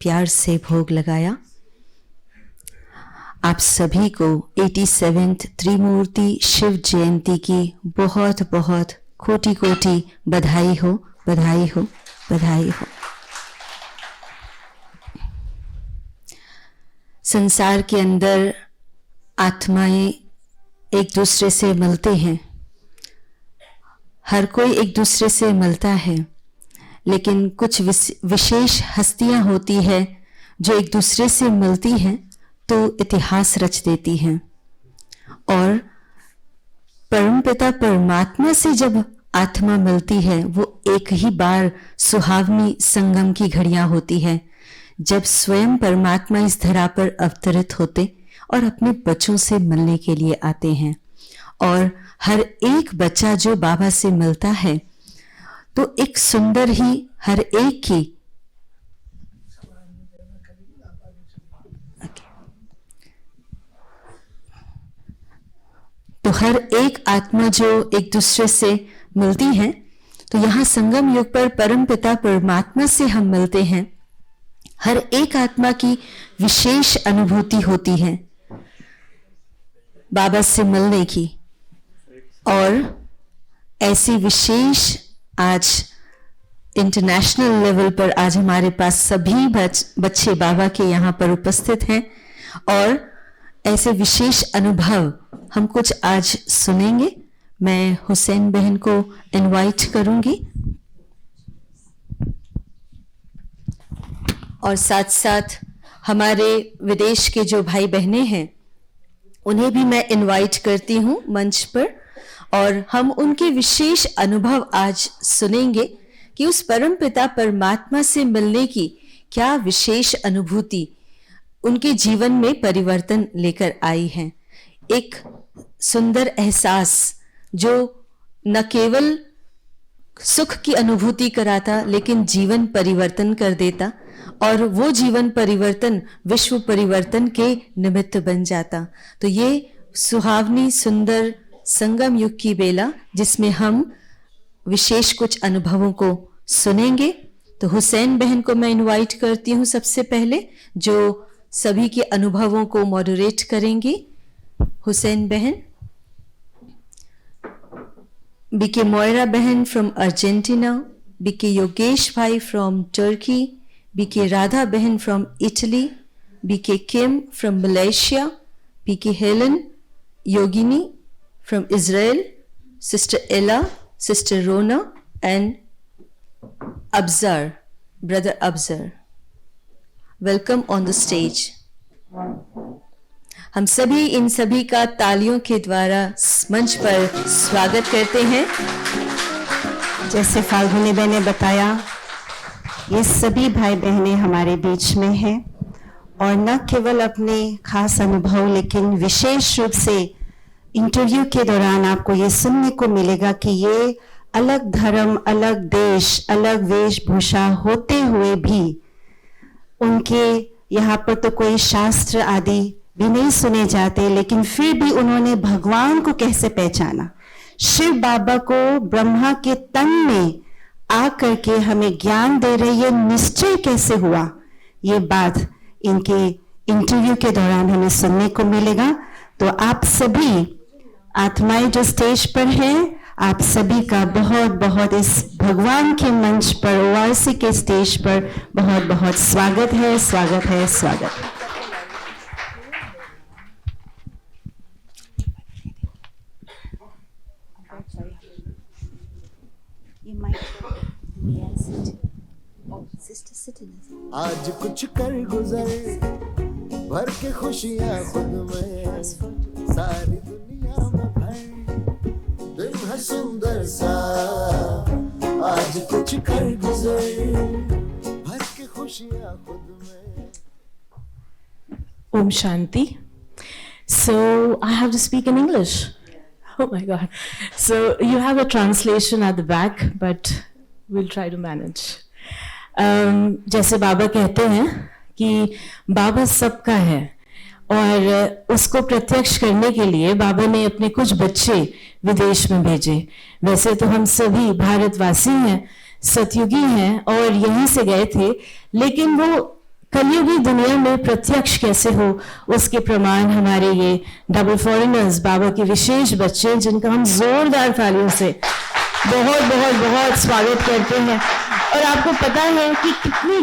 प्यार से भोग लगाया। आप सभी को 87th त्रिमूर्ति शिव जयंती की बहुत बहुत कोटि कोटि बधाई हो, बधाई हो, बधाई हो। संसार के अंदर आत्माएं एक दूसरे से मिलते हैं, हर कोई एक दूसरे से मिलता है, लेकिन कुछ विशेष हस्तियां होती है जो एक दूसरे से मिलती हैं तो इतिहास रच देती हैं। और परमपिता परमात्मा से जब आत्मा मिलती है वो एक ही बार सुहावनी संगम की घड़ियां होती है, जब स्वयं परमात्मा इस धरा पर अवतरित होते और अपने बच्चों से मिलने के लिए आते हैं। और हर एक बच्चा जो बाबा से मिलता है तो एक सुंदर ही हर एक की तो हर एक आत्मा जो एक दूसरे से मिलती है, तो यहाँ संगम युग पर परम पिता परमात्मा से हम मिलते हैं। हर एक आत्मा की विशेष अनुभूति होती है बाबा से मिलने की, और ऐसी विशेष आज इंटरनेशनल लेवल पर आज हमारे पास सभी बच्चे बाबा के यहाँ पर उपस्थित हैं। और ऐसे विशेष अनुभव हम कुछ आज सुनेंगे। मैं हुसैन बहन को इनवाइट करूंगी और साथ साथ हमारे विदेश के जो भाई बहनें हैं उन्हें भी मैं इनवाइट करती हूं मंच पर, और हम उनके विशेष अनुभव आज सुनेंगे कि उस परम पिता परमात्मा से मिलने की क्या विशेष अनुभूति उनके जीवन में परिवर्तन लेकर आई है। एक सुंदर एहसास जो न केवल सुख की अनुभूति कराता लेकिन जीवन परिवर्तन कर देता, और वो जीवन परिवर्तन विश्व परिवर्तन के निमित्त बन जाता। तो ये सुहावनी सुंदर संगम युग की बेला जिसमें हम विशेष कुछ अनुभवों को सुनेंगे। तो हुसैन बहन को मैं इनवाइट करती हूँ सबसे पहले, जो सभी के अनुभवों को मॉडरेट करेंगी। हुसैन बहन, बीके मोयरा बहन फ्रॉम अर्जेंटीना, बीके योगेश भाई फ्रॉम टर्की, बीके राधा बहन from Italy, BK Kim from Malaysia, BK Helen Yogini from Israel, sister Ella, sister Rona and अब्जर, ब्रदर अब्जर, वेलकम ऑन द स्टेज। हम सभी इन सभी का तालियों के द्वारा मंच पर स्वागत करते हैं। जैसे फाल्गुनी बहन ने बताया, ये सभी भाई बहनें हमारे बीच में हैं और न केवल अपने खास अनुभव लेकिन विशेष रूप से इंटरव्यू के दौरान आपको ये सुनने को मिलेगा कि ये अलग धर्म, अलग देश, अलग वेशभूषा होते हुए भी उनके यहाँ पर तो कोई शास्त्र आदि भी नहीं सुने जाते, लेकिन फिर भी उन्होंने भगवान को कैसे पहचाना, शिव बाबा को ब्रह्मा के तन में आकर के हमें ज्ञान दे रहे ये निश्चय कैसे हुआ, ये बात इनके इंटरव्यू के दौरान हमें सुनने को मिलेगा। तो आप सभी आत्माएं जो स्टेज पर हैं, आप सभी का बहुत बहुत इस भगवान के मंच पर, ओआरसी के स्टेज पर बहुत बहुत स्वागत है, स्वागत है, स्वागत है। आज कुछ कर गुजर भर के खुशियां खुद में, सारी दुनिया में भर दिन है सुंदर सा। आज कुछ कर गुजर भर के खुशियां खुद में। Om Shanti. So I have to speak in English. Oh my God. So you have a translation at the back, but we'll try to manage. जैसे बाबा कहते हैं कि बाबा सबका है, और उसको प्रत्यक्ष करने के लिए बाबा ने अपने कुछ बच्चे विदेश में भेजे। वैसे तो हम सभी भारतवासी हैं, सतयुगी हैं और यहीं से गए थे, लेकिन वो कलयुगी दुनिया में प्रत्यक्ष कैसे हो, उसके प्रमाण हमारे ये डबल फॉरेनर्स, बाबा के विशेष बच्चे, जिनका हम जोरदार तालियों से बहुत बहुत बहुत स्वागत करते हैं। और आपको पता है कि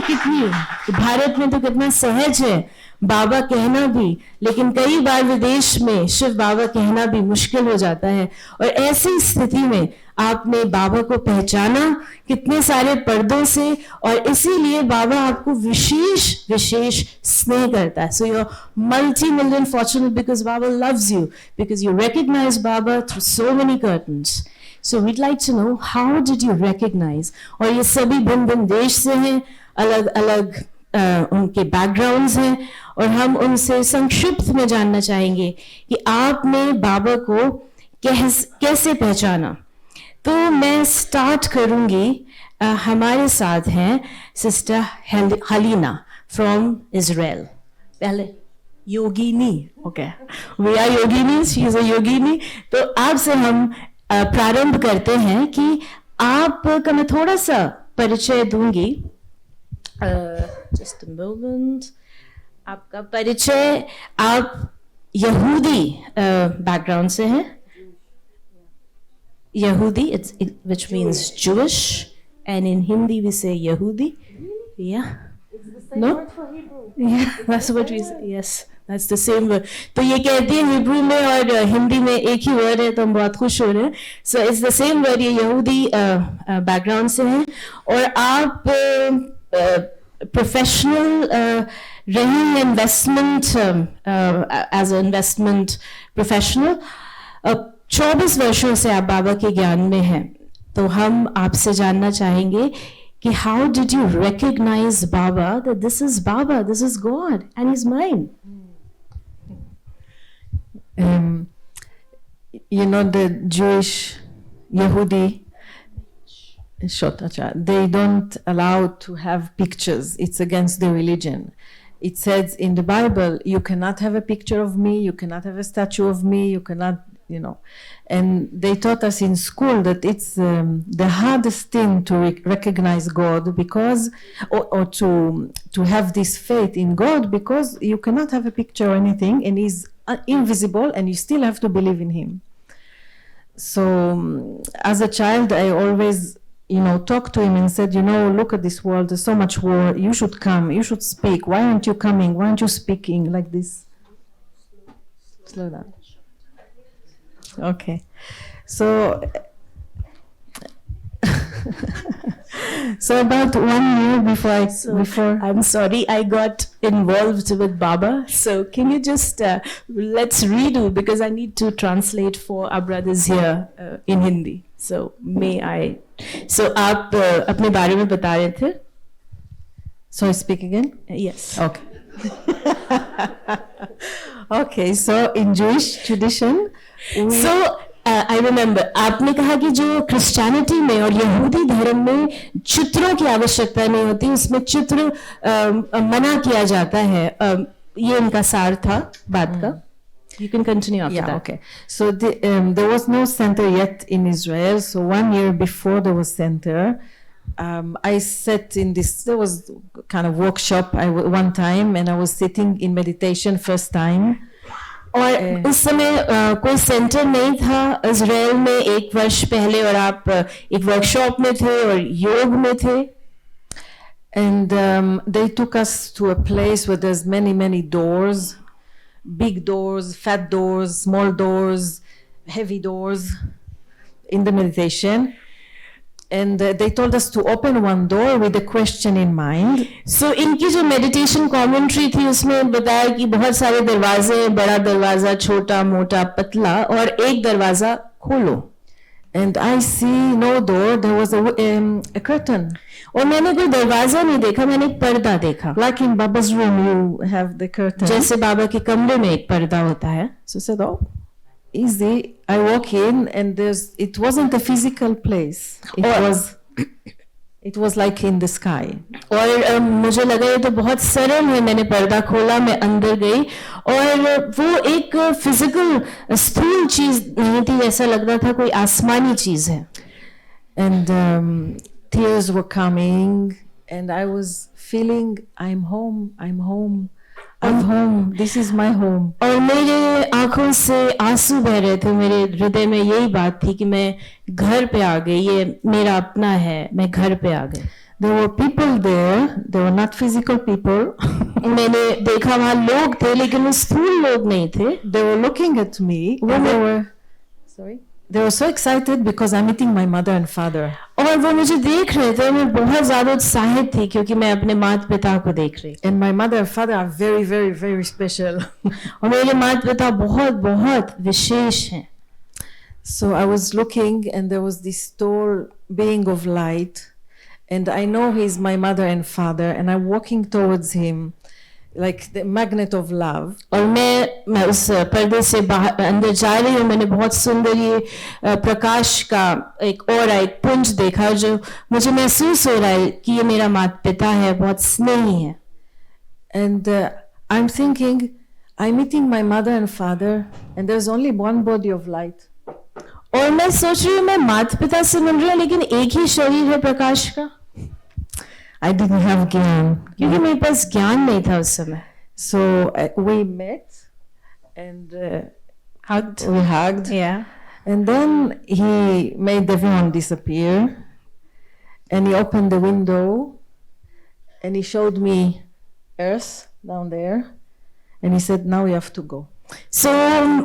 कितनी भारत में तो कितना सहज है बाबा कहना भी, लेकिन कई बार विदेश में शिव बाबा कहना भी मुश्किल हो जाता है। और ऐसी स्थिति में आपने बाबा को पहचाना कितने सारे पर्दों से, और इसीलिए बाबा आपको विशेष विशेष स्नेह करता है। So you are multi million fortunate because Baba loves you, because you recognise Baba through so many curtains. So we'd like to know, how did you recognize? और ये सभी भिन्न भिन्न देश से हैं, अलग अलग उनके बैकग्राउंड्स हैं, और हम उनसे संक्षिप्त में जानना चाहेंगे कि आपने बाबा को कैसे पहचाना। तो मैं स्टार्ट करूंगी, हमारे साथ हैं सिस्टर हलीना फ्रॉम इजराइल। पहले yogini, okay, we are yogini, she is a yogini. तो आपसे हम प्रारंभ करते हैं कि आपका मैं थोड़ा सा परिचय दूंगी। Just a moment. आपका परिचय, आप यहूदी बैकग्राउंड से हैं, यहूदी, which means Jewish, and in Hindi we say Yehudi. Yeah. No? Yeah, that's what we say. Yes, that's the same word. तो ये कहती है हिब्रू में और हिंदी में एक ही वर्ड है, तो हम बहुत खुश हो रहे हैं। So it's the same word। ये यहूदी बैकग्राउंड से हैं, और आप प्रोफेशनल रहे हैं investment, as a investment professional. 24 वर्षों से आप बाबा के ज्ञान में हैं। तो हम आपसे जानना चाहेंगे कि how did you recognize Baba, that this is Baba, this is God and he's mine? You know, the Jewish Yehudi they don't allow to have pictures. It's against the religion. It says in the Bible, you cannot have a picture of me, you cannot have a statue of me, you cannot, you know. And they taught us in school that it's the hardest thing to recognize God, because, or to have this faith in God, because you cannot have a picture or anything, and He's invisible, and you still have to believe in Him. So as a child, I always, you know, talked to him and said, you know, look at this world, there's so much war, you should come, you should speak, why aren't you coming, why aren't you speaking like this? Slow down. Okay, so so about 1 year before I'm sorry, I got involved with Baba. So can you just let's redo, because I need to translate for our brothers here in Hindi. So may I? So आप अपने बारे में बता रहे थे. So I speak again? Yes. Okay. Okay, so in Jewish tradition, So I remember आपने कहा कि जो क्रिश्चियनिटी में और यहूदी धर्म में चित्रों की आवश्यकता नहीं होती, उसमें चित्र मना किया जाता है। ये इनका सार था बात का। You can continue after that. Okay. So there was no center yet in Israel. So 1 year before there was center, I sat in this, there was kind of workshop one time, and I was sitting in meditation first time. और उस समय कोई centre नहीं था Israel में 1 वर्ष पहले, और आप एक वर्कशॉप में थे और योग में थे। And they took us to a place where there's many doors, big doors, fat doors, small doors, heavy doors in the meditation. And they told us to open one door with a question in mind. So इनकी जो meditation commentary थी उसमें बताया कि बहुत सारे दरवाजे हैं, बड़ा दरवाजा, छोटा, मोटा, पतला, और एक दरवाजा खोलो। And I see no door, there was a curtain. और मैंने कोई दरवाजा नहीं देखा, मैंने एक पर्दा देखा। Like in Baba's room you have the curtain. जैसे बाबा के कमरे में एक पर्दा होता है। So I said, oh, easy. I walk in and it wasn't a physical place. It was like in the sky. और मुझे लगा ये तो बहुत सरल है। मैंने पर्दा खोला, मैं अंदर गई, और वो एक फिजिकल स्थूल चीज नहीं थी, ऐसा लग रहा था कोई आसमानी चीज है। And tears were coming, and I was feeling, I'm home, I'm home, I'm home, this is my home. और मेरे आंखों से आंसू बह रहे थे, मेरे हृदय में यही बात थी कि मैं घर पे आ गई, ये मेरा अपना है, मैं घर पे आ गई. There were people there, they were not physical people. मैंने देखा वहां लोग थे, लेकिन वो स्थूल लोग नहीं थे. They were looking at me, and they were so excited because I'm meeting my mother and father. और वो मुझे देख रहे थे, मैं बहुत ज्यादा उत्साहित थी क्योंकि मैं अपने माता पिता को देख रही. And my mother and father are very, very, very special. और मेरे माता पिता बहुत बहुत विशेष हैं. So I was looking, and there was this tall being of light, and I know he's my mother and father, and I'm walking towards him like the magnet of love. और मैं उस पर्दे से बाहर अंदर जा रही हूँ. मैंने बहुत सुंदर ये प्रकाश का एक और एक पुंज देखा जो मुझे महसूस हो रहा है कि ये मेरा माता पिता है, बहुत स्नेही है. And I'm thinking, I'm meeting my mother and father, and there's only one body of light. और मैं सोच रही हूँ मैं माता पिता से मिल रही हूँ, लेकिन एक ही शरीर है प्रकाश का. I didn't have ज्ञान, क्योंकि मेरे पास ज्ञान नहीं था उस समय. so we met and Hugged. we hugged, Yeah. and then he made everyone disappear, and he opened the window, and he showed me earth down there, and he said, now you have to go. So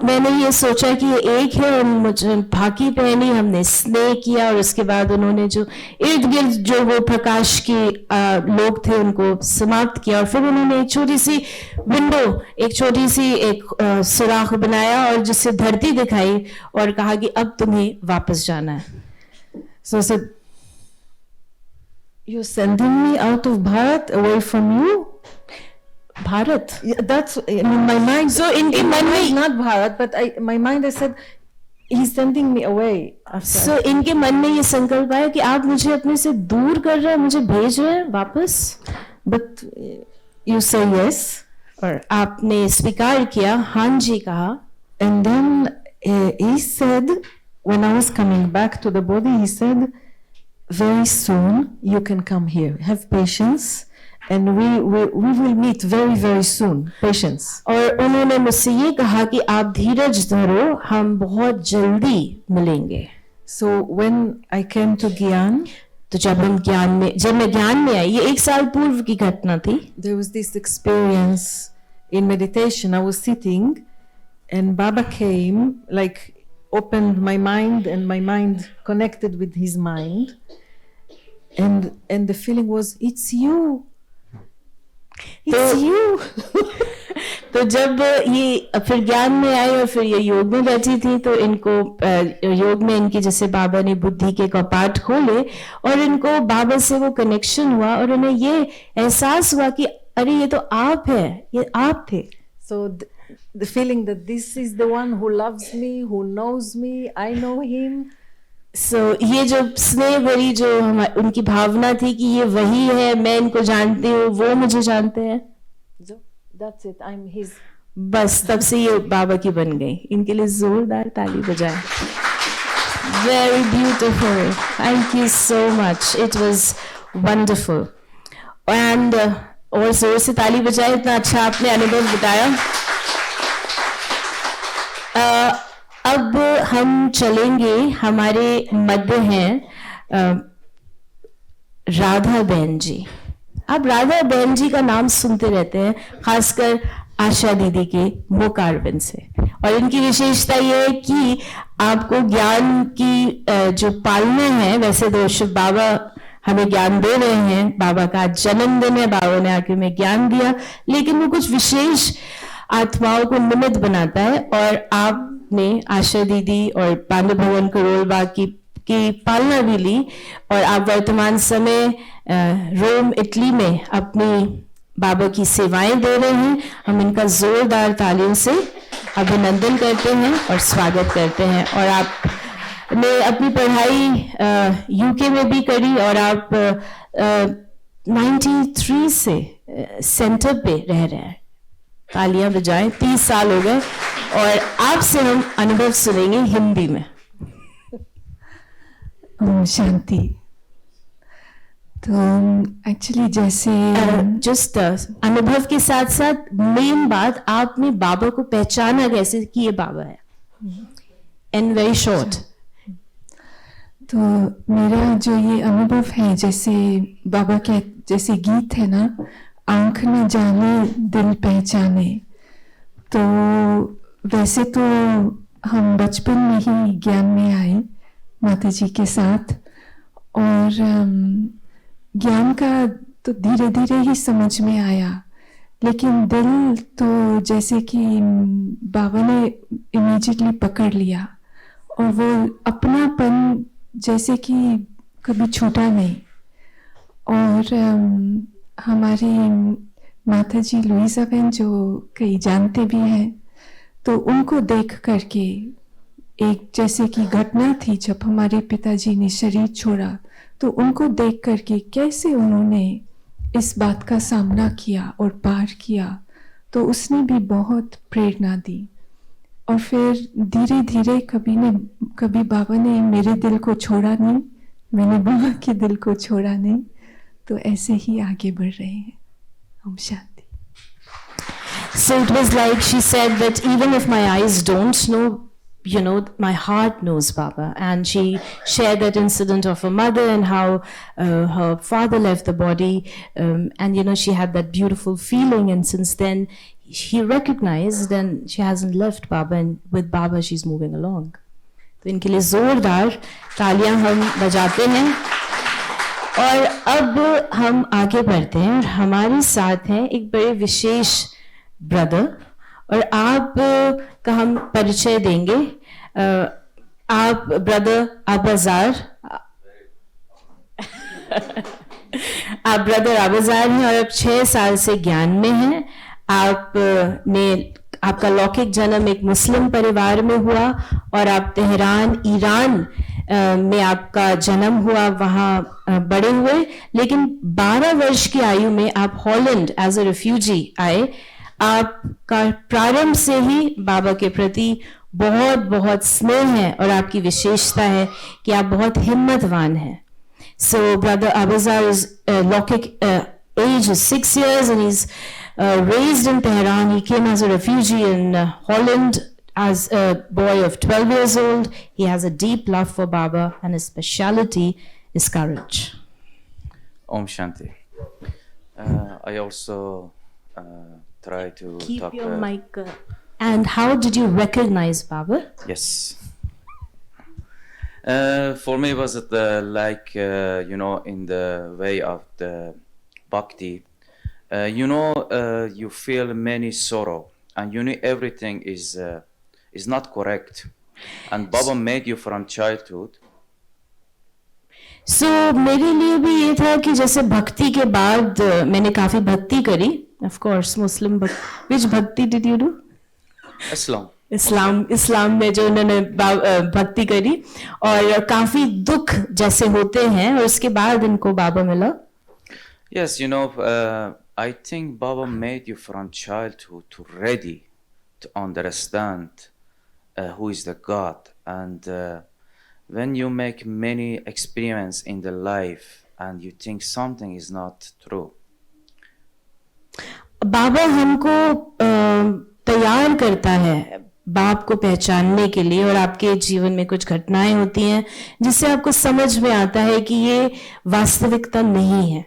मैंने ये सोचा कि ये एक है, और मुझे फाकी पहनी, हमने स्नेह किया, और उसके बाद उन्होंने जो इर्द गिर्द जो वो प्रकाश के लोग थे उनको समाप्त किया, और फिर उन्होंने एक छोटी सी विंडो, एक छोटी सी एक सुराख बनाया और जिससे धरती दिखाई और कहा कि अब तुम्हें वापस जाना है. So I said, you're sending me out of Bharat, away from you? Bharat. Yeah, that's in my mind. So इनके In my मन mind, में not Bharat, but my mind I said, he's sending me away. So इनके मन में ये संकल्प आया कि आप मुझे अपने से दूर कर रहे हैं, मुझे भेज रहे हैं वापस. But you say yes, और आपने स्वीकार किया, हाँ जी कहा. and then he said, when I was coming back to the body, he said, very soon you can come here. Have patience, and we will meet very, very soon. Patience. और उन्होंने मुझसे ये कहा कि आप धीरज धरो, हम बहुत जल्दी मिलेंगे. So when I came to Gyan, तो जब मैं ज्ञान में आई, ये 1 साल पूर्व की घटना थी. there was this experience in meditation. I was sitting, and Baba came, like opened my mind, and my mind connected with his mind, and the feeling was, it's you. It's you. तो जब ये फिर ज्ञान में आई और फिर ये योग में बैठी थी, तो इनको योग में इनकी जैसे बाबा ने बुद्धि के कपाट खोले और इनको बाबा से वो कनेक्शन हुआ और उन्हें ये एहसास हुआ कि अरे ये तो आप है, ये आप थे. So the feeling that this is the one who loves me, who knows me, I know him. So ये जो स्नेह भरी जो उनकी भावना थी कि ये वही है, मैं इनको जानती हूँ, वो मुझे जानते हैं. So that's it. I'm his. बस तब से ये बाबा की बन गई. इनके लिए जोरदार ताली बजाएं. Very beautiful. Thank you so much. It was wonderful. And और जोर से ताली बजाएं, इतना अच्छा आपने अनुभव बताया. अब हम चलेंगे, हमारे मध्य हैं राधा बहन जी. आप राधा बहन जी का नाम सुनते रहते हैं, खासकर आशा दीदी के मुखारबिन से, और इनकी विशेषता ये है कि आपको ज्ञान की जो पालना है, वैसे तो शिव बाबा हमें ज्ञान दे रहे हैं, बाबा का आज जन्मदिन है, बाबा ने आके हमें ज्ञान दिया, लेकिन वो कुछ विशेष आत्माओं को निमित्त बनाता है. और आपने आशा दीदी और पांडव भवन करोलबाग की पालना भी ली, और आप वर्तमान समय रोम इटली में अपनी बाबा की सेवाएं दे रहे हैं. हम इनका जोरदार तालियों से अभिनंदन करते हैं और स्वागत करते हैं. और आपने अपनी पढ़ाई यूके में भी करी, और आप 93 से सेंटर पे रह रहे हैं. तालियां बजाएं. 30 साल हो गए, और आपसे हम अनुभव सुनेंगे हिंदी में. ओम शांति. तो एक्चुअली जैसे जस्ट अनुभव के साथ साथ मेन बात, आपने बाबा को पहचाना कैसे कि ये बाबा है? In very short. तो मेरा जो ये अनुभव है, जैसे बाबा के जैसे गीत है ना, आंख न जाने दिल पहचाने, तो वैसे तो हम बचपन में ही ज्ञान में आए माता जी के साथ, और ज्ञान का तो धीरे धीरे ही समझ में आया, लेकिन दिल तो जैसे कि बाबा ने इमीडिएटली पकड़ लिया, और वो अपनापन जैसे कि कभी छूटा नहीं। और हमारी माता जी लुइसा बहन, जो कई जानते भी हैं, तो उनको देख करके एक जैसे कि घटना थी जब हमारे पिताजी ने शरीर छोड़ा, तो उनको देख करके कैसे उन्होंने इस बात का सामना किया और पार किया, तो उसने भी बहुत प्रेरणा दी। और फिर धीरे धीरे कभी बाबा ने मेरे दिल को छोड़ा नहीं, मैंने बाबा के दिल को छोड़ा नहीं, तो ऐसे ही आगे बढ़ रहे हैं। Om Shanti. So it was like she said that even if my eyes don't know, you know, my heart knows Baba. And she shared that incident of her mother and how her father left the body. And, you know, she had that beautiful feeling. And since then, she recognized and she hasn't left Baba. And with Baba, she's moving along. तो इनके लिए जोरदार तालियां हम बजाते हैं। और अब हम आगे बढ़ते हैं और हमारे साथ हैं एक बड़े विशेष ब्रदर, और आप का हम परिचय देंगे। आप ब्रदर आबाजार आप ब्रदर आबाजार हैं और अब 6 साल से ज्ञान में हैं। आपका लौकिक जन्म एक मुस्लिम परिवार में हुआ और आप तेहरान ईरान में आपका जन्म हुआ, वहाँ बड़े हुए, लेकिन 12 वर्ष की आयु में आप हॉलैंड एज अ रिफ्यूजी आए। आपका प्रारंभ से ही बाबा के प्रति बहुत बहुत स्नेह है और आपकी विशेषता है कि आप बहुत हिम्मतवान हैं। So brother Abazar's Lokik age is 6 years and he's raised in Tehran. He came as a refugee in Holland as a boy of 12 years old. He has a deep love for Baba and his speciality is courage. Om Shanti. I also try to Keep talk. your mic. And how did you recognize Baba? Yes. For me, was it like you know, in the way of the bhakti? You know, you feel many sorrow, and you know everything is not correct. And Baba made you from childhood. So मेरे लिए भी ये था कि जैसे भक्ति के बाद मैंने काफी भक्ति करी, of course Muslim which bhakti did you do? इस्लाम में जो उन्होंने भक्ति करी, और काफी दुख जैसे होते हैं, और उसके बाद इनको बाबा मिला। Yes, you know, I think Baba made you from childhood to ready to understand who is the God, and when you make many experience in the life and you think something is not true. बाबा हमको तैयार करता है बाप को पहचानने के लिए, और आपके जीवन में कुछ घटनाएं होती हैं जिससे आपको समझ में आता है कि ये वास्तविकता नहीं है।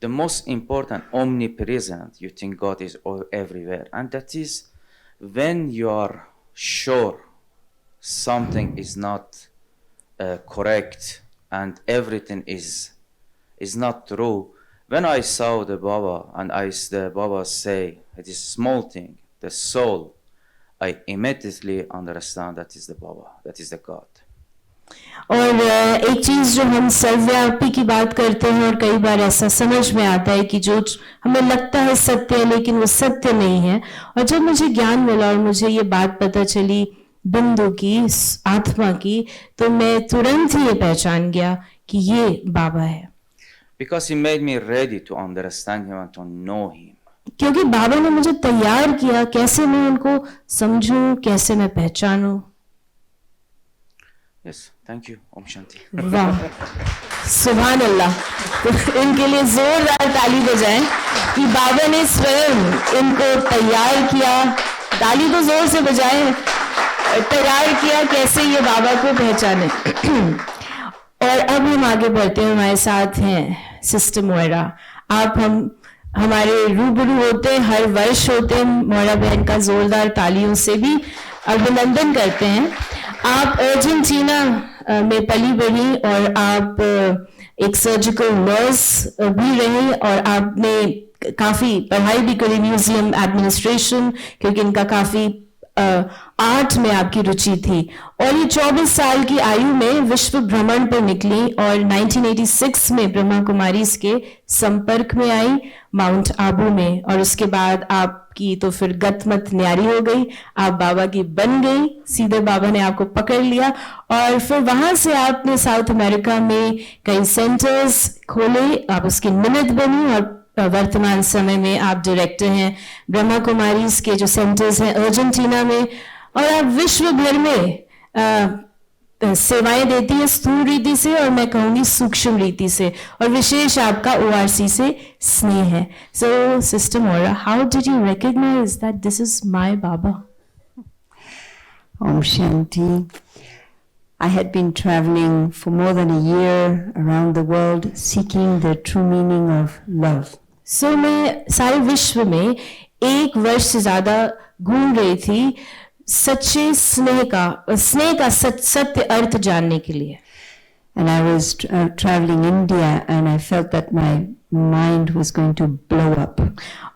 The most important, omnipresent, you think God is everywhere, and that is when you are sure something is not correct and everything is not true. When I saw the Baba and the Baba say it is small thing, the soul, I immediately understand that is the Baba, that is the God. और एक चीज जो हम सर्वव्यापी की बात करते हैं, और कई बार ऐसा समझ में आता है कि जो हमें लगता है सत्य है लेकिन वो सत्य नहीं है। और जब मुझे ज्ञान मिला और मुझे ये बात पता चली बिंदु की, आत्मा की, तो मैं तुरंत ही ये पहचान गया कि ये बाबा है। Because he made me ready to understand him and to know him. क्योंकि बाबा ने मुझे तैयार किया कैसे मैं उनको समझूं, कैसे मैं पहचानूं। Yes, thank you, Om Shanti. वाह, सुभान अल्लाह। तो इनके लिए जोरदार ताली बजाएं कि बाबा ने स्वयं इनको तैयार किया। ताली तो जोर से बजाएं, तैयार किया कैसे ये बाबा को पहचाने। और अब हम आगे बढ़ते हैं, हमारे साथ हैं सिस्टर मोयरा। आप हमारे रूबरू होते हैं, हर वर्ष होते हैं, मोयरा बहन का जोरदार तालियों से भी अभिनंदन करते हैं। आप अर्जेंटीना में पली बढ़ी और आप एक सर्जिकल नर्स भी रही और आपने काफी पढ़ाई भी करी, म्यूजियम एडमिनिस्ट्रेशन, क्योंकि इनका काफी आर्ट में आपकी रुचि थी। और ये 24 साल की आयु में विश्व भ्रमण पर निकली और 1986 में ब्रह्मा कुमारीज के संपर्क में आई माउंट आबू में। और उसके बाद आपकी तो फिर गतमत न्यारी हो गई, आप बाबा की बन गई, सीधे बाबा ने आपको पकड़ लिया। और फिर वहां से आपने साउथ अमेरिका में कई सेंटर्स खोले, आप उसकी निमित्त बनी और वर्तमान समय में आप डायरेक्टर हैं ब्रह्मा कुमारीज के जो सेंटर्स हैं अर्जेंटीना में। और आप विश्व भर में सेवाएं देती हैं स्थूल रीति से और मैं कहूंगी सूक्ष्म रीति से, और विशेष आपका ORC से स्नेह है। So sister Mora, how did you recognise that this is my Baba? Om Shanti. I had been traveling for more than a year around the world seeking the true meaning of love. सो मैं सारे विश्व में 1 वर्ष से ज्यादा घूम रही थी सच्चे स्नेह का सत्य अर्थ जानने के लिए। And I was traveling India and I felt that my mind was going to blow up.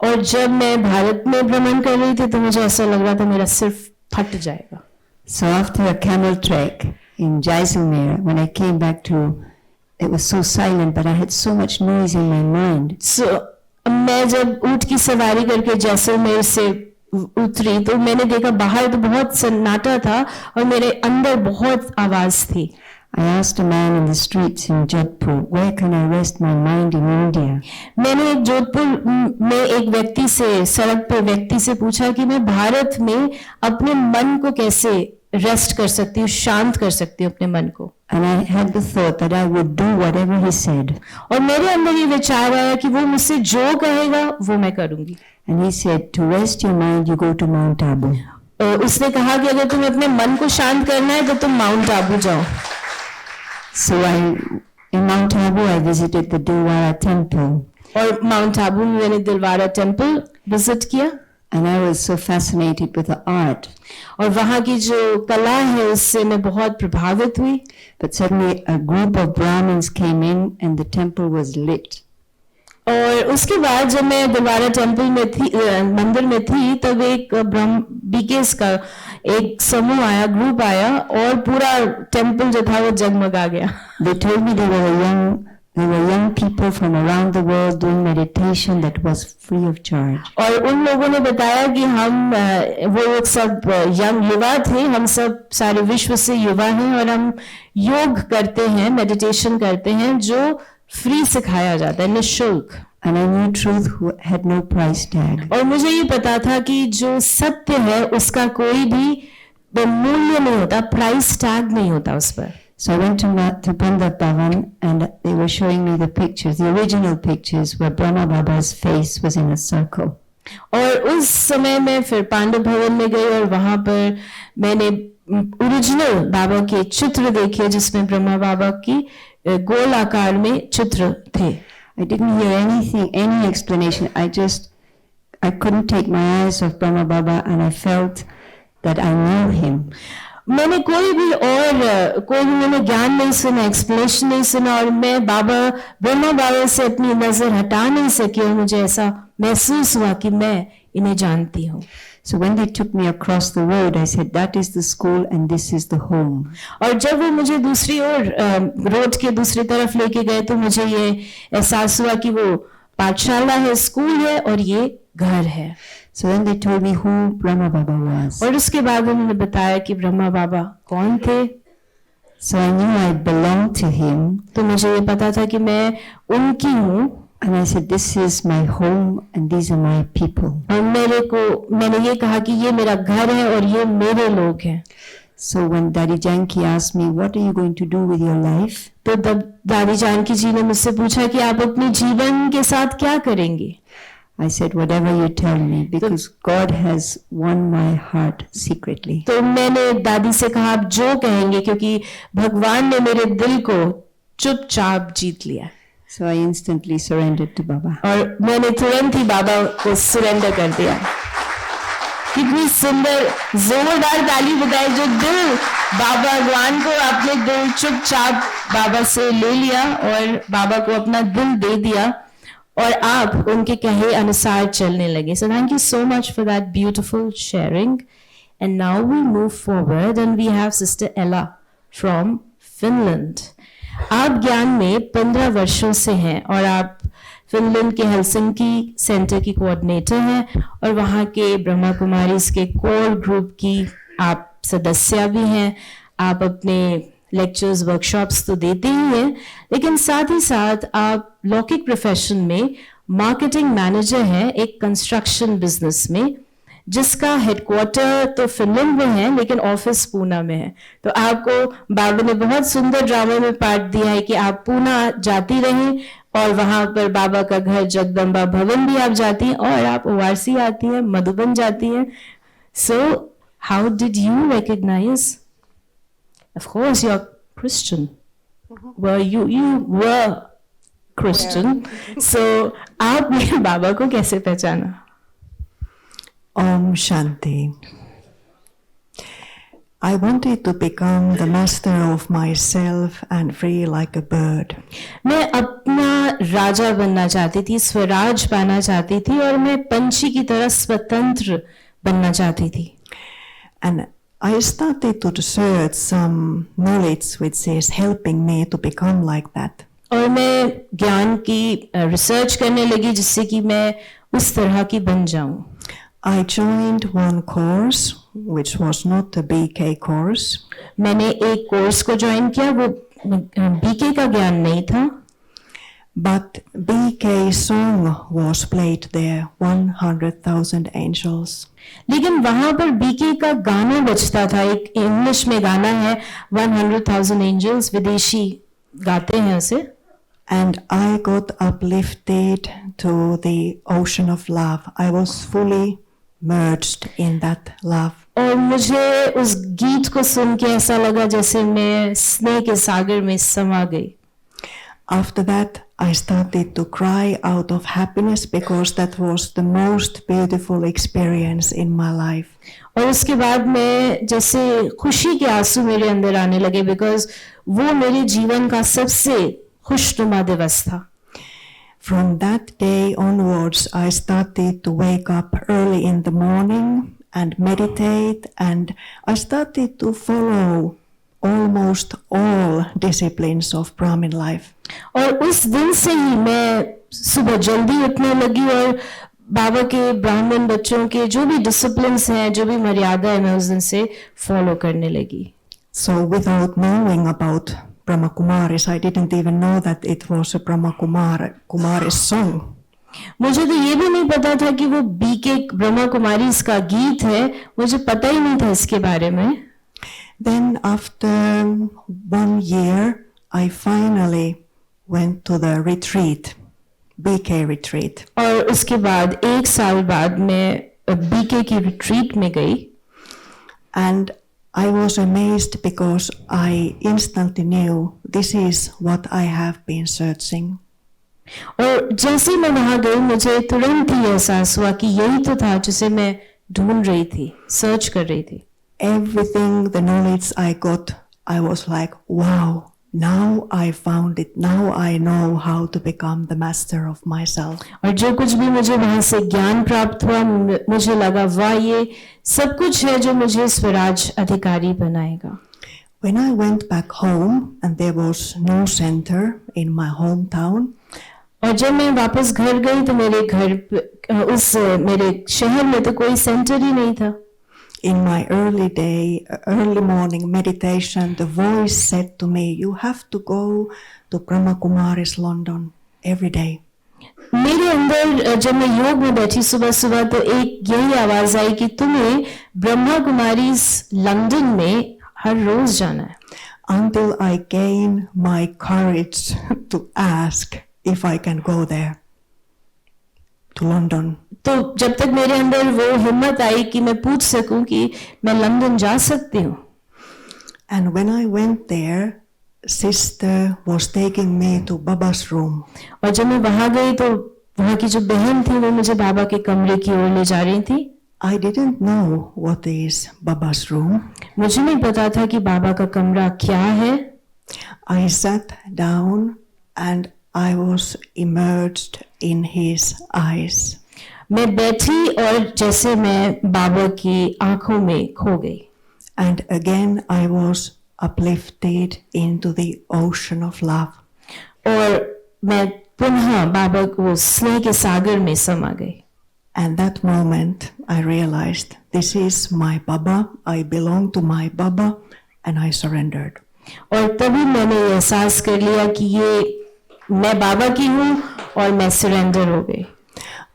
और जब मैं भारत में भ्रमण कर रही थी तो मुझे ऐसा लग रहा था मेरा सिर फट जाएगा। So after a camel trek in Jaisalmer, when I came back to, it was so silent, but I had so much noise in my mind. So मैं जब ऊंट की सवारी करके जैसलमेर से उतरी तो मैंने देखा बाहर तो बहुत सन्नाटा था और मेरे अंदर बहुत आवाज थी। I asked a man in the streets in Jodhpur, where can I rest my mind in India? मैंने एक जोधपुर में एक व्यक्ति से, सड़क पर व्यक्ति से पूछा कि मैं भारत में अपने मन को कैसे रेस्ट कर सकती हूँ, शांत कर सकती हूँ अपने मन को। And I had the thought that I would do whatever he said. और मेरे अंदर ये विचार आया कि वो मुझसे जो कहेगा वो मैं करूंगी। And he said, to rest your mind, you go to Mount Abu. और उसने कहा कि अगर तुम्हें अपने मन को शांत करना है तो तुम माउंट आबू जाओ। So in Mount Abu, I visited the Dilwara temple. और माउंट आबू में मैंने दिलवारा टेम्पल विजिट किया। And I was so fascinated with the art. और वहाँ की जो कला है उससे मैं बहुत प्रभावित हुई। But suddenly a group of Brahmins came in and the temple was lit. और उसके बाद जब मैं दिलवारा टेम्पल में थी, मंदिर में थी, तब एक बीकेस का एक समूह आया, ग्रुप आया और पूरा टेम्पल जो था वो जगमगा गया। They told me they were young people from around the world doing meditation that was free of charge. और उन लोगों ने बताया कि हम वो लोग सब यंग युवा थे, हम सब सारे विश्व से युवा हैं और हम योग करते हैं, मेडिटेशन करते हैं जो फ्री सिखाया जाता है, निःशुल्क। And I knew truth had no price tag. और मुझे ये पता था कि जो सत्य है उसका कोई भी मूल्य नहीं होता, प्राइस टैग नहीं होता उस पर। So I went to Pandit Bhavan and they were showing me the pictures, the original pictures where Brahma Baba's face was in a circle. और उस समय मैं फिर पांडव भवन में गई और वहां पर मैंने ओरिजिनल बाबा के चित्र देखे जिसमें ब्रह्मा बाबा की गोल आकार में चित्र थे। I didn't hear anything, any explanation. I couldn't take my eyes off Brahma Baba and I felt that I knew him. मैंने कोई भी मैंने ज्ञान नहीं सुना, एक्सप्लेनेशन नहीं सुना और मैं ब्रह्मा बाबा से अपनी नजर हटा नहीं सकी और मुझे ऐसा महसूस हुआ कि मैं इन्हें जानती हूँ। So when they took me across the road, I said, that is the school and this is the home. और जब वो मुझे दूसरी ओर रोड के दूसरी तरफ लेके गए तो मुझे ये एहसास हुआ कि वो पाठशाला है, स्कूल है और ये घर है। So then they told me who Brahma Baba was. और उसके बाद उन्होंने बताया कि ब्रह्मा बाबा कौन थे। So I knew I belonged to him. तो मुझे ये पता था कि मैं उनकी हूँ। And I said, this is my home and these are my people. और मैंने ये कहा कि ये मेरा घर है और ये मेरे लोग हैं। So when Daddy Janki asked me, what are you going to do with your life? तो तब दादी जानकी जी ने मुझसे पूछा कि आप अपने जीवन के साथ क्या करेंगे? I said, whatever you tell me, because God has won my heart secretly. तो मैंने दादी से कहा आप जो कहेंगे, क्योंकि भगवान ने मेरे दिल को चुपचाप जीत लिया। So I instantly surrendered to Baba. और मैंने तुरंत ही बाबा को सरेंडर कर दिया। कितनी सुंदर जोरदार ताली बजाए जो दिल बाबा भगवान को आपने दिल चुपचाप बाबा से ले लिया और बाबा को अपना दिल दे दिया और आप उनके कहे अनुसार चलने लगे। So thank you so much for that beautiful sharing. And now we move forward and we have Sister Ella from Finland. आप ज्ञान में 15 वर्षों से हैं और आप फिनलैंड के हेलसिंकी सेंटर की कोऑर्डिनेटर हैं और वहाँ के ब्रह्मा कुमारीज के कोर ग्रुप की आप सदस्य भी हैं। आप अपने लेक्चर्स वर्कशॉप्स तो देते ही हैं, लेकिन साथ ही साथ आप लौकिक प्रोफेशन में मार्केटिंग मैनेजर हैं एक कंस्ट्रक्शन बिजनेस में, जिसका हेडक्वार्टर तो फिनलैंड में है लेकिन ऑफिस पूना में है। तो आपको बाबा ने बहुत सुंदर ड्रामा में पार्ट दिया है कि आप पूना जाती रहें और वहां पर बाबा का घर जगदम्बा भवन भी आप जाती हैं और आप ओआरसी आती हैं, मधुबन जाती हैं। So how did you recognise? Of course you are Christian. Were you were Christian. So आपने बाबा को कैसे पहचाना? Om Shanti. I wanted to become the master of myself and free like a bird. मैं अपना राजा बनना चाहती थी, स्वराज पाना चाहती थी और मैं पंछी की तरह स्वतंत्र बनना चाहती थी। And I started to research some knowledge which is helping me to become like that. और मैं ज्ञान की रिसर्च करने लगी जिससे कि मैं उस तरह की बन जाऊं। I joined one course which was not a BK course. मैंने एक कोर्स को ज्वाइन किया, वो बीके का ज्ञान नहीं था। But BK song was played there, 100,000 angels. लेकिन वहां पर बीके का गाना बजता था, एक इंग्लिश में गाना है 100,000 एंजल्स, विदेशी गाते हैं उसे। And I got uplifted to the ocean of love. I was fully merged in that love. और मुझे उस गीत को सुन के ऐसा लगा जैसे मैं स्नेह के सागर में समा गई। After that, I started to cry out of happiness because that was the most beautiful experience in my life. और उसके बाद मैं जैसे खुशी के आंसू मेरे अंदर आने लगे, बिकॉज वो मेरे जीवन का सबसे खुशनुमा दिवस था। From that day onwards, I started to wake up early in the morning and meditate, and I started to follow almost all disciplines of Brahmin life. और उस दिन से ही मैं सुबह जल्दी उठने लगी और बाबा के ब्राह्मण बच्चों के जो भी डिसिप्लिन्स हैं, जो भी मर्यादा है, मैं उस दिन से फॉलो करने लगी। So without knowing about Brahma Kumaris, I didn't even know that it was a Brahma Kumaris song. मुझे तो ये भी नहीं पता था कि वो बीके ब्रह्मा कुमारी इसका गीत है, मुझे पता ही नहीं था इसके बारे में। Then after 1 year, I finally went to the retreat, BK retreat. और उसके बाद 1 साल बाद मैं बीके की रिट्रीट में गई। And I was amazed because I instantly knew this is what I have been searching. और जैसे मैं वहां गई मुझे तुरंत ही एहसास हुआ कि यही तो था जिसे मैं ढूंढ रही थी, सर्च कर रही थी। Everything, the knowledge I got, I was like, wow, now I found it. Now I know how to become the master of myself. और जो कुछ भी मुझे वहां से ज्ञान प्राप्त हुआ, मुझे लगा वाह, ये सब कुछ है जो मुझे स्वराज अधिकारी बनाएगा। When I went back home and there was no center in my hometown, और जब मैं वापस घर गई तो मेरे मेरे शहर में तो कोई सेंटर ही नहीं था। in my early morning meditation, the voice said to me, you have to go to Brahma Kumaris London every day. मेरे अंदर जब मैं योग में बैठी सुबह सुबह तो एक यही आवाज आई कि तुम्हें ब्रह्मा कुमारी लंदन में हर रोज जाना है, until I gain my courage to ask if I can go there to London. तो जब तक मेरे अंदर वो हिम्मत आई कि मैं पूछ सकूं कि मैं लंदन जा सकती हूँ. And when I went there, sister was taking me to Baba's room. और जब मैं वहां गई तो वहां की जो बहन थी वो मुझे बाबा के कमरे की ओर ले जा रही थी. I didn't know what is Baba's room. मुझे नहीं पता था कि बाबा का कमरा क्या है. I sat down and I was immersed in his eyes. मैं बैठी और जैसे मैं बाबा की आंखों में खो गई. And again I was uplifted into the ocean of love. और मैं पुनः बाबा को स्नेह के सागर में समा गई. And that moment I realized this is my Baba, I belong to my Baba, and I surrendered. और तभी मैंने ये एहसास कर लिया कि ये मैं बाबा की हूँ और मैं सरेंडर हो गई.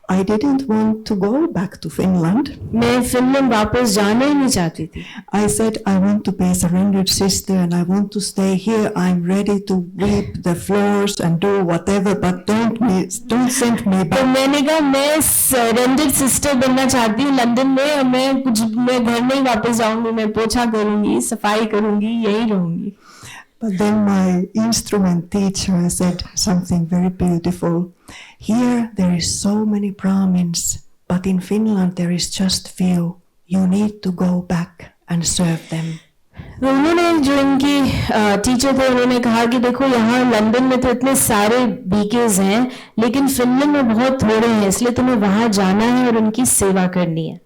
I didn't want to go back to Finland. मैं फिनलैंड वापस जाना ही नहीं चाहती थी. I said I want to be a surrendered sister and I want to stay here. I'm ready to sweep the floors and do whatever, but don't send me तो back. मैंने कहा मैं सरेंडर्ड सिस्टर बनना चाहती हूँ London में और मैं घर नहीं वापस जाऊंगी. मैं पोछा करूंगी, सफाई करूंगी, यही रहूंगी. But then my instrument teacher said something very beautiful. Here there is so many Brahmins, but in Finland there is just few. You need to go back and serve them. तो उन्होंने जो इनकी टीचर थे उन्होंने कहा कि देखो यहाँ लंदन में तो इतने सारे बीकेज हैं लेकिन फिनलैंड में बहुत थोड़े हैं, इसलिए तुम्हें वहां जाना है और उनकी सेवा करनी है.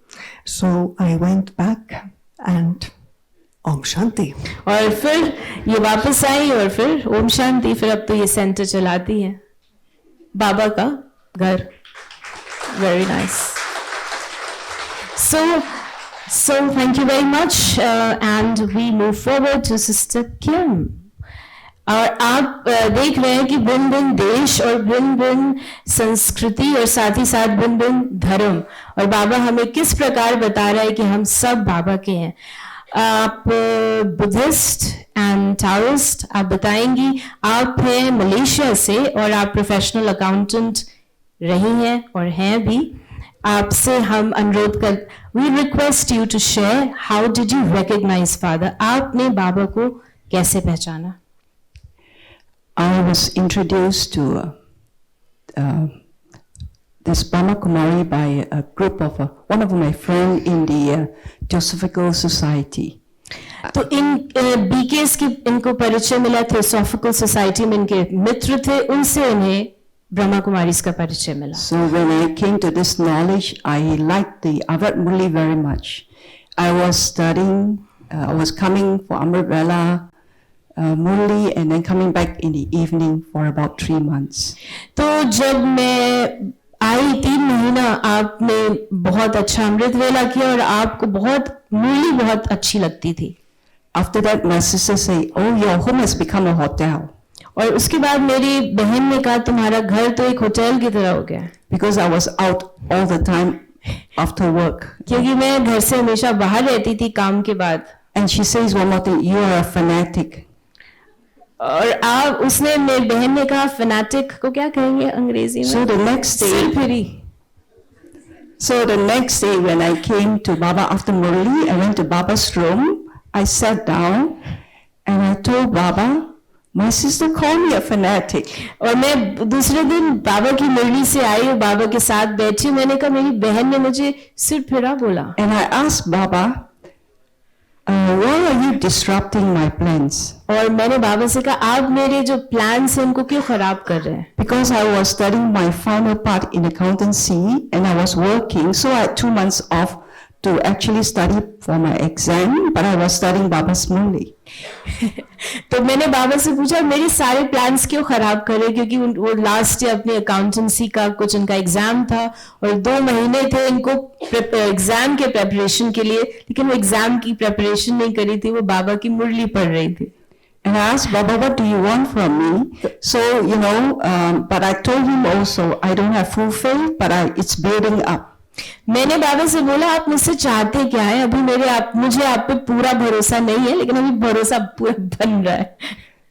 So I went back and Om Shanti. और फिर ये वापस आई और फिर ओम शांति. फिर अब तो ये सेंटर चलाती है, बाबा का घर. Very nice. So thank you very much and we move forward to Sister Kim. और आप देख रहे हैं कि भिन्न भिन्न देश और भिन्न भिन्न संस्कृति और साथ ही साथ भिन्न भिन्न धर्म, और बाबा हमें किस प्रकार बता रहा है कि हम सब बाबा के हैं. आप बुद्धिस्ट एंड टाओइस्ट, आप बताएंगी. आप हैं मलेशिया से और आप प्रोफेशनल अकाउंटेंट रही हैं और हैं भी. आपसे हम अनुरोध कर, we request you to share how did you recognise father. आपने बाबा को कैसे पहचाना? I was introduced to this Brahma Kumari by a group of one of my friends in the Theosophical Society. तो इन बीकेस की इनको परिचय मिला थियोसॉफिकल सोसाइटी में, इनके मित्र थे, उनसे इन्हें ब्रह्मा कुमारी का परिचय मिला. So when I came to this knowledge, I liked the Avat Murli very much. I was studying, I was coming for Amrit Vela, Murli, and then coming back in the evening for about 3 months. तो जब मैं आई 3 महीना आपने बहुत अच्छा अमृत वेला किया और आपको बहुत मुरली बहुत अच्छी लगती थी. After that, my sister said, "Oh, your home has become a hotel." और उसके बाद मेरी बहन ने कहा तुम्हारा घर तो एक होटल की तरह हो गया. Because I was out all the time after work. क्योंकि मैं घर से हमेशा बाहर रहती थी काम के बाद. And she says one more thing, you are a fanatic. और आप, उसने, मेरी बहन ने कहा फैनेटिक को क्या कहेंगे अंग्रेजी में? So the next day, सिरफिरी. So the next day when I came to Baba after Murli, I went to Baba's room. I sat down and I told Baba, my sister called me a fanatic. और मैं दूसरे दिन बाबा की मुरली से आई और बाबा के साथ बैठी. मैंने कहा मेरी बहन ने मुझे सिरफिरा बोला. And I asked Baba, why are you disrupting my plans? और मैंने बाबा से कहा आप मेरे जो प्लान्स हैं उनको क्यों खराब कर रहे हैं? Because I was studying my final part in accountancy and I was working, so I had 2 months off to actually study for my exam, but I was studying Baba's Murli. तो मैंने बाबा से पूछा मेरे सारे प्लान्स क्यों खराब कर रहे, क्योंकि वो लास्ट ईयर अपने अकाउंटेंसी का कुछ उनका एग्जाम था और 2 महीने थे इनको एग्जाम के प्रेपरेशन के लिए, लेकिन वो एग्जाम की प्रेपरेशन नहीं करी थी, वो बाबा की मुरली पढ़ रही थी. And I asked Baba, what do you want from me? So, but I told him also, I don't have full faith, but it's building up. मैंने बाबा से बोला, आप मुझसे चाहते क्या है? अभी मुझे आप पे पूरा भरोसा नहीं है, लेकिन अभी भरोसा पूरा बन रहा है.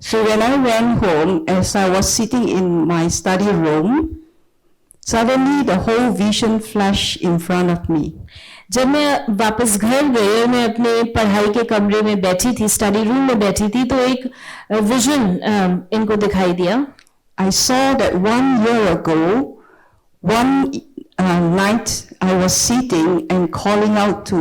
So when I went home, as I was sitting in my study room, suddenly the whole vision flashed in front of me. जब मैं वापस घर गई और मैं अपने पढ़ाई के कमरे में बैठी थी, स्टडी रूम में बैठी थी, तो एक विजन इनको दिखाई दिया. I saw that 1 year ago, one night I was sitting and calling out to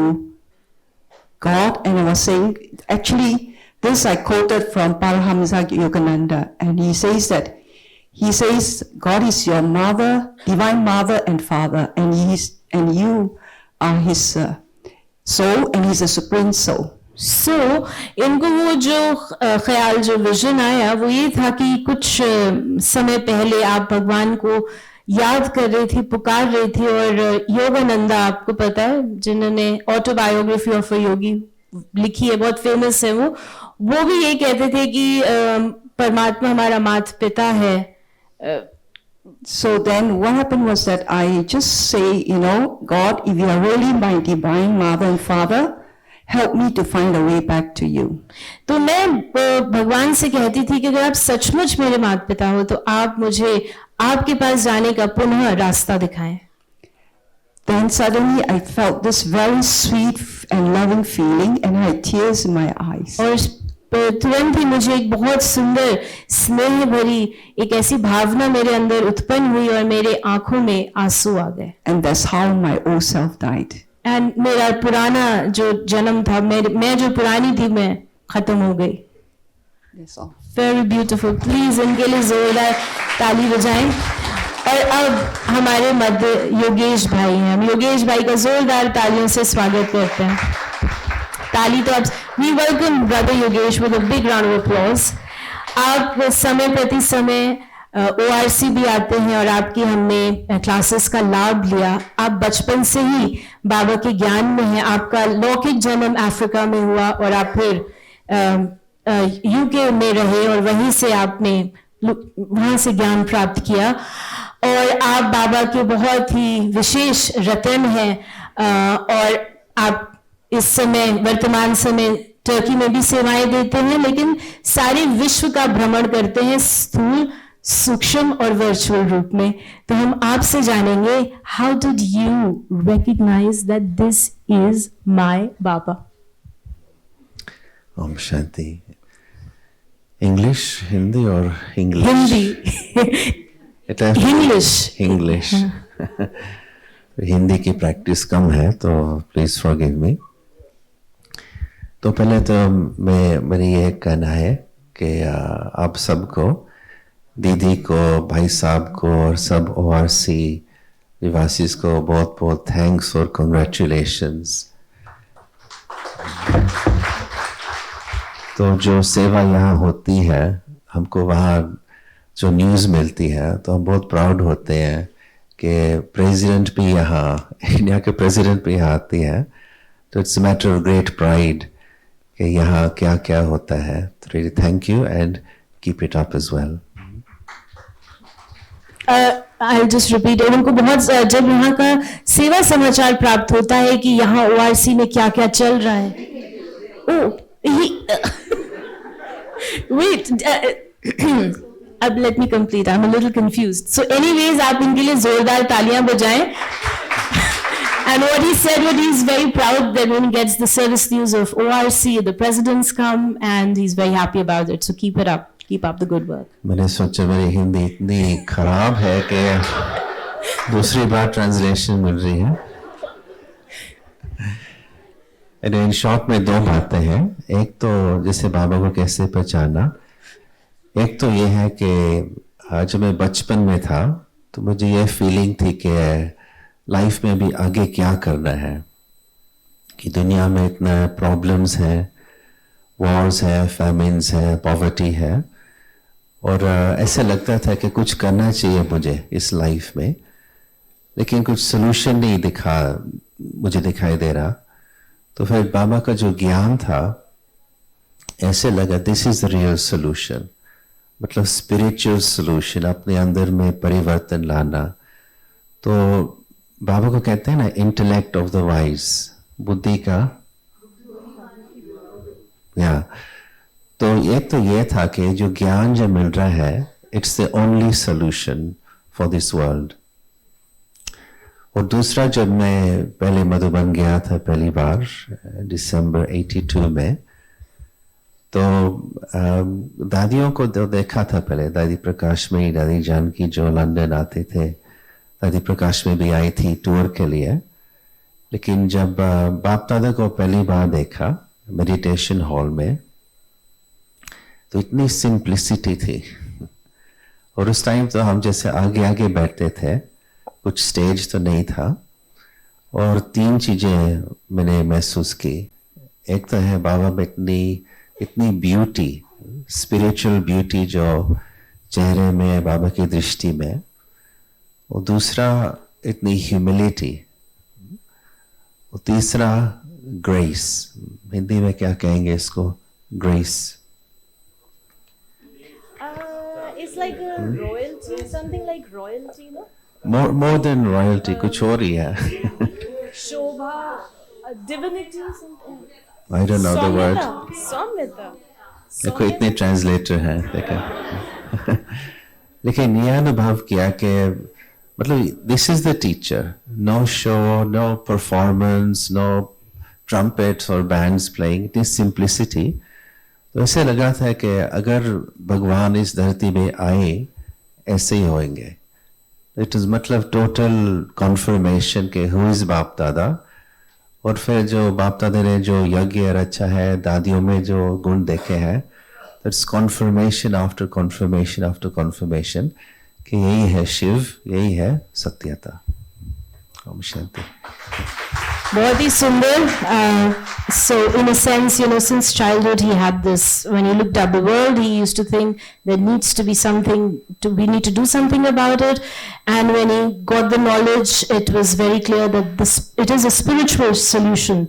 God, and I was saying, actually, this I quoted from Paramahamsa Yogananda, and he says, God is your mother, divine mother and father, and you are his soul, and he's a supreme soul. So, इनको वो जो ख्याल, जो vision आया, वो ये था कि कुछ समय पहले आप भगवान को याद कर रही थी, पुकार रही थी, और योगानंदा, आपको पता है, जिन्होंने ऑटोबायोग्राफी ऑफ अ योगी लिखी है, बहुत फेमस है, वो भी ये कहते थे कि परमात्मा हमारा माता पिता है. So then what happened was that I just say, God, if you are really my divine mother and father, help me to find a way back to you. तो मैं भगवान से कहती थी कि अगर आप सचमुच मेरे माता पिता हो, तो आप मुझे आपके पास जाने का पुनः रास्ता दिखाएं. Then suddenly I felt this very sweet and loving feeling, and I had tears in my eyes. और तुरंत ही मुझे एक बहुत सुंदर स्नेह भरी एक ऐसी भावना मेरे अंदर उत्पन्न हुई और मेरे आंखों में आंसू आ गए. And that's how my old self died. And मेरा पुराना जो जन्म था, मैं जो पुरानी थी, मैं खत्म हो गई. That's all. Very beautiful. Please इनके लिए जोरदार ताली बजाएं. और अब हमारे मध्य योगेश भाई हैं. हम योगेश भाई का जोरदार तालियों से स्वागत करते हैं. ताली तो आप. We welcome brother Yogesh with a big round of applause. आप समय प्रति समय ORC भी आते हैं और आपकी हमने क्लासेस का लाभ लिया. आप बचपन से ही बाबा के ज्ञान में हैं. आपका लौकिक जन्म अफ्रीका में हुआ और आप फिर UK में रहे और वहीं से आपने वहां से ज्ञान प्राप्त किया. और आप बाबा के बहुत ही विशेष रतन हैं. और आप इस समय, वर्तमान समय, टर्की में भी सेवाएं देते हैं, लेकिन सारे विश्व का भ्रमण करते हैं, स्थूल, सूक्ष्म और वर्चुअल रूप में. तो हम आपसे जानेंगे, how did you recognise that this is my Baba? Om Shanti. English, Hindi और इंग्लिश? हिंदी. इंग्लिश. हिंदी की प्रैक्टिस कम है, तो प्लीज फॉरगिव मी. तो पहले तो मेरी ये कहना है कि आप सबको, दीदी को, भाई साहब को और सब ORC निवासीज को बहुत बहुत थैंक्स और कंग्रेचुलेशंस. तो जो सेवा यहाँ होती है, हमको वहाँ जो न्यूज़ मिलती है, तो हम बहुत प्राउड होते हैं कि प्रेसिडेंट भी यहाँ, इंडिया के प्रेसिडेंट भी यहाँ आती है. तो it's a matter of great pride कि यहाँ क्या क्या होता है. तो really thank you and keep it up as well. I'll just repeat it. उनको बहुत, जब यहाँ का सेवा समाचार प्राप्त होता है कि यहाँ ORC में क्या क्या चल रहा है. Wait, अब let me complete. I'm a little confused. So anyways, आप इनके लिए जोरदार तालियां बजाएं. And what he said, what he's very proud that when he gets the service news of ORC, the presidents come, and he's very happy about it. So keep it up. Keep up the good work. मैंने सोचा मेरी हिंदी इतनी खराब है कि दूसरी बार translation मिल रही है. इन शॉर्ट में दो बातें हैं. एक तो जैसे बाबा को कैसे पहचाना. एक तो ये है कि जब मैं बचपन में था, तो मुझे ये फीलिंग थी कि लाइफ में भी आगे क्या करना है, कि दुनिया में इतना प्रॉब्लम्स हैं, वॉर्स है, फैमिन्स है, पॉवर्टी है, और ऐसा लगता था कि कुछ करना चाहिए मुझे इस लाइफ में, लेकिन कुछ सलूशन नहीं मुझे दिखाई दे रहा. तो फिर बाबा का जो ज्ञान था, ऐसे लगा this is the real solution, मतलब स्पिरिचुअल सोल्यूशन, अपने अंदर में परिवर्तन लाना. तो बाबा को कहते हैं ना इंटेलेक्ट ऑफ द वाइज, बुद्धि का, या तो एक तो ये था कि जो ज्ञान जो मिल रहा है it's the only solution for this world. और दूसरा, जब मैं पहले मधुबन गया था पहली बार दिसंबर 82 में, तो दादियों को देखा था पहले, दादी प्रकाश में, दादी जानकी जो लंदन आते थे, दादी प्रकाश में भी आई थी टूर के लिए। लेकिन जब बाप दादा को पहली बार देखा मेडिटेशन हॉल में, तो इतनी सिंप्लिसिटी थी। और उस टाइम तो हम जैसे आगे आगे बैठते थे, कुछ स्टेज तो नहीं था। और 3 चीजें मैंने महसूस की। एक तो है बाबा में इतनी ब्यूटी, स्पिरिचुअल ब्यूटी जो चेहरे में बाबा की दृष्टि में, और दूसरा इतनी ह्यूमिलिटी, और तीसरा ग्रेस। हिंदी में क्या कहेंगे इसको? Grace. It's like a royalty, something like royalty, no? More than royalty, कुछ और ही है। Shobha, divinity, something. I don't know the word. Saumyata. देखो इतने ट्रांसलेटर हैं, देखा। लेकिन ये अनुभव किया कि मतलब this is the teacher, no show, no performance, no trumpets और बैंड्स प्लेइंग, इतनी सिंप्लिसिटी। तो ऐसे लगा था कि अगर भगवान इस धरती में आए ऐसे ही होंगे। इट इज मतलब टोटल कॉन्फर्मेशन के हु इज बाप दादा। और फिर जो बाप दादा ने जो यज्ञ रचा है, दादियों में जो गुण देखे हैं, that's conformation after conformation after conformation कि यही है शिव, यही है सत्यता। ओम शांति। बहुत ही सुंदर। So in a sense, you know, since childhood he had this, when he looked at the world, he used to think there needs to be something, we need to do something about it. And when he got the knowledge, it was very clear that it is a spiritual solution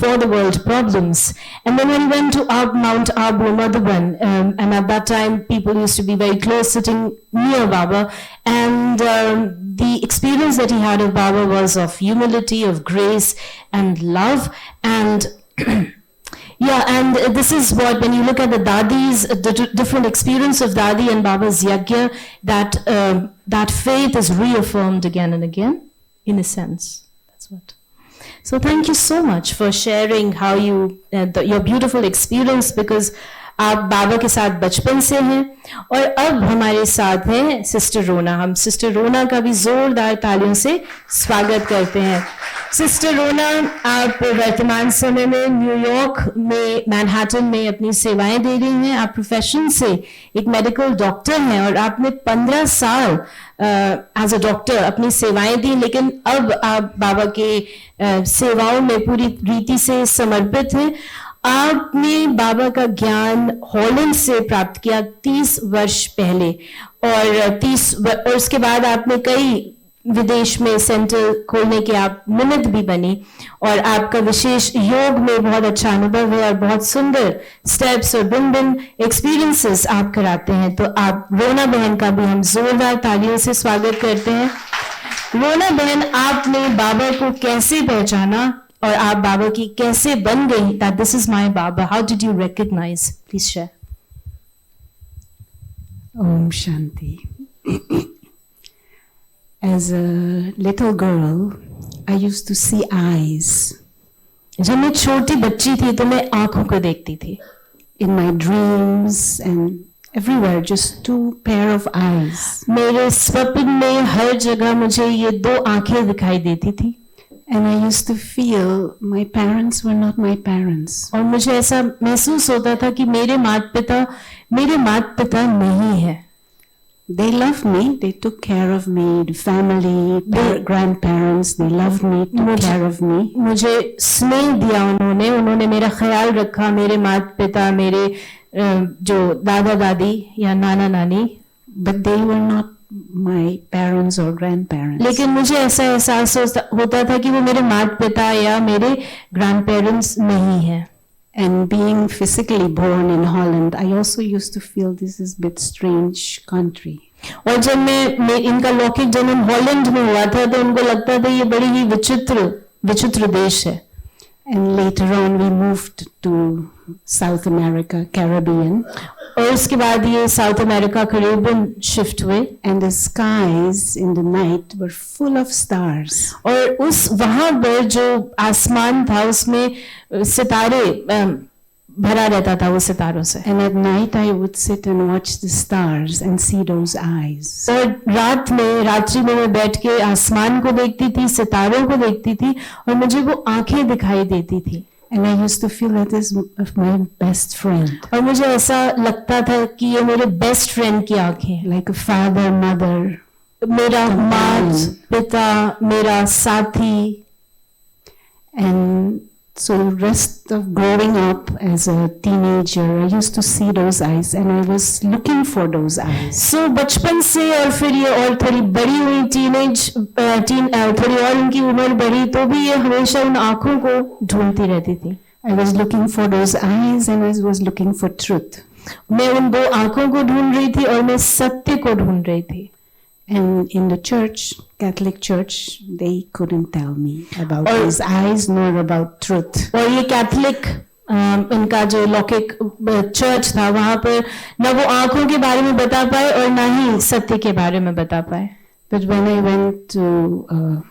for the world problems. And then when he went to Mount Abu, Madhuban, and at that time people used to be very close, sitting near Baba, and the experience that he had of Baba was of humility, of grace and love. And yeah, and this is what, when you look at the Dadis, the different experience of Dadi and Baba's Yajna, that faith is reaffirmed again and again, in a sense. That's what. So thank you so much for sharing how your beautiful experience, because आप बाबा के साथ बचपन से हैं। और अब हमारे साथ हैं सिस्टर रोना। हम सिस्टर रोना का भी जोरदार तालियों से स्वागत करते हैं। सिस्टर रोना, आप वर्तमान समय में न्यूयॉर्क में, मैनहट्टन में अपनी सेवाएं दे रही हैं। आप प्रोफेशन से एक मेडिकल डॉक्टर हैं और आपने 15 साल एज अ डॉक्टर अपनी सेवाएं दी, लेकिन अब आप बाबा के सेवाओं में पूरी रीति से समर्पित हैं। आपने बाबा का ज्ञान हॉलैंड से प्राप्त किया 30 वर्ष पहले, और उसके बाद आपने कई विदेश में सेंटर खोलने के आप निमित्त भी बनी, और आपका विशेष योग में बहुत अच्छा अनुभव है और बहुत सुंदर स्टेप्स और भिन्न एक्सपीरियंसेस आप कराते हैं। तो आप रोना बहन का भी हम जोरदार तालियों से स्वागत करते हैं। रोना बहन, आपने बाबा को कैसे पहचाना और आप बाबा की कैसे बन गई? That this is my Baba. How did you recognize? Please share. Om Shanti. As a little girl, I used to see eyes. जब मैं छोटी बच्ची थी तो मैं आंखों को देखती थी। In my dreams and everywhere, just 2 pair of eyes. मेरे स्वप्न में हर जगह मुझे ये 2 आंखें दिखाई देती थी। And I used to feel my parents were not my parents. और मुझे ऐसा महसूस होता था कि मेरे माता पिता नहीं है। They loved me. They took care of me. The family, grandparents, they loved me, took care of me. मुझे स्नेह दिया उन्होंने मेरा ख्याल रखा। मेरे माता पिता, मेरे जो दादा दादी या नाना नानी, but they were not my parents or grandparents. लेकिन मुझे ऐसा एहसास होता था कि वो मेरे माता पिता या मेरे ग्रैंड पेरेंट्स नहीं है। And being physically born in Holland, I also used to feel this is a bit strange country. और जब मैं इनका लौकिक जन्म हॉलैंड में हुआ था तो उनको लगता था ये बड़ी ही विचित्र देश है. And later on we moved to South America, Caribbean. और उसके बाद ये साउथ अमेरिका कैरिबियन शिफ्ट हुए. And the skies in the night were full of stars. और वहां पर जो आसमान था उसमें सितारे भरा रहता था वो सितारों से. And at night I would sit and watch the stars and see those eyes. और रात्रि में मैं बैठ के आसमान को देखती थी, सितारों को देखती थी और मुझे वो आंखें दिखाई देती थी. And I used to feel that is my best friend. और मुझे ऐसा लगता था कि ये मेरे बेस्ट फ्रेंड की आंखें, like a father, mother, मेरा माता पिता, मेरा साथी. And so rest of growing up as a teenager, I used to see those eyes and I was looking for those eyes. So बचपन से और फिर ये और थोड़ी बड़ी हुई थोड़ी और उनकी उम्र बढ़ी तो भी ये हमेशा उन आँखों को ढूंढती रहती थी. I was looking for those eyes and I was looking for truth. मैं उन दो आँखों को ढूंढ रही थी और मैं सत्य को ढूंढ रही थी. And in the church, Catholic Church, they couldn't tell me about these eyes nor about truth. और ये कैथलिक इनका जो लौकिक चर्च था वहाँ पर न वो आँखों के बारे में बता पाए और ना ही सत्य के बारे में बता पाए. But when I went to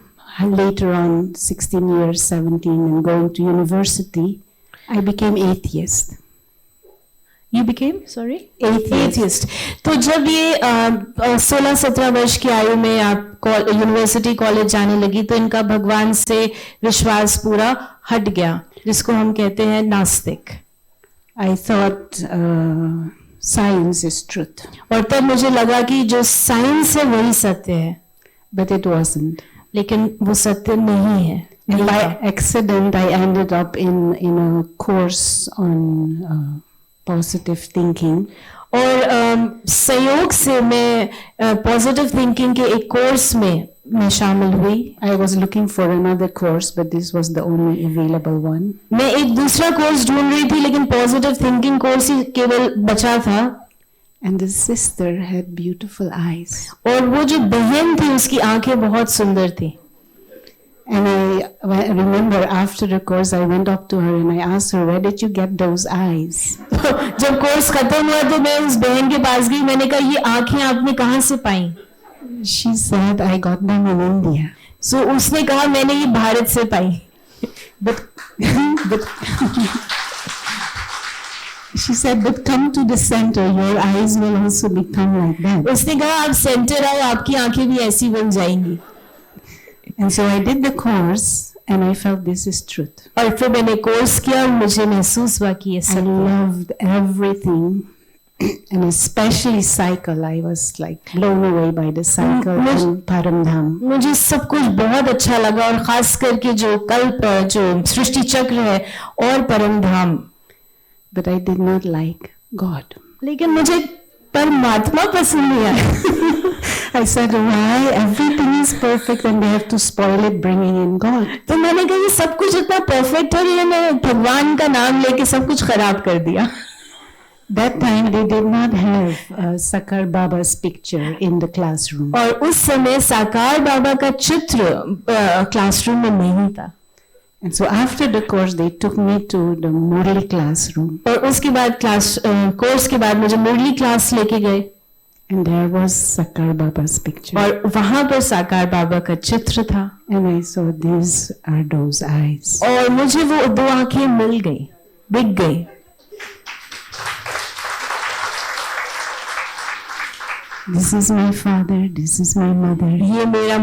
later on 16 years, 17 and going to university, I became atheist. You became, sorry? Atheist. तो जब ये 16-17 वर्ष की आयु में आप यूनिवर्सिटी कॉलेज जाने लगी तो इनका भगवान से विश्वास पूरा हट गया जिसको हम कहते हैं नास्तिक. I thought science is truth. और तब मुझे लगा कि जो साइंस है वही सत्य है. But it wasn't. लेकिन वो सत्य नहीं है. And by accident I ended up in a course on positive thinking. और संयोग से मैं पॉजिटिव थिंकिंग के एक कोर्स में मैं शामिल हुई. I was looking for another course, but this was the only available one. मैं एक दूसरा कोर्स ढूंढ रही थी लेकिन पॉजिटिव थिंकिंग कोर्स ही केवल बचा था. And the sister had beautiful eyes. और वो जो बहन थी उसकी आंखें बहुत सुंदर थी. And I remember after the course I went up to her and I asked her, where did you get those eyes? जब कोर्स खत्म हुआ तो मैं उस बहन के पास गई. मैंने कहा ये आंखें आपने कहाँ से पाई? She said, I got them in India. So उसने कहा मैंने ये भारत से पाई. But she said, but come to the center, your eyes will also become like that. उसने कहा आप सेंटर आओ आपकी आंखें भी ऐसी बन जाएंगी. And so I did the course and I felt this is truth. और फिर मैंने कोर्स किया और मुझे महसूस हुआ कि ये I loved everything and especially cycle. I was like blown away by the cycle and Paramdham. मुझे सब कुछ बहुत अच्छा लगा और खास करके जो कल्प जो सृष्टि चक्र है और परमधाम. But I did not like God. लेकिन मुझे परमात्मा पसंद नहीं आया. I said, why everything is perfect and they have to spoil it bringing in God. तो मैंने कहा ये सब कुछ इतना परफेक्ट है इन्होंने भगवान का नाम लेके सब कुछ खराब कर दिया. That time they did not have Sakar Baba's picture in the classroom. और उस समय साकार बाबा का चित्र क्लासरूम में नहीं था. And so after the course they took me to the Murli classroom. और उसके बाद कोर्स के बाद मुझे मुरली क्लास लेके गए. And there was Sakar Baba's picture. और वहां पर साकार बाबा का चित्र था. And I saw these are those eyes. और मुझे वो दो आंखें मिल गई, दिख गई. This is my father, this is my mother. ये मेरा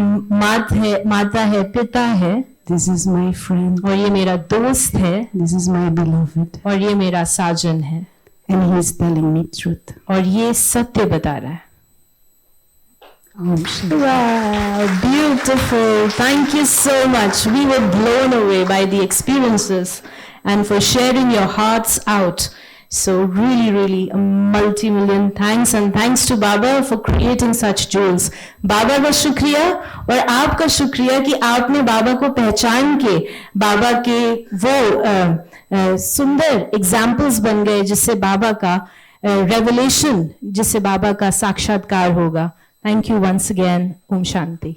माता है, पिता है. This is my friend. और ये मेरा दोस्त है. This is my beloved. और ये मेरा साजन है. And he is telling me truth. और ये सत्य बता रहा है. Wow, beautiful. Thank you so much. We were blown away by the experiences and for sharing your hearts out. So really a multi-million thanks and thanks to Baba for creating such jewels. बाबा का शुक्रिया और आपका शुक्रिया कि आपने बाबा को पहचान के बाबा के वो सुंदर एग्जाम्पल्स बन गए जिससे बाबा का रेवलेशन जिससे बाबा का साक्षात्कार होगा. Thank you once again. ओम शांति.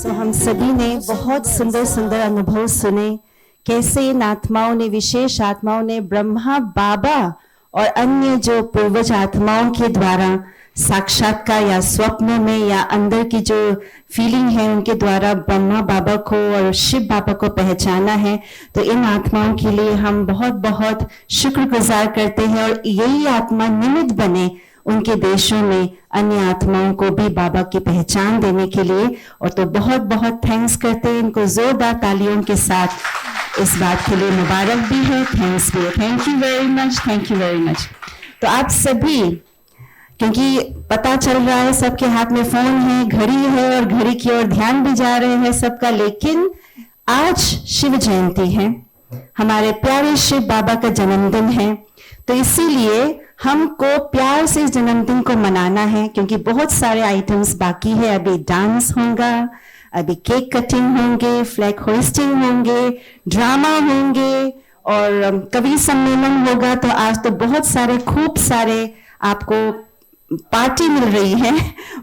हम सभी ने बहुत सुंदर सुंदर अनुभव सुने, कैसे इन आत्माओं ने, विशेष आत्माओं ने ब्रह्मा बाबा और अन्य जो पूर्वज आत्माओं के द्वारा साक्षात्कार या स्वप्न में या अंदर की जो फीलिंग है उनके द्वारा ब्रह्मा बाबा को और शिव बाबा को पहचाना है. तो इन आत्माओं के लिए हम बहुत बहुत शुक्रगुजार करते हैं और यही आत्मा निमित्त बने उनके देशों में अन्य आत्माओं को भी बाबा की पहचान देने के लिए. और तो बहुत बहुत थैंक्स करते हैं इनको जोरदार तालियों के साथ. इस बात के लिए मुबारक भी है, थैंक्स भी है. Thank you very much, thank you very much. तो आप सभी, क्योंकि पता चल रहा है सबके हाथ में फोन है, घड़ी है और घड़ी की ओर ध्यान भी जा रहे हैं सबका, लेकिन आज शिव जयंती है, हमारे प्यारे शिव बाबा का जन्मदिन है. तो इसीलिए हमको प्यार से इस जन्मदिन को मनाना है, क्योंकि बहुत सारे आइटम्स बाकी है. अभी डांस होगा, अभी केक कटिंग होंगे, फ्लैग होइस्टिंग होंगे, ड्रामा होंगे और कवि सम्मेलन होगा. तो आज तो बहुत सारे, खूब सारे आपको पार्टी मिल रही है,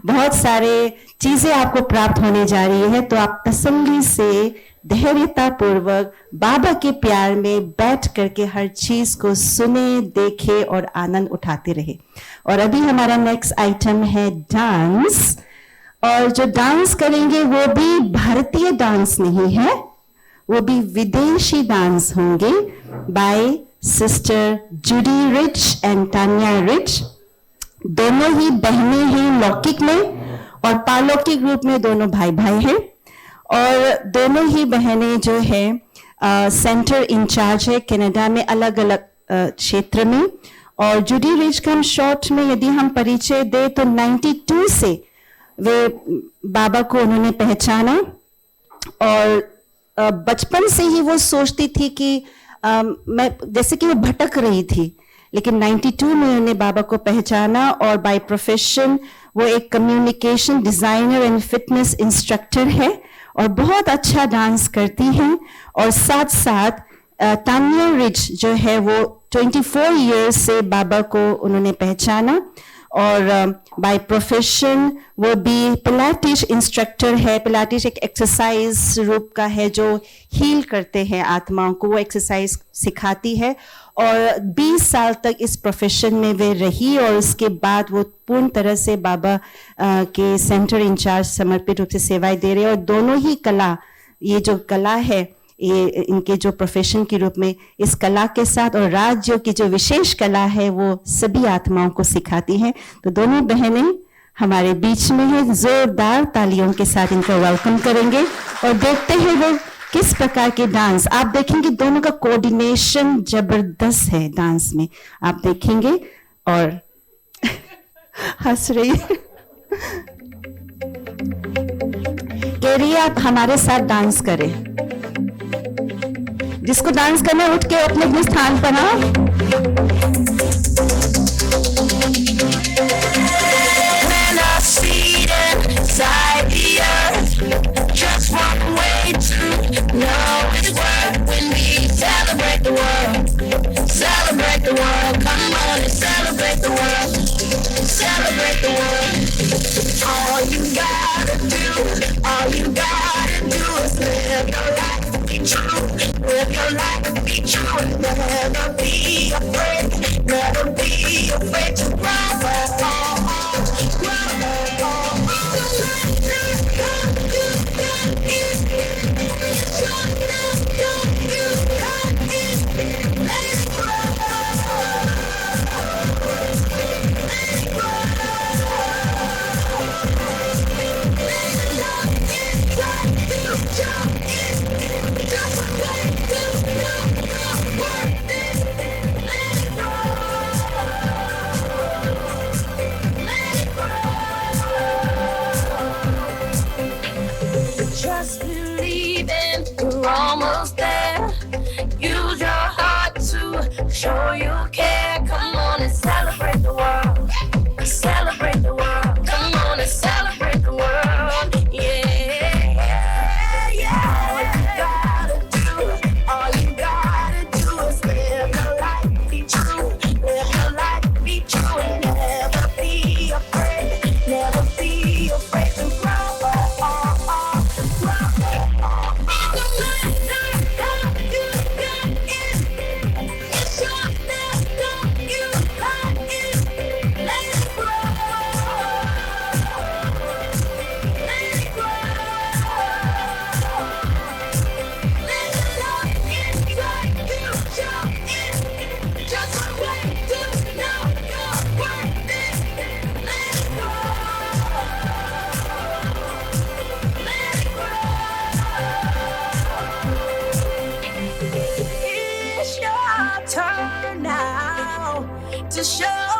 बहुत सारे चीजें आपको प्राप्त होने जा रही है. तो आप तसल्ली से, धैर्यता पूर्वक बाबा के प्यार में बैठ करके हर चीज को सुने, देखे और आनंद उठाते रहे. और अभी हमारा नेक्स्ट आइटम है डांस. और जो डांस करेंगे वो भी भारतीय डांस नहीं है, वो भी विदेशी डांस होंगे by sister Judy Rich and Tanya Rich. दोनों ही बहनें हैं लौकिक में और पारलौकिक रूप में, दोनों भाई भाई हैं. और दोनों ही बहनें जो है सेंटर इंचार्ज है कनाडा में, अलग अलग क्षेत्र में. और जूडी रिच का हम शॉर्ट में यदि हम परिचय दे तो 92 से वे बाबा को उन्होंने पहचाना. और बचपन से ही वो सोचती थी कि मैं, जैसे कि वो भटक रही थी, लेकिन 92 में उन्होंने बाबा को पहचाना. और बाय प्रोफेशन वो एक communication designer and fitness instructor है और बहुत अच्छा डांस करती हैं. और साथ साथ तान्या रिच जो है वो 24 इयर्स से बाबा को उन्होंने पहचाना. और बाय प्रोफेशन वो भी पिलाटिस इंस्ट्रक्टर है. पिलाटिस एक एक्सरसाइज रूप का है जो हील करते हैं आत्माओं को, वो एक्सरसाइज सिखाती है. और 20 साल तक इस प्रोफेशन में वे रही और उसके बाद वो पूर्ण तरह से बाबा के सेंटर इंचार्ज समर्पित रूप से सेवाएं दे रहे हैं. और दोनों ही कला, ये जो कला है, ये इनके जो प्रोफेशन के रूप में, इस कला के साथ और राज्यों की जो विशेष कला है वो सभी आत्माओं को सिखाती हैं. तो दोनों बहनें हमारे बीच में है, जोरदार तालियों के साथ इनका वेलकम करेंगे और देखते हैं वो किस प्रकार के डांस. आप देखेंगे दोनों का कोऑर्डिनेशन जबरदस्त है डांस में, आप देखेंगे. और हंस रही कह रही है आप हमारे साथ डांस करें. जिसको डांस करना है उठ के अपने अपने स्थान पर आओ. Just one way to know it's worth when we celebrate the world. Celebrate the world. Come on and celebrate the world. Celebrate the world. All you gotta do is live your life, be true. Live your life, be true. Never be afraid. Never be afraid to grow.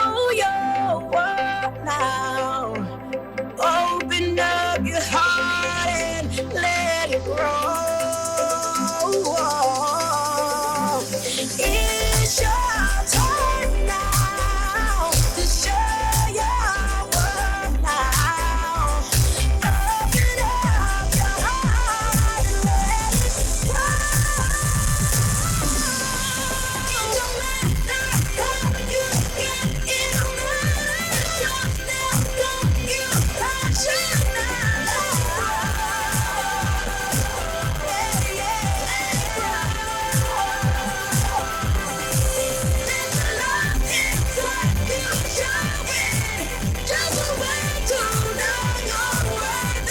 show your world now. Open up your heart and let it grow. It's your turn now to show your world now. Open up your heart and let it grow. It don't matter how you get in a rush, you're still gonna get passion now. Yeah, yeah. This love is what you show it. Just a way to know you're worth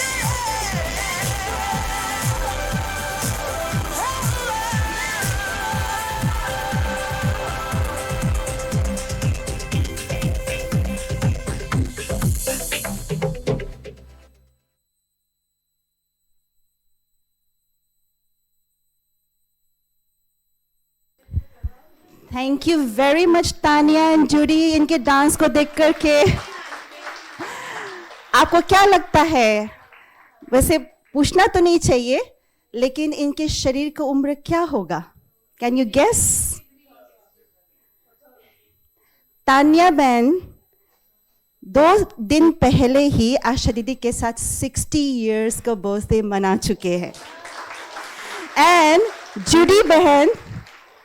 thank you very much Tania and Judy, इनके dance को देख कर के आपको क्या लगता है? वैसे पूछना तो नहीं चाहिए, लेकिन इनके शरीर की उम्र क्या होगा? Can you guess? तानिया बहन 2 दिन पहले ही आशा दीदी के साथ 60 इयर्स का बर्थडे मना चुके हैं। एंड जूडी बहन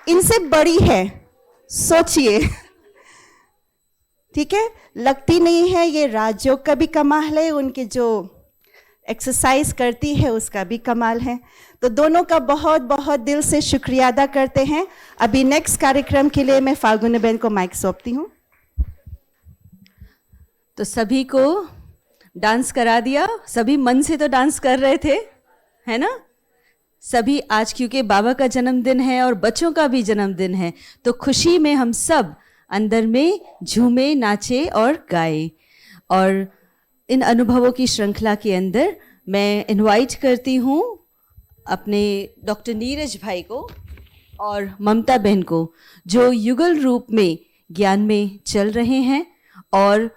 इनसे बड़ी है, सोचिए। ठीक है, लगती नहीं है, ये राजयोग का भी कमाल है, उनके जो एक्सरसाइज करती है उसका भी कमाल है। तो दोनों का बहुत बहुत दिल से शुक्रिया अदा करते हैं। अभी नेक्स्ट कार्यक्रम के लिए मैं फाल्गुनी बहन को माइक सौंपती हूँ। तो सभी को डांस करा दिया, सभी मन से तो डांस कर रहे थे, है ना? सभी आज क्योंकि बाबा का जन्मदिन है और बच्चों का भी जन्मदिन है, तो खुशी में हम सब अंदर में झूमे, नाचे और गाए। और इन अनुभवों की श्रृंखला के अंदर मैं इनवाइट करती हूँ अपने डॉक्टर नीरज भाई को और ममता बहन को, जो युगल रूप में ज्ञान में चल रहे हैं। और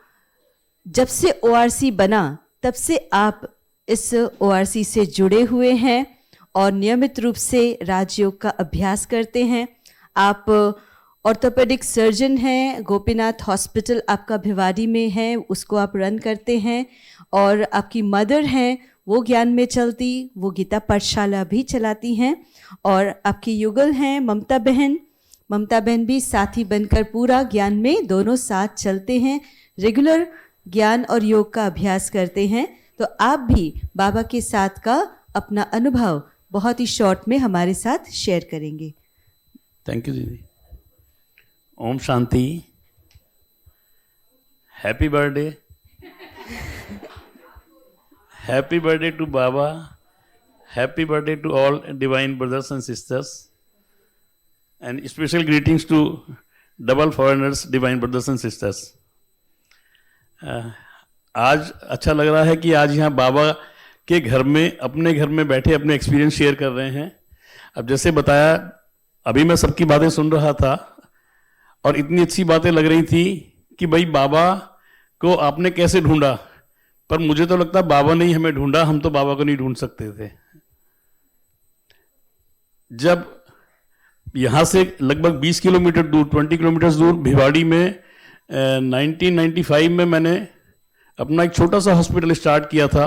जब से ORC बना तब से आप इस ORC से जुड़े हुए हैं और नियमित रूप से राजयोग का अभ्यास करते हैं। आप ऑर्थोपेडिक सर्जन हैं, गोपीनाथ हॉस्पिटल आपका भिवाड़ी में है, उसको आप रन करते हैं। और आपकी मदर हैं, वो ज्ञान में चलती, वो गीता पाठशाला भी चलाती हैं। और आपकी युगल हैं ममता बहन भी साथी बनकर पूरा ज्ञान में दोनों साथ चलते हैं, रेगुलर ज्ञान और योग का अभ्यास करते हैं। तो आप भी बाबा के साथ का अपना अनुभव बहुत ही शॉर्ट में हमारे साथ शेयर करेंगे। थैंक यू दीदी। ओम शांति। Happy birthday. Happy birthday to Baba. Happy birthday to all divine brothers and sisters and special greetings to double foreigners divine brothers and sisters. आज अच्छा लग रहा है कि आज यहाँ बाबा के घर में, अपने घर में बैठे अपने एक्सपीरियंस शेयर कर रहे हैं। अब जैसे बताया, अभी मैं सबकी बातें सुन रहा था और इतनी अच्छी बातें लग रही थी कि भाई बाबा को आपने कैसे ढूंढा, पर मुझे तो लगता बाबा ने ही हमें ढूंढा, हम तो बाबा को नहीं ढूंढ सकते थे। जब यहाँ से लगभग 20 किलोमीटर दूर, 20 किलोमीटर दूर भिवाड़ी में 1995 में मैंने अपना एक छोटा सा हॉस्पिटल स्टार्ट किया था।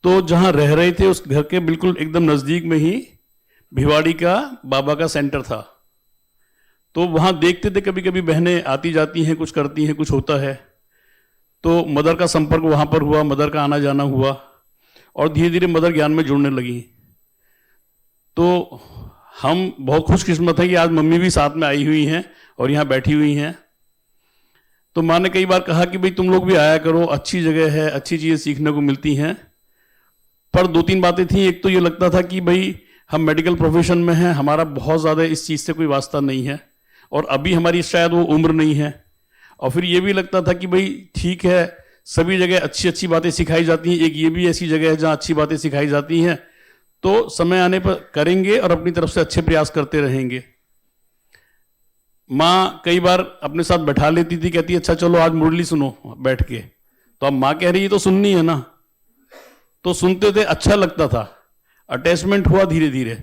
तो जहाँ रह रहे थे उस घर के बिल्कुल एकदम नज़दीक में ही भिवाड़ी का बाबा का सेंटर था। तो वहाँ देखते थे कभी कभी बहनें आती जाती हैं, कुछ करती हैं, कुछ होता है। तो मदर का संपर्क वहाँ पर हुआ, मदर का आना जाना हुआ और धीरे धीरे मदर ज्ञान में जुड़ने लगी। तो हम बहुत खुशकिस्मत हैं कि आज मम्मी भी साथ में आई हुई हैं और यहाँ बैठी हुई हैं। तो माँ ने कई बार कहा कि भाई तुम लोग भी आया करो, अच्छी जगह है, अच्छी चीज़ें सीखने को मिलती हैं। पर 2-3 बातें थी। एक तो ये लगता था कि भाई हम मेडिकल प्रोफेशन में हैं, हमारा बहुत ज़्यादा इस चीज़ से कोई वास्ता नहीं है और अभी हमारी शायद वो उम्र नहीं है। और फिर ये भी लगता था कि भाई ठीक है, सभी जगह अच्छी अच्छी बातें सिखाई जाती हैं, एक ये भी ऐसी जगह है जहाँ अच्छी बातें सिखाई जाती हैं, तो समय आने पर करेंगे और अपनी तरफ से अच्छे प्रयास करते रहेंगे। माँ कई बार अपने साथ बैठा लेती थी, कहती अच्छा चलो आज मुरली सुनो बैठ के। तो अब माँ कह रही है तो सुननी है ना, तो सुनते थे, अच्छा लगता था, अटैचमेंट हुआ धीरे धीरे।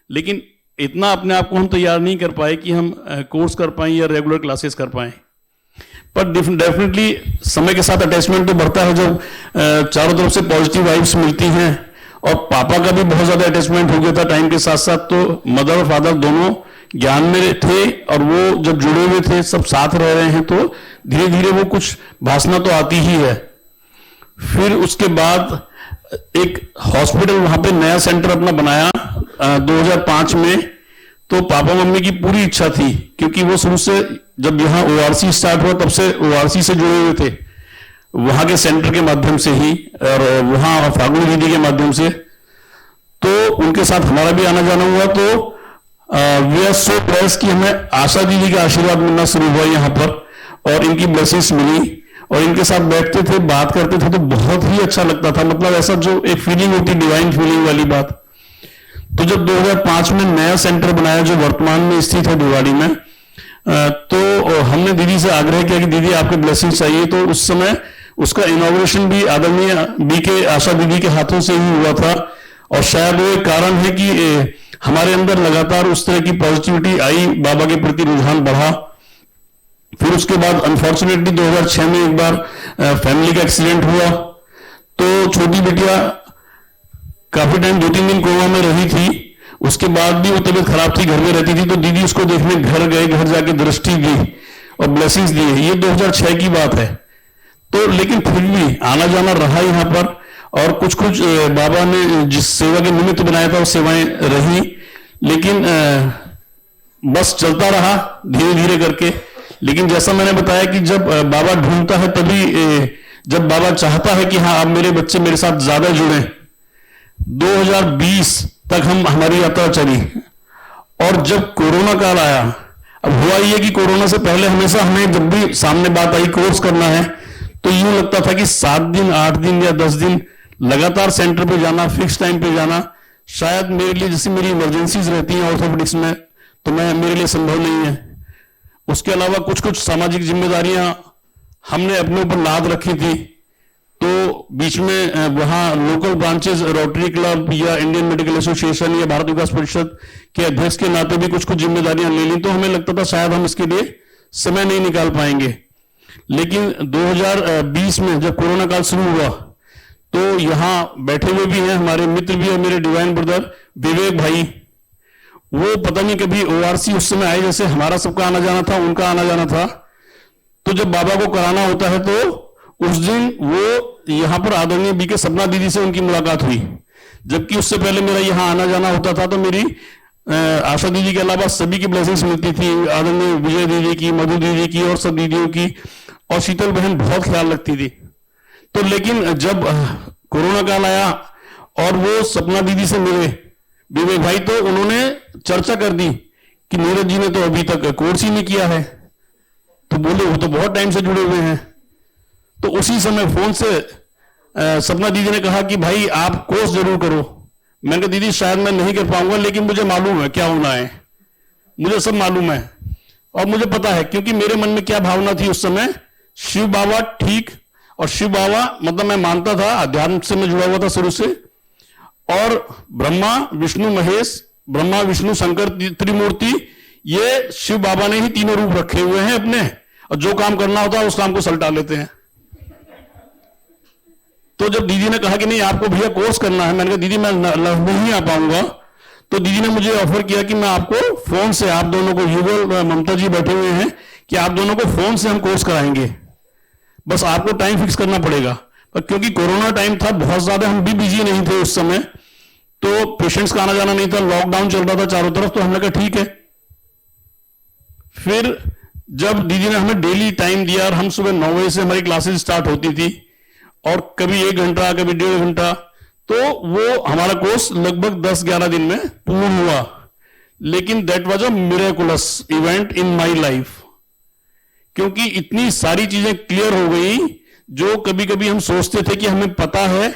लेकिन इतना अपने आप को हम तैयार नहीं कर पाए कि हम कोर्स कर पाएं या रेगुलर क्लासेस कर पाएं। पर डेफिनेटली समय के साथ अटैचमेंट तो बढ़ता है जब चारों तरफ से पॉजिटिव वाइब्स मिलती हैं। और पापा का भी बहुत ज्यादा अटैचमेंट हो गया था टाइम के साथ साथ। तो मदर और फादर दोनों ज्ञान में थे और वो जब जुड़े हुए थे, सब साथ रह रहे हैं, तो धीरे धीरे वो कुछ भाषणा तो आती ही है। फिर उसके बाद एक हॉस्पिटल वहां पे नया सेंटर अपना बनाया 2005 में। तो पापा मम्मी की पूरी इच्छा थी, क्योंकि वो शुरू से जब यहाँ ORC स्टार्ट हुआ तब से ORC से जुड़े हुए थे, वहां के सेंटर के माध्यम से ही और वहां फागुनी दीदी के माध्यम से। तो उनके साथ हमारा भी आना जाना हुआ। तो वी आर सो ब्लेस्ड कि हमें आशा दीदी का आशीर्वाद मिलना शुरू हुआ यहाँ पर और इनकी ब्लेसिंग्स मिली। और इनके साथ बैठते थे, बात करते थे, तो बहुत ही अच्छा लगता था। मतलब ऐसा जो एक फीलिंग होती, डिवाइन फीलिंग वाली बात। तो जब 2005 में नया सेंटर बनाया जो वर्तमान में स्थित है दिवाड़ी में, तो हमने दीदी से आग्रह किया कि दीदी आपके ब्लेसिंग चाहिए। तो उस समय उसका इनॉग्रेशन भी आदरणीय BK आशा दीदी के हाथों से ही हुआ था। और शायद वो एक कारण है कि हमारे अंदर लगातार उस तरह की पॉजिटिविटी आई, बाबा के प्रति रुझान बढ़ा। फिर उसके बाद अनफॉर्चुनेटली 2006 में एक बार फैमिली का एक्सीडेंट हुआ। तो छोटी बिटिया काफी टाइम 2-3 दिन कोमा में रही थी। उसके बाद भी वो तबीयत खराब थी, घर में रहती थी। तो दीदी उसको देखने घर गए, घर जाके दृष्टि दी और ब्लेसिंग्स दी। ये 2006 की बात है। तो लेकिन फिर भी आना जाना रहा यहाँ पर और कुछ कुछ बाबा ने जिस सेवा के निमित्त बनाया था वो सेवाएं रही। लेकिन बस चलता रहा धीरे धीरे करके। लेकिन जैसा मैंने बताया कि जब बाबा ढूंढता है तभी, जब बाबा चाहता है कि हाँ अब मेरे बच्चे मेरे साथ ज्यादा जुड़े, 2020 तक हमारी यात्रा चली। और जब कोरोना काल आया, अब हुआ ये कि कोरोना से पहले हमेशा हमें जब भी सामने बात आई कोर्स करना है, तो यूं लगता था कि 7 दिन 8 दिन या 10 दिन लगातार सेंटर पे जाना, फिक्स टाइम पे जाना, शायद मेरे लिए, जैसे मेरी इमरजेंसीज रहती हैं ऑर्थोपेडिक्स में, तो मेरे लिए संभव नहीं है। उसके अलावा कुछ कुछ सामाजिक जिम्मेदारियां हमने अपने ऊपर लाद रखी थी। तो बीच में वहां लोकल ब्रांचेस, रोटरी क्लब या इंडियन मेडिकल एसोसिएशन या भारत विकास परिषद के अध्यक्ष के नाते भी कुछ कुछ जिम्मेदारियां ले ली। तो हमें लगता था शायद हम इसके लिए समय नहीं निकाल पाएंगे। लेकिन 2020 में जब कोरोना काल शुरू हुआ, तो यहाँ बैठे हुए भी हैं हमारे मित्र भी है, मेरे डिवाइन ब्रदर विवेक भाई। वो पता नहीं कभी ORC उस समय आए, जैसे हमारा सबका आना जाना था, उनका आना जाना था। तो जब बाबा को कराना होता है तो उस दिन वो यहाँ पर आदरणीय BK सपना दीदी से उनकी मुलाकात हुई। जबकि उससे पहले मेरा यहाँ आना जाना होता था। तो मेरी आशा दीदी के अलावा सभी की ब्लेसिंग्स मिलती थी, आदरणीय विजय दीदी की, मधु दीदी की और सब दीदियों की, और शीतल बहन बहुत ख्याल रखती थी। तो लेकिन जब कोरोना काल आया और वो सपना दीदी से मिले विवेक भाई, तो उन्होंने चर्चा कर दी कि नीरज जी ने तो अभी तक कोर्स ही नहीं किया है। तो बोले वो तो बहुत टाइम से जुड़े हुए हैं। तो उसी समय फोन से सपना दीदी ने कहा कि भाई आप कोर्स जरूर करो। मैंने कहा दीदी शायद मैं नहीं कर पाऊंगा, लेकिन मुझे मालूम है क्या होना है, मुझे सब मालूम है और मुझे पता है, क्योंकि मेरे मन में क्या भावना थी उस समय, शिव बाबा ठीक। और शिव बाबा मतलब मैं मानता था, अध्यात्म से मैं जुड़ा हुआ था शुरू से। और ब्रह्मा विष्णु महेश, ब्रह्मा विष्णु शंकर त्रिमूर्ति, ये शिव बाबा ने ही तीनों रूप रखे हुए हैं अपने, और जो काम करना होता है उस काम को सल्टा लेते हैं। तो जब दीदी ने कहा कि नहीं आपको भैया कोर्स करना है, मैंने कहा दीदी मैं नहीं आ पाऊंगा। तो दीदी ने मुझे ऑफर किया कि मैं आपको फोन से, आप दोनों को, युगल ममता जी बैठे हुए हैं, कि आप दोनों को फोन से हम कोर्स कराएंगे, बस आपको टाइम फिक्स करना पड़ेगा। पर क्योंकि कोरोना टाइम था, बहुत ज्यादा हम भी बिजी नहीं थे उस समय, तो पेशेंट्स का आना जाना नहीं था, लॉकडाउन चल रहा था चारों तरफ। तो हमने कहा ठीक है। फिर जब दीदी ने हमें डेली टाइम दिया और हम सुबह 9 बजे से हमारी क्लासेस स्टार्ट होती थी और कभी 1 घंटा कभी 1.5 घंटा, तो वो हमारा कोर्स लगभग 10-11 दिन में पूर्ण हुआ। लेकिन that was a miraculous event in my life, क्योंकि इतनी सारी चीजें क्लियर हो गई जो कभी कभी हम सोचते थे कि हमें पता है,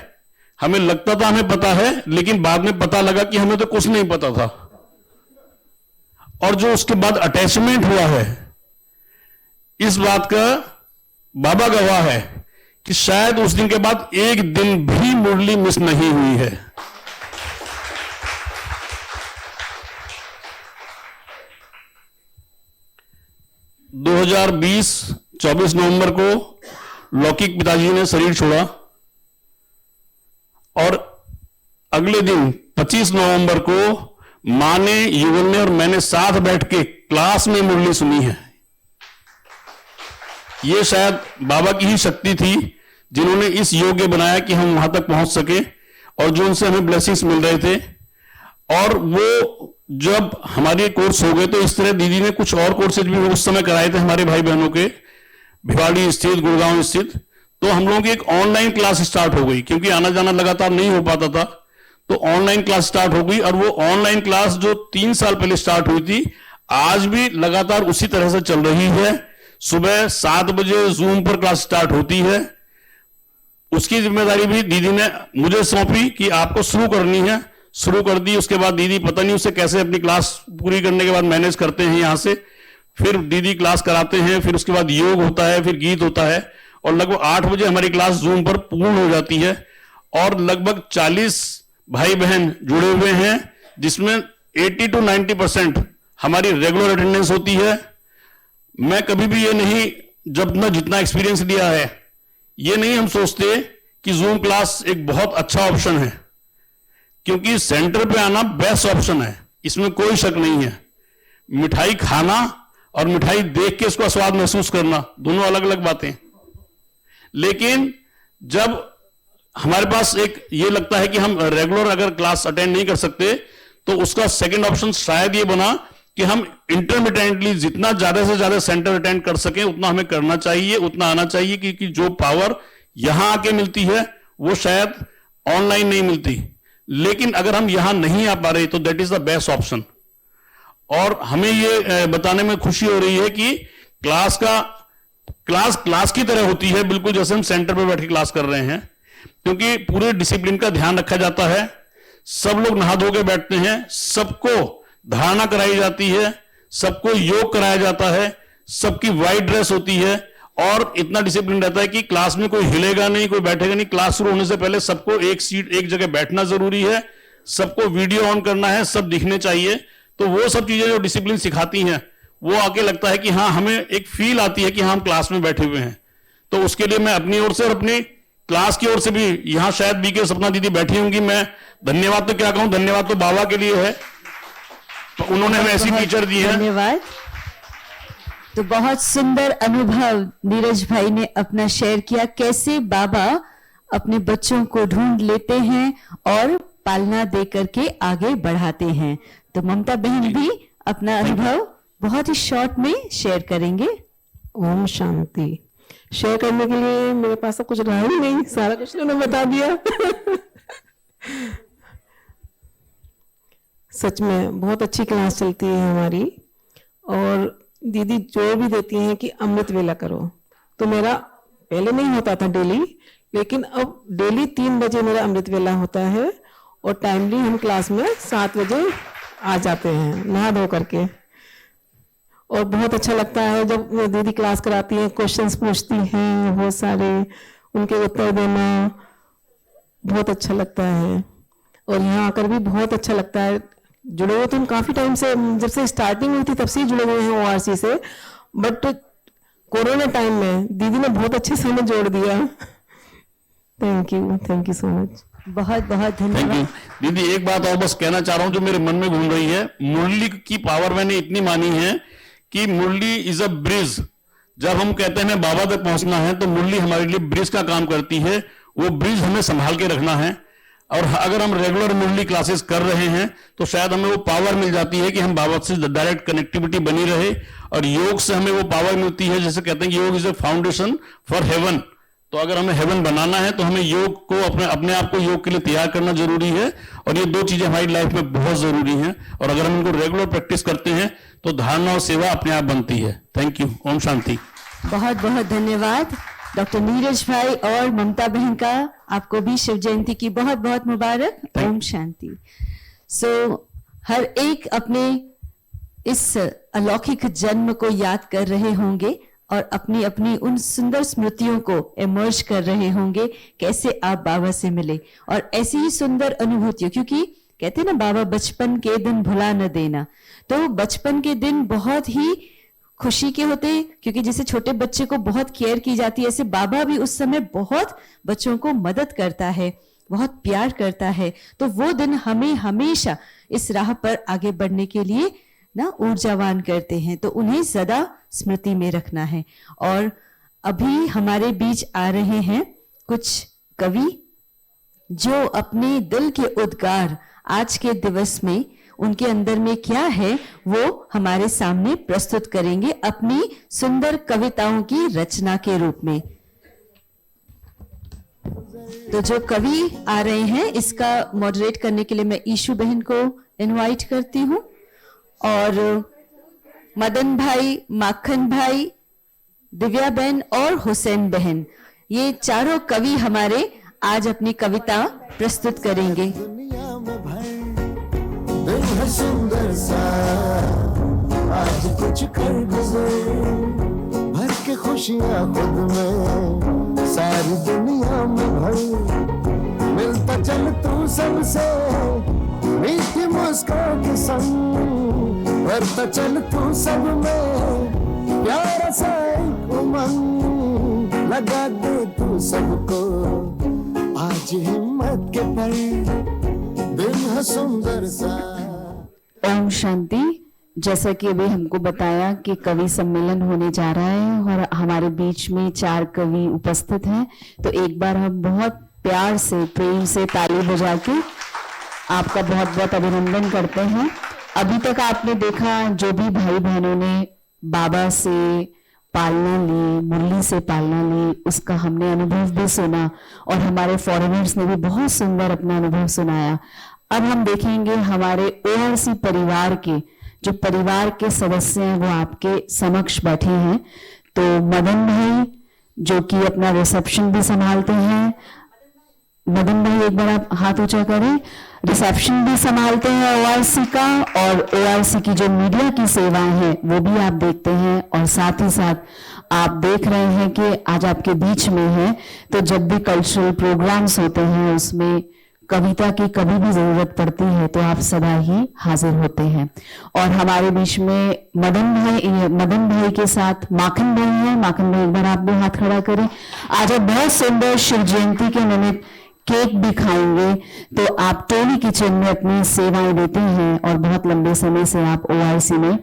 हमें लगता था हमें पता है, लेकिन बाद में पता लगा कि हमें तो कुछ नहीं पता था। और जो उसके बाद अटैचमेंट हुआ है, इस बात का बाबा गवाह है कि शायद उस दिन के बाद एक दिन भी मुरली मिस नहीं हुई है। दो 24 नवंबर को लौकिक पिताजी ने शरीर छोड़ा और अगले दिन 25 नवंबर को मां ने, युगल ने और मैंने साथ बैठ के क्लास में मुरली सुनी है। ये शायद बाबा की ही शक्ति थी जिन्होंने इस योग्य बनाया कि हम वहां तक पहुंच सके और जो उनसे हमें ब्लेसिंग्स मिल रहे थे। और वो जब हमारे कोर्स हो गए तो इस तरह दीदी ने कुछ और कोर्सेज भी उस समय कराए थे हमारे भाई बहनों के, भिवाड़ी स्थित, गुड़गांव स्थित। तो हम लोगों की एक ऑनलाइन क्लास स्टार्ट हो गई, क्योंकि आना जाना लगातार नहीं हो पाता था, तो ऑनलाइन क्लास स्टार्ट हो गई। और वो ऑनलाइन क्लास जो 3 साल पहले स्टार्ट हुई थी, आज भी लगातार उसी तरह से चल रही है। सुबह 7 बजे जूम पर क्लास स्टार्ट होती है। उसकी जिम्मेदारी भी दीदी ने मुझे सौंपी कि आपको शुरू करनी है, शुरू कर दी। उसके बाद दीदी पता नहीं उसे कैसे अपनी क्लास पूरी करने के बाद मैनेज करते हैं यहां से, फिर दीदी क्लास कराते हैं, फिर उसके बाद योग होता है, फिर गीत होता है और लगभग 8 बजे हमारी क्लास जूम पर पूर्ण हो जाती है। और लगभग 40 भाई बहन जुड़े हुए हैं, जिसमें 80 to 90% हमारी रेगुलर अटेंडेंस होती है। मैं कभी भी ये नहीं, जब मैं जितना एक्सपीरियंस लिया है, ये नहीं हम सोचते कि जूम क्लास एक बहुत अच्छा ऑप्शन है, क्योंकि सेंटर पे आना बेस्ट ऑप्शन है, इसमें कोई शक नहीं है। मिठाई खाना और मिठाई देख के उसका स्वाद महसूस करना दोनों अलग अलग बातें। लेकिन जब हमारे पास एक ये लगता है कि हम रेगुलर अगर क्लास अटेंड नहीं कर सकते, तो उसका सेकंड ऑप्शन शायद ये बना कि हम इंटरमिटेंटली जितना ज्यादा से ज्यादा सेंटर अटेंड कर सकें उतना हमें करना चाहिए, उतना आना चाहिए, क्योंकि जो पावर यहां आके मिलती है वो शायद ऑनलाइन नहीं मिलती। लेकिन अगर हम यहां नहीं आ पा रहे तो that is the best option. और हमें ये बताने में खुशी हो रही है कि क्लास की तरह होती है, बिल्कुल जैसे हम सेंटर पर बैठ के क्लास कर रहे हैं, क्योंकि पूरे डिसिप्लिन का ध्यान रखा जाता है। सब लोग नहा धो के बैठते हैं, सबको धारणा कराई जाती है, सबको योग कराया जाता है, सबकी व्हाइट ड्रेस होती है और इतना डिसिप्लिन रहता है कि क्लास में कोई हिलेगा नहीं, कोई बैठेगा नहीं। क्लास शुरू होने से पहले सबको एक सीट एक जगह बैठना जरूरी है, सबको वीडियो ऑन करना है, सब दिखने चाहिए। तो वो सब चीजें जो डिसिप्लिन सिखाती हैं, वो आके लगता है कि हाँ, हमें एक फील आती है कि हाँ, हम क्लास में बैठे हुए हैं। तो उसके लिए मैं अपनी ओर से और अपनी क्लास की ओर से भी, यहां शायद बीके सपना दीदी बैठी होंगी, मैं धन्यवाद तो क्या कहूं, धन्यवाद तो बाबा के लिए है, तो उन्होंने हमें ऐसी टीचर दी है। धन्यवाद। तो बहुत सुंदर अनुभव नीरज भाई ने अपना शेयर किया, कैसे बाबा अपने बच्चों को ढूंढ लेते हैं और पालना दे करके आगे बढ़ाते हैं। तो ममता बहन भी अपना अनुभव बहुत ही शॉर्ट में शेयर करेंगे। ओम शांति। शेयर करने के लिए मेरे पास तो कुछ रहा ही नहीं, सारा कुछ उन्होंने बता दिया। सच में बहुत अच्छी क्लास चलती है हमारी, और दीदी जो भी देती हैं कि अमृत वेला करो, तो मेरा पहले नहीं होता था डेली, लेकिन अब डेली 3 बजे मेरा अमृत वेला होता है और टाइमली हम क्लास में 7 बजे आ जाते हैं नहा धो करके। और बहुत अच्छा लगता है जब दीदी क्लास कराती है, क्वेश्चंस पूछती हैं बहुत सारे, उनके उत्तर देना बहुत अच्छा लगता है। और यहाँ आकर भी बहुत अच्छा लगता है। जुड़े हुए तो हम काफी टाइम से, जब से स्टार्टिंग हुई थी तब से जुड़े हुए हैं ORC से, बट कोरोना टाइम में दीदी ने बहुत अच्छे से हमें जोड़ दिया। Thank you so much. बहुत बहुत धन्यवाद। दीदी एक बात और बस कहना चाह रहा हूं जो मेरे मन में घूम रही है, मुरली की पावर मैंने इतनी मानी है कि मुरली इज अ ब्रिज। जब हम कहते हैं बाबा तक पहुंचना है तो मुरली हमारे लिए ब्रिज का काम करती है। वो ब्रिज हमें संभाल के रखना है, और अगर हम रेगुलर मुरली क्लासेस कर रहे हैं तो शायद हमें वो पावर मिल जाती है कि हम बाबा से डायरेक्ट कनेक्टिविटी बनी रहे। और योग से हमें वो पावर मिलती है, जैसे कहते हैं कि योग is a foundation for heaven. तो अगर हमें हेवन बनाना है तो हमें योग को अपने आप को योग के लिए तैयार करना जरूरी है। और ये 2 चीजें हमारी लाइफ में बहुत जरूरी हैं, और अगर हम इनको रेगुलर प्रैक्टिस करते हैं तो धारणा और सेवा अपने आप बनती है। Thank you. ओम शांति। बहुत बहुत धन्यवाद डॉक्टर नीरज भाई और ममता बहन का। आपको भी शिव जयंती की बहुत बहुत मुबारक। ओम शांति। सो हर एक अपने इस अलौकिक जन्म को याद कर रहे होंगे और अपनी अपनी उन सुंदर स्मृतियों को इमर्ज कर रहे होंगे, कैसे आप बाबा से मिले और ऐसी ही सुंदर अनुभूतियों, क्योंकि कहते हैं ना बाबा बचपन के दिन भुला न देना, तो बचपन के दिन बहुत ही खुशी के होते हैं, क्योंकि जैसे छोटे बच्चे को बहुत केयर की जाती है, ऐसे बाबा भी उस समय बहुत बच्चों को मदद करता है, बहुत प्यार करता है। तो वो दिन हमें हमेशा इस राह पर आगे बढ़ने के लिए ना ऊर्जावान करते हैं, तो उन्हें सदा स्मृति में रखना है। और अभी हमारे बीच आ रहे हैं कुछ कवि जो अपने दिल के उद्गार आज के दिवस में उनके अंदर में क्या है वो हमारे सामने प्रस्तुत करेंगे अपनी सुंदर कविताओं की रचना के रूप में। तो जो कवि आ रहे हैं इसका मॉडरेट करने के लिए मैं ईशू बहन को इनवाइट करती हूं, और मदन भाई, माखन भाई, दिव्या बहन और हुसैन बहन, ये चारों कवि हमारे आज अपनी कविता प्रस्तुत करेंगे। दुनिया में भर दिन है सुंदर सा, आज कुछ कर गुजर, भर के खुशियां खुद में, सारी दुनिया में भर, मिलता चल तू सबसे मीठी मुस्कान के संग, भरता चल तू सब में प्यारा सा एक उमंग, लगा दे तू सबको आज हिम्मत के पल, दिन है सुंदर सा। ओम शांति। जैसा कि अभी हमको बताया कि कवि सम्मेलन होने जा रहा है और हमारे बीच में 4 कवि उपस्थित हैं, तो एक बार हम बहुत प्यार से, प्रेम से ताली बजा के आपका बहुत बहुत अभिनंदन करते हैं। अभी तक आपने देखा जो भी भाई बहनों ने बाबा से पालना ली, मुरली से पालना ली, उसका हमने अनुभव भी सुना और हमारे फॉरेनर्स ने भी बहुत सुंदर अपना अनुभव सुनाया। अब हम देखेंगे हमारे ओआरसी परिवार के जो परिवार के सदस्य हैं वो आपके समक्ष बैठे हैं। तो मदन भाई जो कि अपना रिसेप्शन भी संभालते हैं, मदन भाई एक बार आप हाथ ऊंचा करें, रिसेप्शन भी संभालते हैं ओआरसी का, और ओआरसी की जो मीडिया की सेवाएं हैं वो भी आप देखते हैं, और साथ ही साथ आप देख रहे हैं कि आज आपके बीच में है, तो जब भी कल्चरल प्रोग्राम्स होते हैं उसमें कविता की कभी भी जरूरत पड़ती है तो आप सदा ही हाजिर होते हैं। और हमारे बीच में मदन भाई के साथ माखन भाई हैं। माखन भाई एक बार आप भी हाथ खड़ा करें। आज आप बहुत सुंदर शिव जयंती के निमित्त केक भी खाएंगे, तो आप टोली किचन में अपनी सेवाएं देते हैं और बहुत लंबे समय से आप ओआरसी में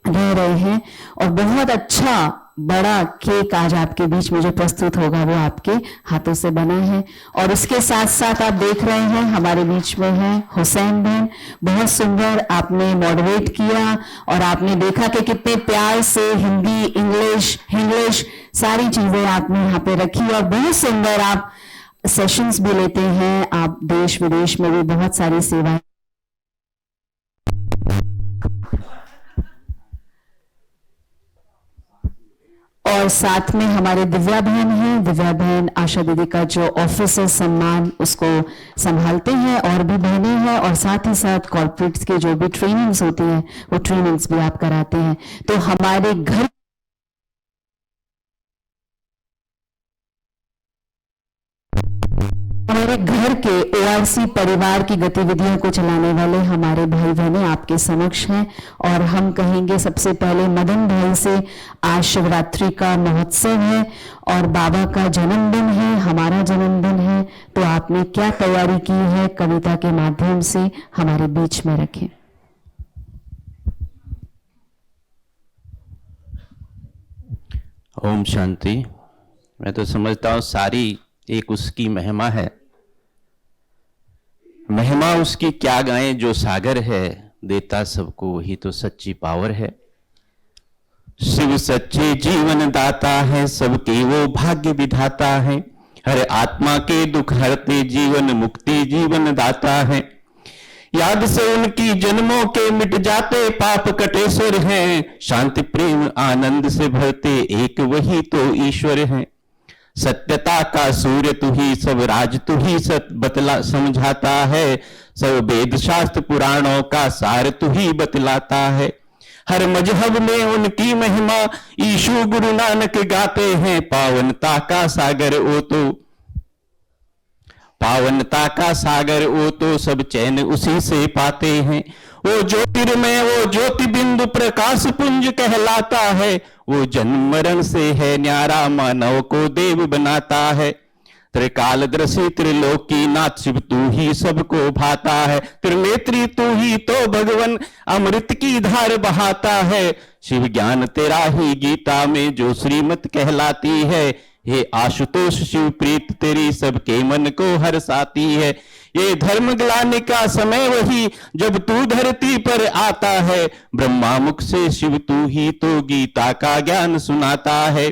रह रहे हैं, और बहुत अच्छा बड़ा केक आज आपके बीच में जो प्रस्तुत होगा वो आपके हाथों से बना है। और उसके साथ साथ आप देख रहे हैं हमारे बीच में है हुसैन बहन, बहुत सुंदर आपने मॉडरेट किया और आपने देखा कि कितने प्यार से हिंदी, इंग्लिश सारी चीजें आपने यहाँ पे रखी, और बहुत सुंदर आप सेशंस भी लेते हैं, आप देश विदेश में भी बहुत सारी सेवाएं। और साथ में हमारे दिव्या बहन हैं। दिव्या बहन आशा दीदी का जो ऑफिस है सम्मान उसको संभालते हैं, और भी बहनें हैं, और साथ ही साथ कॉर्पोरेट्स के जो भी ट्रेनिंग्स होती हैं वो ट्रेनिंग्स भी आप कराते हैं। तो हमारे घर के ओआरसी परिवार की गतिविधियों को चलाने वाले हमारे भाई बहनें आपके समक्ष हैं, और हम कहेंगे सबसे पहले मदन भाई से, आज शिवरात्रि का महोत्सव है और बाबा का जन्मदिन है, हमारा जन्मदिन है, तो आपने क्या तैयारी की है कविता के माध्यम से हमारे बीच में रखें। ओम शांति। मैं तो समझता हूँ सारी एक उसकी महिमा है, महिमा उसकी क्या गाएं जो सागर है, देता सबको वही तो सच्ची पावर है। शिव सच्चे जीवन दाता है, सबके वो भाग्य विधाता है, हर आत्मा के दुख हरते जीवन मुक्ति जीवन दाता है। याद से उनकी जन्मों के मिट जाते पाप कटेश्वर हैं, शांति प्रेम आनंद से भरते एक वही तो ईश्वर है। सत्यता का सूर्य तू ही, सब राज तू ही सत बतला समझाता है, सब वेद शास्त्र पुराणों का सार तू ही बतलाता है। हर मजहब में उनकी महिमा ईशु गुरु नानक गाते हैं। पावनता का सागर ओ तो, पावनता का सागर ओ तो सब चैन उसी से पाते हैं। वो ज्योतिर्मय वो ज्योति बिंदु प्रकाश पुंज कहलाता है। वो जन्म मरण से है न्यारा मानव को देव बनाता है। त्रिकालदर्शी त्रिलोकी नाथ शिव तू ही सबको भाता है। त्रिनेत्री तू ही तो भगवन अमृत की धार बहाता है। शिव ज्ञान तेरा ही गीता में जो श्रीमत कहलाती है। हे आशुतोष शिव प्रीत तेरी सबके मन को हर्षाती है। ये धर्म ग्लानि का समय वही जब तू धरती पर आता है। ब्रह्मा मुख से शिव तू ही तो गीता का ज्ञान सुनाता है।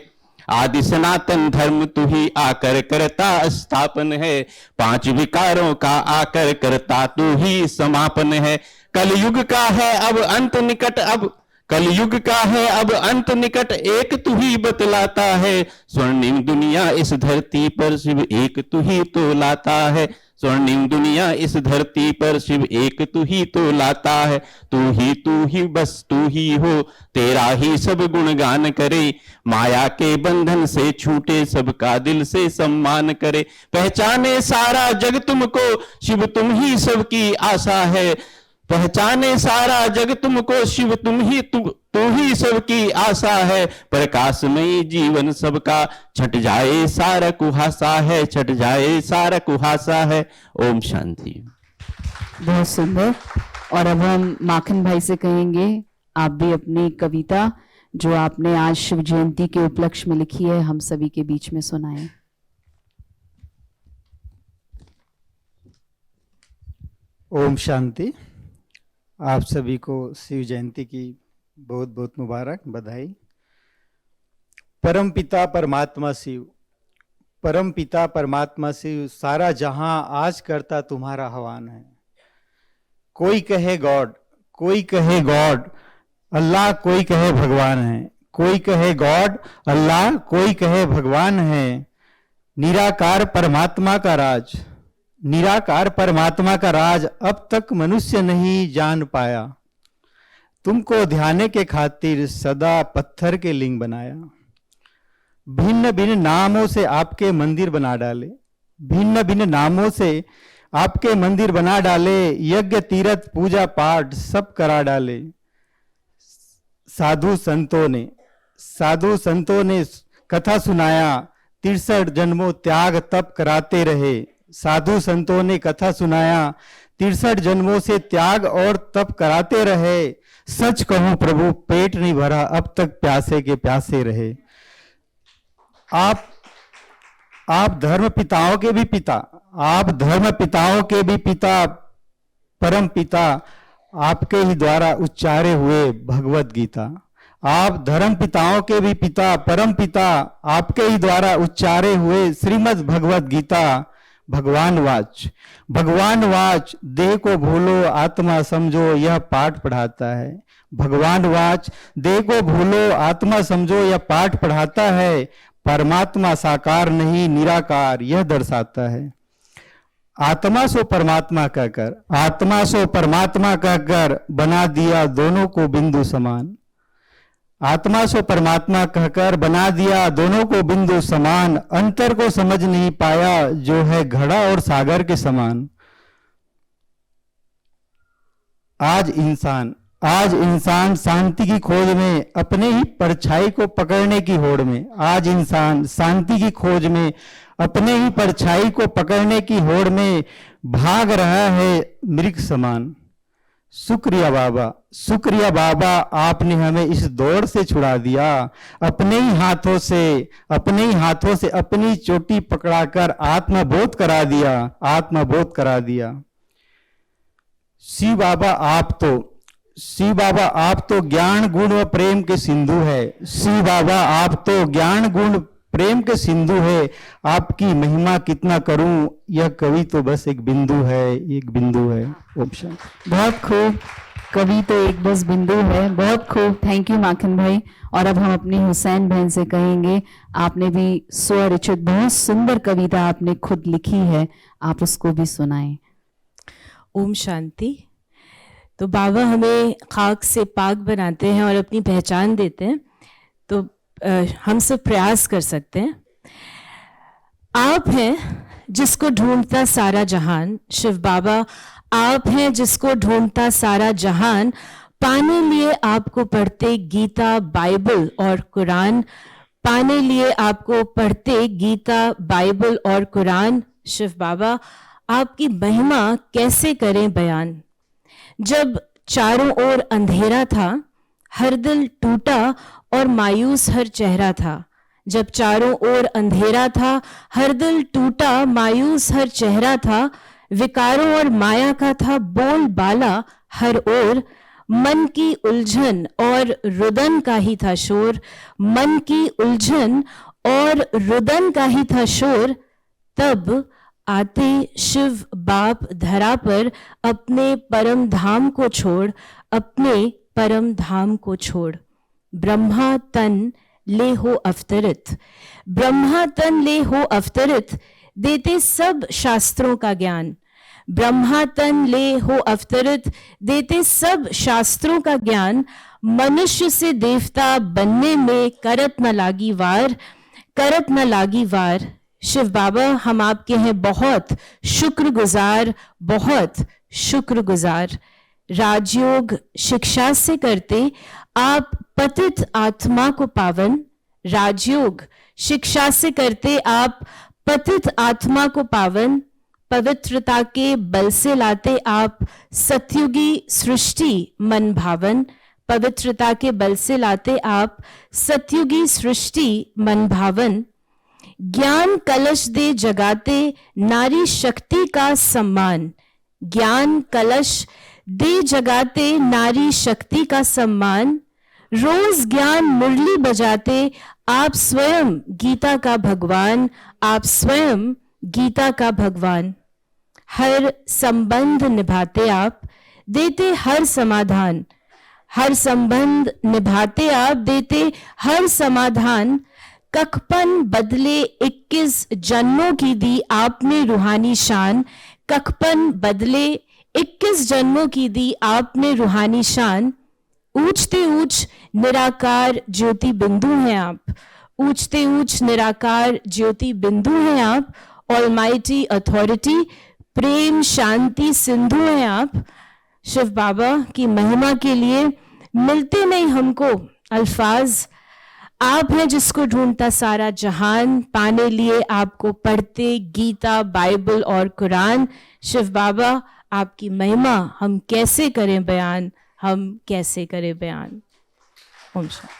आदि सनातन धर्म तू ही आकर करता स्थापन है। पांच विकारों का आकर करता तू ही समापन है। कलयुग का है अब अंत निकट, अब कलयुग का है अब अंत निकट, एक तू ही बतलाता है। स्वर्णिम दुनिया इस धरती पर शिव एक तू ही तो लाता है। स्वर्णिम दुनिया इस धरती पर शिव एक तू ही तो लाता है। तू ही बस तू ही हो, तेरा ही सब गुणगान करे। माया के बंधन से छूटे सबका दिल से सम्मान करे। पहचाने सारा जग तुमको शिव तुम ही सबकी आशा है। पहचाने सारा जग तुमको शिव तुम ही तू ही सबकी आशा है। प्रकाशमयी जीवन सबका छट जाए सारा कुहासा है, छट जाए सारा कुहासा है। ओम शांति। बहुत सुंदर। और अब हम माखन भाई से कहेंगे आप भी अपनी कविता जो आपने आज शिव जयंती के उपलक्ष्य में लिखी है हम सभी के बीच में सुनाएं। ओम शांति। आप सभी को शिव जयंती की बहुत बहुत मुबारक, बधाई। परम पिता परमात्मा शिव, परम पिता परमात्मा शिव, सारा जहां आज करता तुम्हारा हवान है। कोई कहे गॉड, कोई कहे गॉड अल्लाह, कोई कहे भगवान है। कोई कहे गॉड अल्लाह, कोई कहे भगवान है। निराकार परमात्मा का राज, निराकार परमात्मा का राज अब तक मनुष्य नहीं जान पाया। तुमको ध्याने के खातिर सदा पत्थर के लिंग बनाया। भिन्न भिन्न नामों से आपके मंदिर बना डाले, भिन्न भिन्न नामों से आपके मंदिर बना डाले। यज्ञ तीर्थ पूजा पाठ सब करा डाले। साधु संतों ने कथा सुनाया। 63 जन्मों त्याग तप कराते रहे। साधु संतों ने कथा सुनाया। 63 जन्मों से त्याग और तप कराते रहे। सच कहूं प्रभु पेट नहीं भरा, अब तक प्यासे के प्यासे रहे। आप धर्म पिताओं के भी पिता, आप धर्म पिताओं के भी पिता, परम पिता आपके ही द्वारा उच्चारे हुए भगवत गीता। आप धर्म पिताओं के भी पिता, परम पिता आपके ही द्वारा उच्चारे हुए श्रीमद् भगवत गीता। भगवान वाच देह को भूलो आत्मा समझो, यह पाठ पढ़ाता है। भगवान वाच देह को भूलो आत्मा समझो, यह पाठ पढ़ाता है। परमात्मा साकार नहीं निराकार यह दर्शाता है। आत्मा सो परमात्मा कहकर, आत्मा सो परमात्मा कहकर बना दिया दोनों को बिंदु समान। आत्मा सो परमात्मा कहकर बना दिया दोनों को बिंदु समान। अंतर को समझ नहीं पाया जो है घड़ा और सागर के समान। आज इंसान शांति की खोज में, अपने ही परछाई को पकड़ने की होड़ में। आज इंसान शांति की खोज में, अपने ही परछाई को पकड़ने की होड़ में भाग रहा है मृग समान। शुक्रिया बाबा आपने हमें इस दौड़ से छुड़ा दिया। अपने ही हाथों से अपनी चोटी पकड़ाकर आत्मबोध करा दिया। शिव बाबा आप तो ज्ञान गुण व प्रेम के सिंधु है। शिव बाबा आप तो ज्ञान गुण प्रेम के सिंधु है। आपकी महिमा कितना करूं, यह कवि तो बस एक बिंदु है। ऑप्शन बहुत खूब। कवि तो एक बस बिंदु है। बहुत खूब, थैंक यू माखन भाई। और अब हम अपनी हुसैन बहन से कहेंगे, आपने भी स्वरचित बहुत सुंदर कविता आपने खुद लिखी है, आप उसको भी सुनाएं। ओम शांति। तो बाबा हमें खाक से पाक बनाते हैं और अपनी पहचान देते हैं, तो हम सब प्रयास कर सकते हैं। आप हैं जिसको ढूंढता सारा जहान, शिव बाबा आप हैं जिसको ढूंढता सारा जहान, पाने लिए आपको पढ़ते गीता बाइबल और कुरान, पाने लिए आपको पढ़ते गीता बाइबल और कुरान। शिव बाबा आपकी महिमा कैसे करें बयान। जब चारों ओर अंधेरा था, हर दिल टूटा और मायूस हर चेहरा था। जब चारों ओर अंधेरा था, हर दिल टूटा मायूस हर चेहरा था। विकारों और माया का था बोलबाला हर ओर, मन की उलझन और रुदन का ही था शोर, मन की उलझन और रुदन का ही था शोर। तब आते शिव बाप धरा पर अपने परम धाम को छोड़, अपने परम धाम को छोड़। ब्रह्मा तन ले हो अवतरित, ब्रह्मा तन ले हो अवतरित, देते सब शास्त्रों का ज्ञान। ब्रह्मा तन ले हो अवतरित, देते सब शास्त्रों का ज्ञान। मनुष्य से देवता बनने में करत न लागी वार, करत न लागी वार। शिव बाबा हम आपके हैं बहुत शुक्रगुजार, बहुत शुक्रगुजार। राजयोग शिक्षा से करते आप पतित आत्मा को पावन, राजयोग शिक्षा से करते आप पतित आत्मा को पावन। पवित्रता के बल से लाते आप सतयुगी सृष्टि मन भावन, पवित्रता के बल से लाते आप सतयुगी सृष्टि मन भावन। ज्ञान कलश दे जगाते नारी शक्ति का सम्मान, ज्ञान कलश दे जगाते नारी शक्ति का सम्मान। रोज ज्ञान मुरली बजाते आप स्वयं गीता का भगवान, आप स्वयं गीता का भगवान। हर संबंध निभाते आप, देते हर समाधान, हर संबंध निभाते आप, देते हर समाधान। कखपन बदले 21 जन्मों की दी आपने रूहानी शान, कखपन बदले 21 जन्मों की दी आपने रूहानी शान। ऊंचते ऊंच निराकार ज्योति बिंदु हैं आप, ऊंचते ऊंच निराकार ज्योति बिंदु हैं आप। ऑलमाइटी अथॉरिटी प्रेम शांति सिंधु हैं आप। शिव बाबा की महिमा के लिए मिलते नहीं हमको अल्फाज। आप हैं जिसको ढूंढता सारा जहान, पाने लिए आपको पढ़ते गीता बाइबल और कुरान। शिव बाबा आपकी महिमा हम कैसे करें बयान, हम कैसे करें बयान। ओम शांति।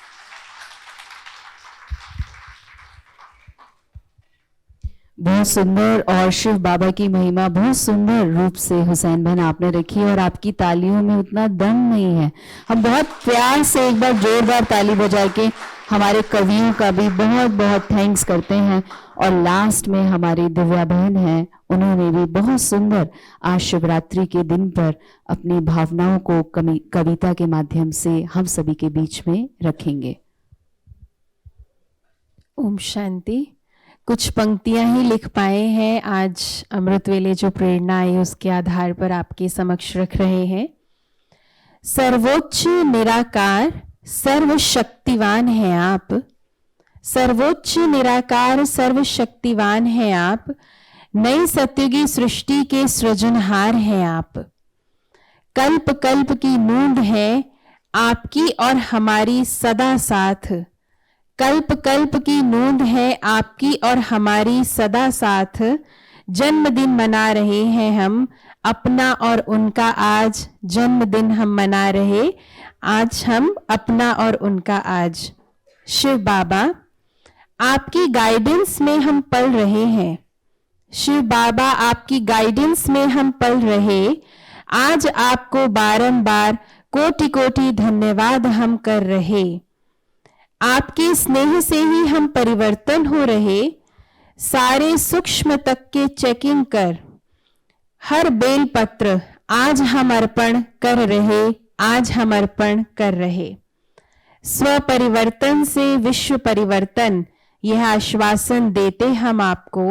बहुत सुंदर, और शिव बाबा की महिमा बहुत सुंदर रूप से हुसैन बहन आपने रखी, और आपकी तालियों में उतना दम नहीं है। हम बहुत प्यार से एक बार जोरदार ताली बजा के हमारे कवियों का भी बहुत बहुत थैंक्स करते हैं। और लास्ट में हमारी दिव्या बहन है, उन्होंने भी बहुत सुंदर आज शिवरात्रि के दिन पर अपनी भावनाओं को कविता के माध्यम से हम सभी के बीच में रखेंगे। ओम शांति। कुछ पंक्तियां ही लिख पाए हैं, आज अमृत वेले जो प्रेरणा आई उसके आधार पर आपके समक्ष रख रहे हैं। सर्वोच्च निराकार सर्वशक्तिवान है आप, सर्वोच्च निराकार सर्वशक्तिवान है आप। नई सत्युगी सृष्टि के सृजनहार हैं आप। कल्प कल्प की नूंद है आपकी और हमारी सदा साथ, कल्प कल्प की नूंद है आपकी और हमारी सदा साथ। जन्मदिन मना रहे हैं हम अपना और उनका, आज जन्मदिन हम मना रहे, आज हम अपना और उनका आज। शिव बाबा आपकी गाइडेंस में हम पल रहे हैं, शिव बाबा आपकी गाइडेंस में हम पल रहे। आज आपको बारंबार कोटि कोटि धन्यवाद हम कर रहे। आपके स्नेह से ही हम परिवर्तन हो रहे। सारे सूक्ष्म तक के चेकिंग कर, हर बेल पत्र आज हम अर्पण कर रहे, आज हम अर्पण कर रहे। स्व परिवर्तन से विश्व परिवर्तन, यह आश्वासन देते हम आपको।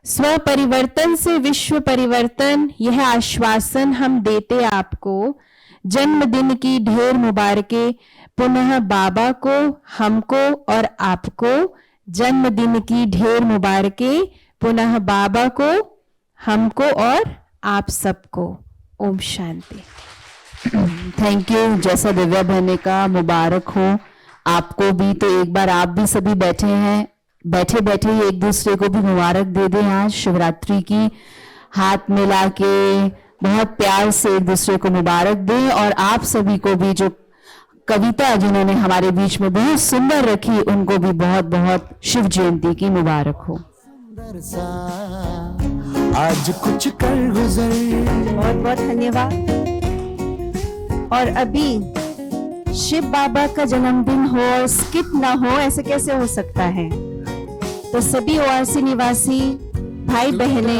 स्व परिवर्तन से विश्व परिवर्तन, यह आश्वासन हम देते आपको। जन्मदिन की ढेर मुबारकें पुनः बाबा को, हमको और आपको। जन्मदिन की ढेर मुबारकें पुनः बाबा को, हमको और आप सबको। ओम शांति। Thank you. जैसा दिव्या बहने का मुबारक हो आपको भी। तो एक बार आप भी सभी बैठे हैं, बैठे बैठे ही एक दूसरे को भी मुबारक दे दें। आज शिवरात्रि की हाथ मिला के बहुत प्यार से एक दूसरे को मुबारक दें। और आप सभी को भी जो कविता जिन्होंने हमारे बीच में बहुत सुंदर रखी, उनको भी बहुत बहुत शिव जयंती की मुबारक हो। आज कुछ कर गुजर। बहुत बहुत धन्यवाद। और अभी शिव बाबा का जन्मदिन हो और स्किट ना हो, ऐसे कैसे हो सकता है? तो सभी ओआरसी निवासी भाई बहने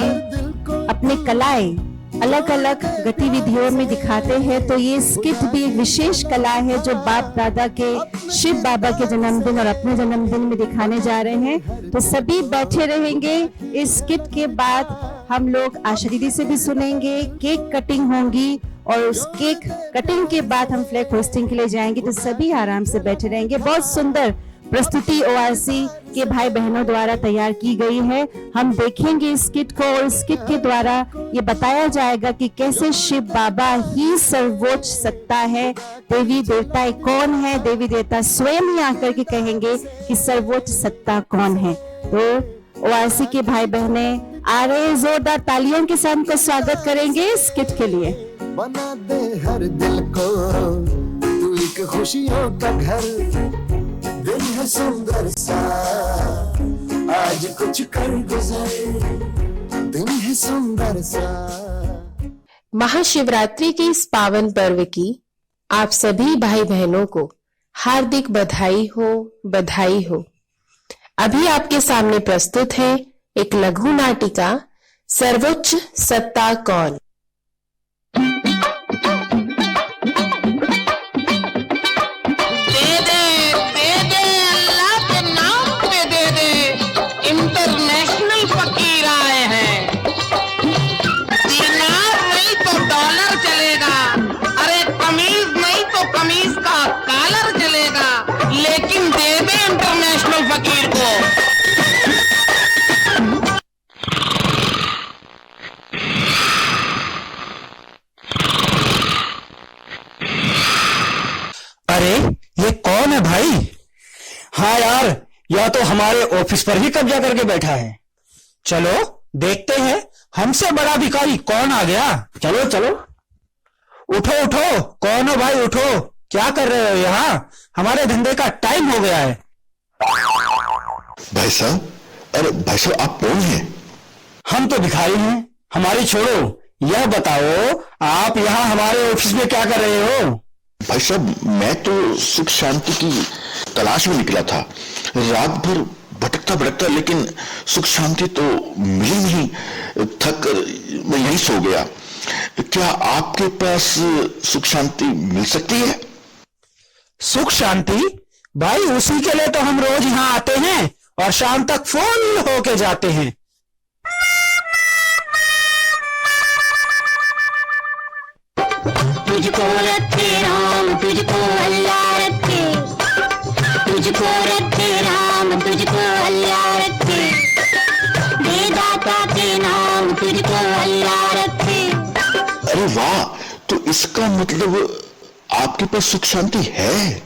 अपने कलाएं अलग अलग गतिविधियों में दिखाते हैं। तो ये स्किट भी एक विशेष कला है जो बाप दादा के शिव बाबा के जन्मदिन और अपने जन्मदिन में दिखाने जा रहे हैं। तो सभी बैठे रहेंगे। इस स्किट के बाद हम लोग आशा दीदी से भी सुनेंगे, केक कटिंग होंगी और उस केक कटिंग के बाद हम फ्लैग होस्टिंग के लिए जाएंगे। तो सभी आराम से बैठे रहेंगे। बहुत सुंदर प्रस्तुति ओआरसी के भाई बहनों द्वारा तैयार की गई है। हम देखेंगे इस किट को और इस किट के द्वारा ये बताया जाएगा कि कैसे शिव बाबा ही सर्वोच्च सत्ता है। देवी देवता कौन है? देवी देवता स्वयं ही आकर के कहेंगे कि सर्वोच्च सत्ता कौन है। तो ओआरसी के भाई बहने आ रहे, जोरदार तालियों के साथ उनका स्वागत करेंगे इस किट के लिए। बना दे हर दिल को तू एक खुशियों का घर। दिन है सुंदर सा आज कुछ कर गुजर। दिन है सुंदर सा। महाशिवरात्रि के इस पावन पर्व की आप सभी भाई बहनों को हार्दिक बधाई हो, बधाई हो। अभी आपके सामने प्रस्तुत है एक लघु नाटिका सर्वोच्च सत्ता कौन। इंटरनेशनल फकीर आए हैं। दिनार नहीं तो डॉलर चलेगा, अरे कमीज नहीं तो कमीज का कॉलर चलेगा, लेकिन दे दे इंटरनेशनल फकीर को। अरे ये कौन है भाई? हाँ यार, या तो हमारे ऑफिस पर ही कब्जा करके बैठा है। चलो देखते हैं हमसे बड़ा भिखारी कौन आ गया। चलो चलो, उठो उठो, कौन हो भाई, उठो। क्या कर रहे हो यहाँ? हमारे धंधे का टाइम हो गया है। भाई साहब, अरे भाई साहब आप कौन हैं? हम तो भिखारी हैं, हमारी छोड़ो। यह बताओ आप यहाँ हमारे ऑफिस में क्या कर रहे हो? भाई साहब मैं तो सुख शांति की तलाश में निकला था, रात भर भटकता भटकता, लेकिन सुख शांति तो मिली नहीं। थक मैं यहीं सो गया। क्या आपके पास सुख शांति मिल सकती है? सुख शांति? भाई उसी के लिए तो हम रोज यहाँ आते हैं और शाम तक फुल होके जाते हैं। तुझको रखे राम, तुझको अल्लाह रखे। तुझको रखे राम, तुझको अल्लाह रखे। वेदाता के नाम तुझको अल्लाह रखे। अरे वाह, तो इसका मतलब आपके पास सुख शांति है?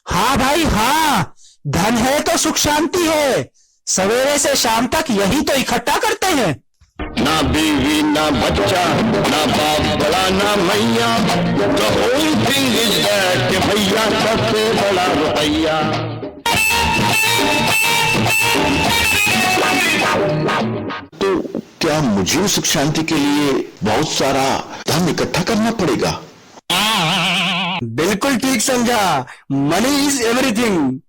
हाँ भाई हाँ, धन है तो सुख शांति है। सवेरे से शाम तक यही तो इकट्ठा करते हैं। ना बीवी ना बच्चा, ना बाप बड़ा ना मैया, the whole thing is that कि भैया सबसे बड़ा रुपैया। तो क्या मुझे सुख शांति के लिए बहुत सारा धन इकट्ठा करना पड़ेगा? बिल्कुल ठीक समझा, मनी इज एवरीथिंग।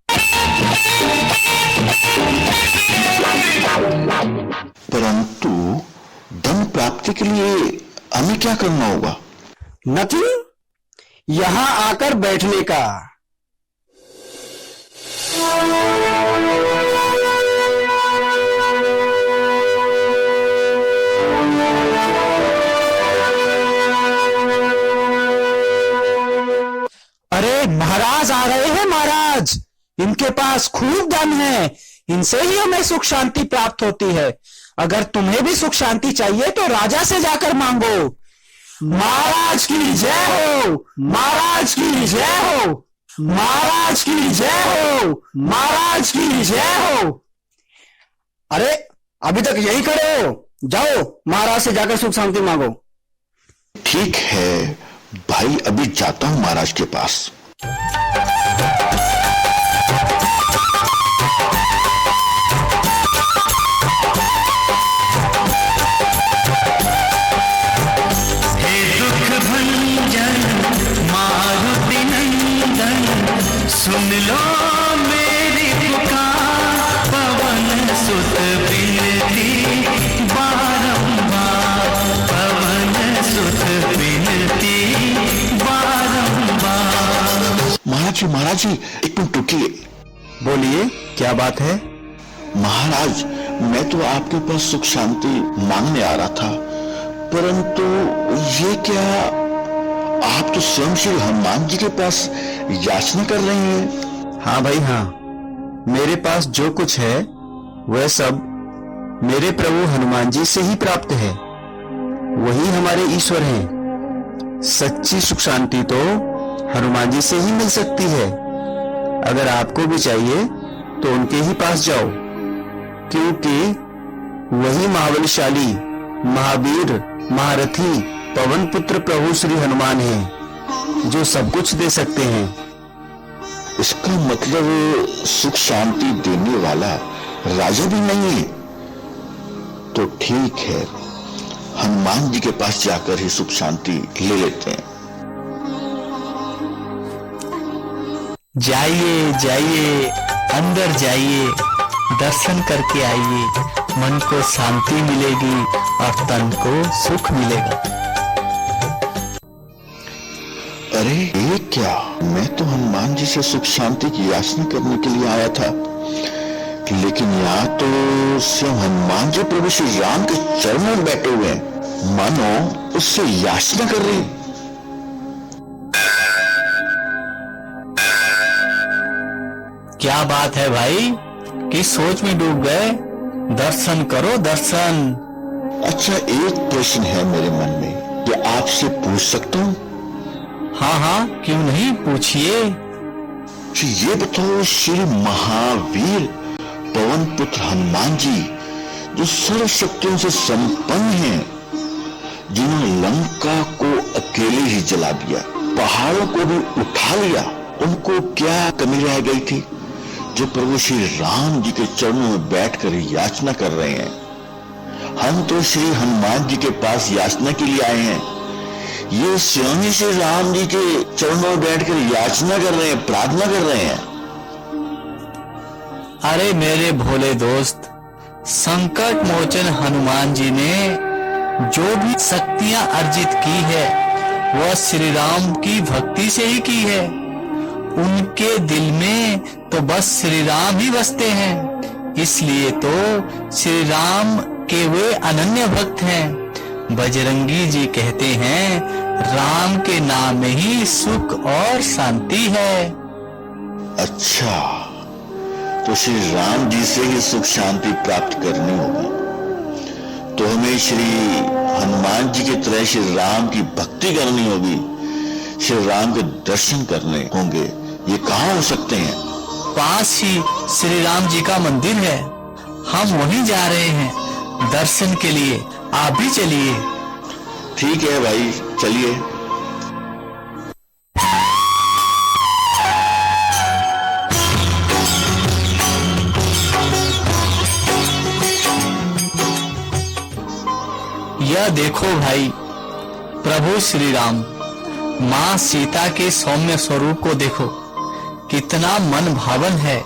परंतु धन प्राप्ति के लिए हमें क्या करना होगा? नथिंग, यहां आकर बैठने का। इनके पास खूब धन है, इनसे ही हमें सुख शांति प्राप्त होती है। अगर तुम्हें भी सुख शांति चाहिए तो राजा से जाकर मांगो। महाराज की जय हो, महाराज की जय हो, महाराज की जय हो, महाराज की जय हो। अरे अभी तक यही खड़े हो, जाओ महाराज से जाकर सुख शांति मांगो। ठीक है भाई, अभी जाता हूं महाराज के पास। सुन लो मेरी पुकार, पवन सुत बिनती बारंबार, पवन सुत बिनती बारंबार। महाराज जी एक मिनट रुकिए। बोलिए, क्या बात है? महाराज, मैं तो आपके पास सुख शांति मांगने आ रहा था, परंतु ये क्या, आप तो स्वयं श्री हनुमान जी के पास याचना कर रहे हैं। हाँ भाई हाँ, मेरे पास जो कुछ है वह सब मेरे प्रभु हनुमान जी से ही प्राप्त है। वही हमारे ईश्वर हैं। सच्ची सुख शांति तो हनुमान जी से ही मिल सकती है। अगर आपको भी चाहिए तो उनके ही पास जाओ, क्योंकि वही महाबलशाली, महावीर, महारथी, पवन पुत्र प्रभु श्री हनुमान हैं, जो सब कुछ दे सकते हैं। इसका मतलब सुख शांति देने वाला राजा भी नहीं है। तो ठीक है, हनुमान जी के पास जाकर ही सुख शांति ले लेते हैं। जाइए जाइए, अंदर जाइए, दर्शन करके आइए, मन को शांति मिलेगी और तन को सुख मिलेगा। अरे ये क्या, मैं तो हनुमान जी से सुख शांति की याचना करने के लिए आया था, लेकिन यहाँ तो स्वयं हनुमान जी प्रभु श्री राम के चरणों में बैठे हुए हैं, मानो उससे याचना कर रहे हैं। क्या बात है भाई, किस सोच में डूब गए? दर्शन करो दर्शन। अच्छा, एक प्रश्न है मेरे मन में, क्या आपसे पूछ सकता हूँ? हाँ हाँ, क्यों नहीं, पूछिए। ये बताओ, श्री महावीर पवन पुत्र हनुमान जी, जो सर्व शक्तियों से संपन्न हैं, जिन्होंने लंका को अकेले ही जला दिया, पहाड़ों को भी उठा लिया, उनको क्या कमी रह गई थी जो प्रभु श्री राम जी के चरणों में बैठकर याचना कर रहे हैं? हम तो श्री हनुमान जी के पास याचना के लिए आए हैं, ये स्वयं ही श्री राम जी के चरणों में बैठकर याचना कर रहे हैं, प्रार्थना कर रहे हैं। अरे मेरे भोले दोस्त, संकट मोचन हनुमान जी ने जो भी शक्तियां अर्जित की है वह श्री राम की भक्ति से ही की है। उनके दिल में तो बस श्री राम ही बसते हैं, इसलिए तो श्री राम के वे अनन्य भक्त हैं। बजरंगी जी कहते हैं, राम के नाम में ही सुख और शांति है। अच्छा, तो श्री राम जी से ही सुख शांति प्राप्त करनी होगी, तो हमें श्री हनुमान जी की तरह श्री राम की भक्ति करनी होगी, श्री राम के दर्शन करने होंगे। ये कहाँ हो सकते हैं? पास ही श्री राम जी का मंदिर है, हम वहीं जा रहे हैं दर्शन के लिए, आप भी चलिए। ठीक है भाई, चलिए। यह देखो भाई, प्रभु श्री राम, माँ सीता के सौम्य स्वरूप को देखो, कितना मन भावन है।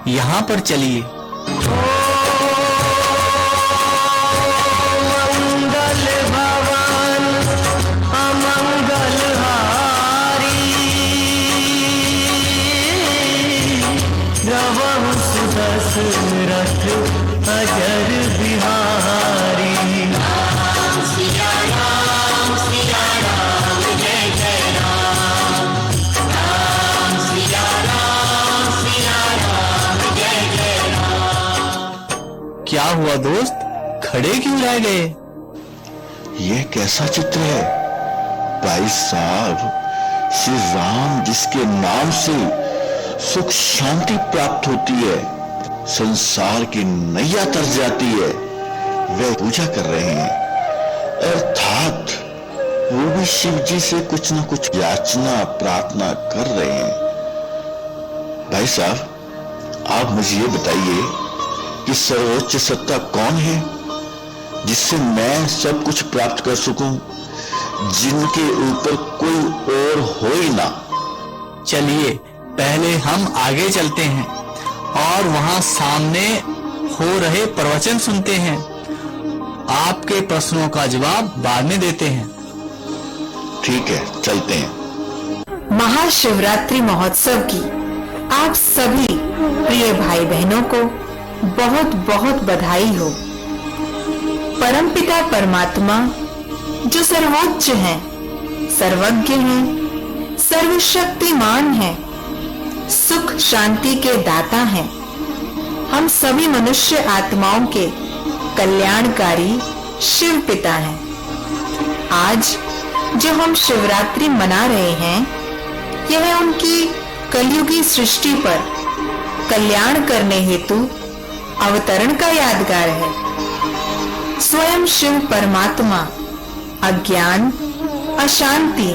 यहाँ पर चलिए। मंगल भवन अमंगल हारी, रवहु सुदशरथ अजर बिहारी। राम सिया राम जय जय राम, राम सिया राम क्या हुआ दोस्त, खड़े क्यों रह गए? यह कैसा चित्र है भाई साहब? श्री राम जिसके नाम से सुख शांति प्राप्त होती है, संसार की नैया तर जाती है, वे पूजा कर रहे हैं। अर्थात वो भी शिव जी से कुछ न कुछ याचना प्रार्थना कर रहे हैं। भाई साहब, आप मुझे ये बताइए कि सर्वोच्च सत्ता कौन है जिससे मैं सब कुछ प्राप्त कर सकूं, जिनके ऊपर कोई और हो ही ना? चलिए पहले हम आगे चलते हैं और वहां सामने हो रहे प्रवचन सुनते हैं। आपके प्रश्नों का जवाब बाद में देते हैं। ठीक है, चलते हैं। महाशिवरात्रि महोत्सव की आप सभी प्रिय भाई बहनों को बहुत बहुत बधाई हो। परमपिता परमात्मा जो सर्वोच्च हैं, सर्वज्ञ हैं, सर्वशक्तिमान हैं, सुख शांति के दाता हैं, हम सभी मनुष्य आत्माओं के कल्याणकारी शिव पिता हैं। आज जो हम शिवरात्रि मना रहे हैं, यह उनकी कलयुगी सृष्टि पर कल्याण करने हेतु अवतरण का यादगार है। स्वयं शिव परमात्मा अज्ञान, अशांति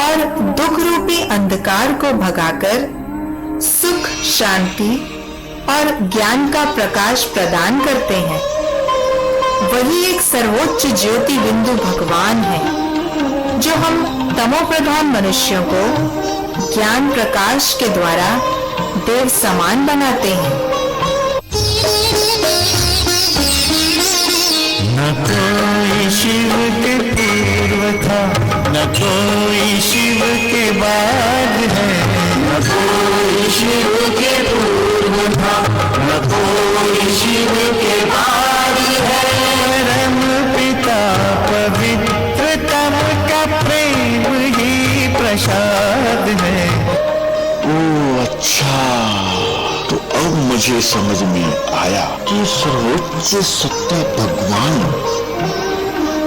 और दुख रूपी अंधकार को भगाकर सुख, शांति और ज्ञान का प्रकाश प्रदान करते हैं। वही एक सर्वोच्च ज्योति बिंदु भगवान है जो हम तमो प्रधान मनुष्यों को ज्ञान प्रकाश के द्वारा देव समान बनाते हैं। न कोई शिव के पूर्व था, न कोई शिव के बाद है, न कोई शिव के पूर्व था, न कोई शिव के बाद है। परम पिता पवित्रतम का प्रेम ही प्रसाद है। ओ अच्छा, तो अब मुझे समझ में आया कि सर्वोच्च सत्ता भगवान,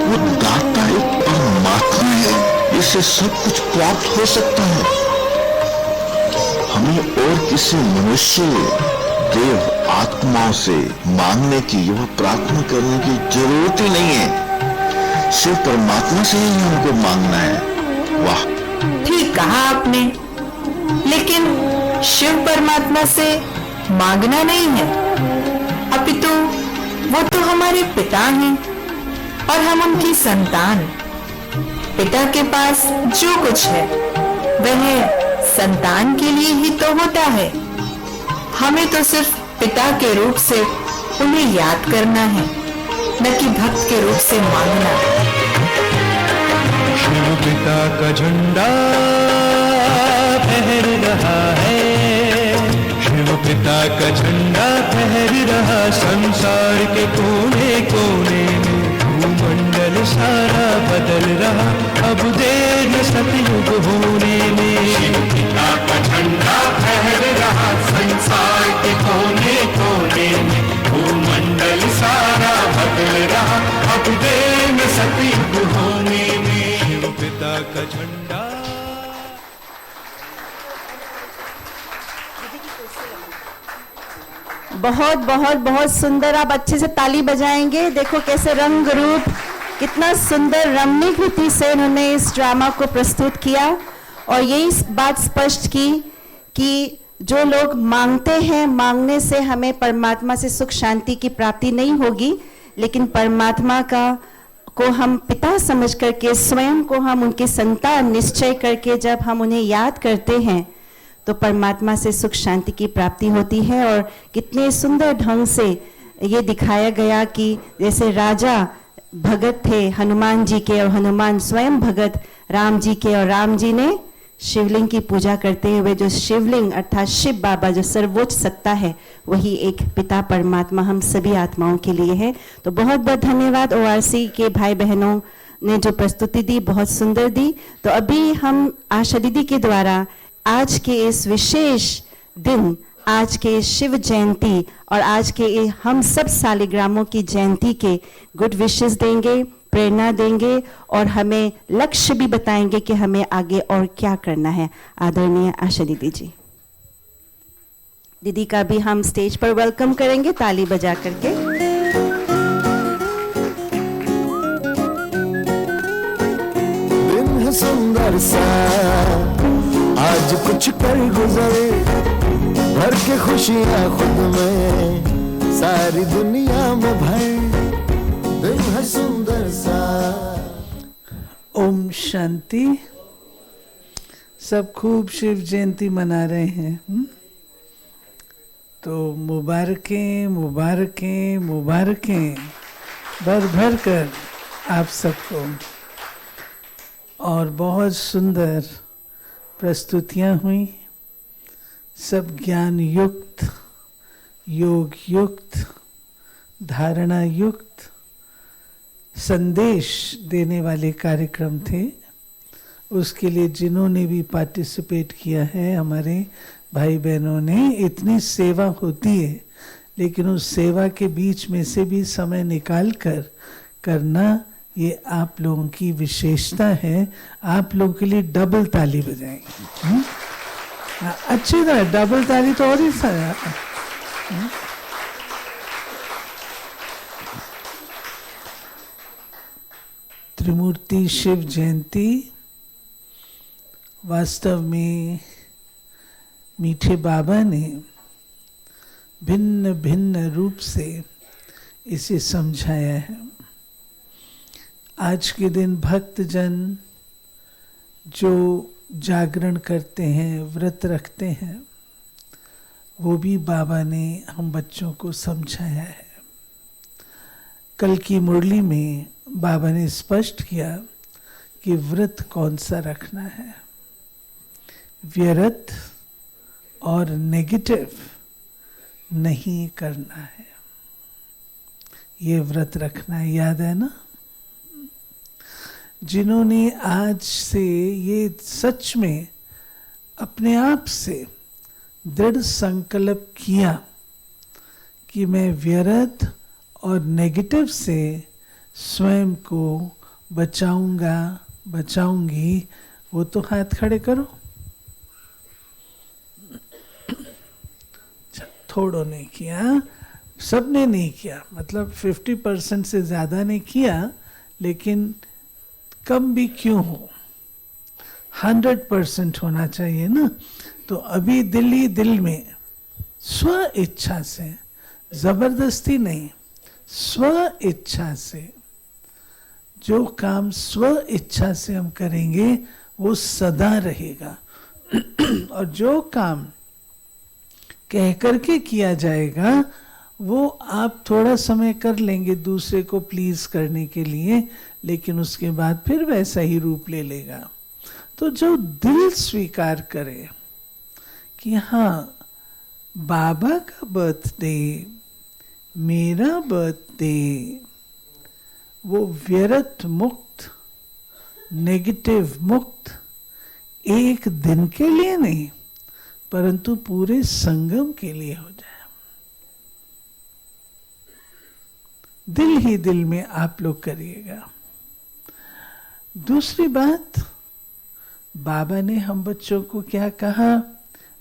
वो दाता एक परमात्मा है जिससे सब कुछ प्राप्त हो सकता है। हमें और किसी मनुष्य, देव आत्माओं से मांगने की या प्रार्थना करने की जरूरत ही नहीं है, सिर्फ परमात्मा से ही हमको मांगना है। वाह, ठीक कहा आपने, लेकिन शिव परमात्मा से मांगना नहीं है, अपितु वो तो हमारे पिता हैं और हम उनकी संतान। पिता के पास जो कुछ है वह संतान के लिए ही तो होता है। हमें तो सिर्फ पिता के रूप से उन्हें याद करना है, न कि भक्त के रूप से मांगना। शिव पिता का झंडा फहर रहा है, शिव पिता का झंडा फहर रहा संसार के कोने कोने में। भूमंडल सारा बदल रहा, अब देर न सतयुग होने में। शिव पिता का झंडा फहर रहा संसार के कोने कोने में। भूमंडल सारा बदल रहा, अब देर न सतयुग होने में। शिव पिता का झंडा। बहुत बहुत बहुत सुंदर। आप अच्छे से ताली बजाएंगे। देखो कैसे रंग रूप, कितना सुंदर रमणीक रीति से उन्होंने इस ड्रामा को प्रस्तुत किया और यही बात स्पष्ट की कि जो लोग मांगते हैं, मांगने से हमें परमात्मा से सुख शांति की प्राप्ति नहीं होगी, लेकिन परमात्मा को हम पिता समझ करके, स्वयं को हम उनकी संतान निश्चय करके जब हम उन्हें याद करते हैं तो परमात्मा से सुख शांति की प्राप्ति होती है। और कितने सुंदर ढंग से ये दिखाया गया कि जैसे राजा भगत थे हनुमान जी के और हनुमान स्वयं भगत राम जी के, और राम जी ने शिवलिंग की पूजा करते हुए, जो शिवलिंग अर्थात शिव बाबा जो सर्वोच्च सत्ता है, वही एक पिता परमात्मा हम सभी आत्माओं के लिए है। तो बहुत बहुत धन्यवाद ORC के भाई बहनों ने जो प्रस्तुति दी, बहुत सुंदर दी। तो अभी हम आशा दीदी के द्वारा आज के इस विशेष दिन आज के शिव जयंती और आज के हम सब सालिग्रामों की जयंती के गुड विशेस देंगे, प्रेरणा देंगे और हमें लक्ष्य भी बताएंगे कि हमें आगे और क्या करना है। आदरणीय आशा दीदी जी, दीदी का भी हम स्टेज पर वेलकम करेंगे ताली बजा करके। दिन है सुंदर सा आज कुछ कर गुजरे, भर के खुशियां खुद में सारी दुनिया में भर। दिन है सुंदर सा। ओम शांति। सब खूब शिव जयंती मना रहे हैं। तो मुबारकें मुबारकें मुबारकें भर भर कर आप सबको। और बहुत सुंदर प्रस्तुतियां हुई, सब ज्ञान युक्त, योग युक्त, धारणा युक्त संदेश देने वाले कार्यक्रम थे। उसके लिए जिन्होंने भी पार्टिसिपेट किया है, हमारे भाई बहनों ने, इतनी सेवा होती है, लेकिन उस सेवा के बीच में से भी समय निकाल कर करना, ये आप लोगों की विशेषता है। आप लोगों के लिए डबल ताली बजाएंगे। अच्छी तरह डबल ताली तो और ही सारा। त्रिमूर्ति शिव जयंती वास्तव में मीठे बाबा ने भिन्न भिन्न रूप से इसे समझाया है। आज के दिन भक्तजन जो जागरण करते हैं, व्रत रखते हैं, वो भी बाबा ने हम बच्चों को समझाया है। कल की मुरली में बाबा ने स्पष्ट किया कि व्रत कौन सा रखना है। व्यर्थ और नेगेटिव नहीं करना है, ये व्रत रखना है। याद है ना? जिन्होंने आज से ये सच में अपने आप से दृढ़ संकल्प किया कि मैं व्यर्थ और नेगेटिव से स्वयं को बचाऊंगा, बचाऊंगी, वो तो हाथ खड़े करो। थोड़ों ने किया, सबने नहीं किया, मतलब 50% से ज़्यादा ने किया, लेकिन कम भी क्यों हो, 100% होना चाहिए ना। तो अभी दिल ही दिल में स्व इच्छा से, जबरदस्ती नहीं, स्व इच्छा से, जो काम स्व इच्छा से हम करेंगे वो सदा रहेगा। और जो काम कह करके किया जाएगा वो आप थोड़ा समय कर लेंगे दूसरे को प्लीज करने के लिए, लेकिन उसके बाद फिर वैसा ही रूप ले लेगा। तो जो दिल स्वीकार करे कि हाँ, बाबा का बर्थडे, मेरा बर्थडे, वो व्यर्थ मुक्त, नेगेटिव मुक्त, एक दिन के लिए नहीं परंतु पूरे संगम के लिए हो जाए। दिल ही दिल में आप लोग करिएगा। दूसरी बात, बाबा ने हम बच्चों को क्या कहा?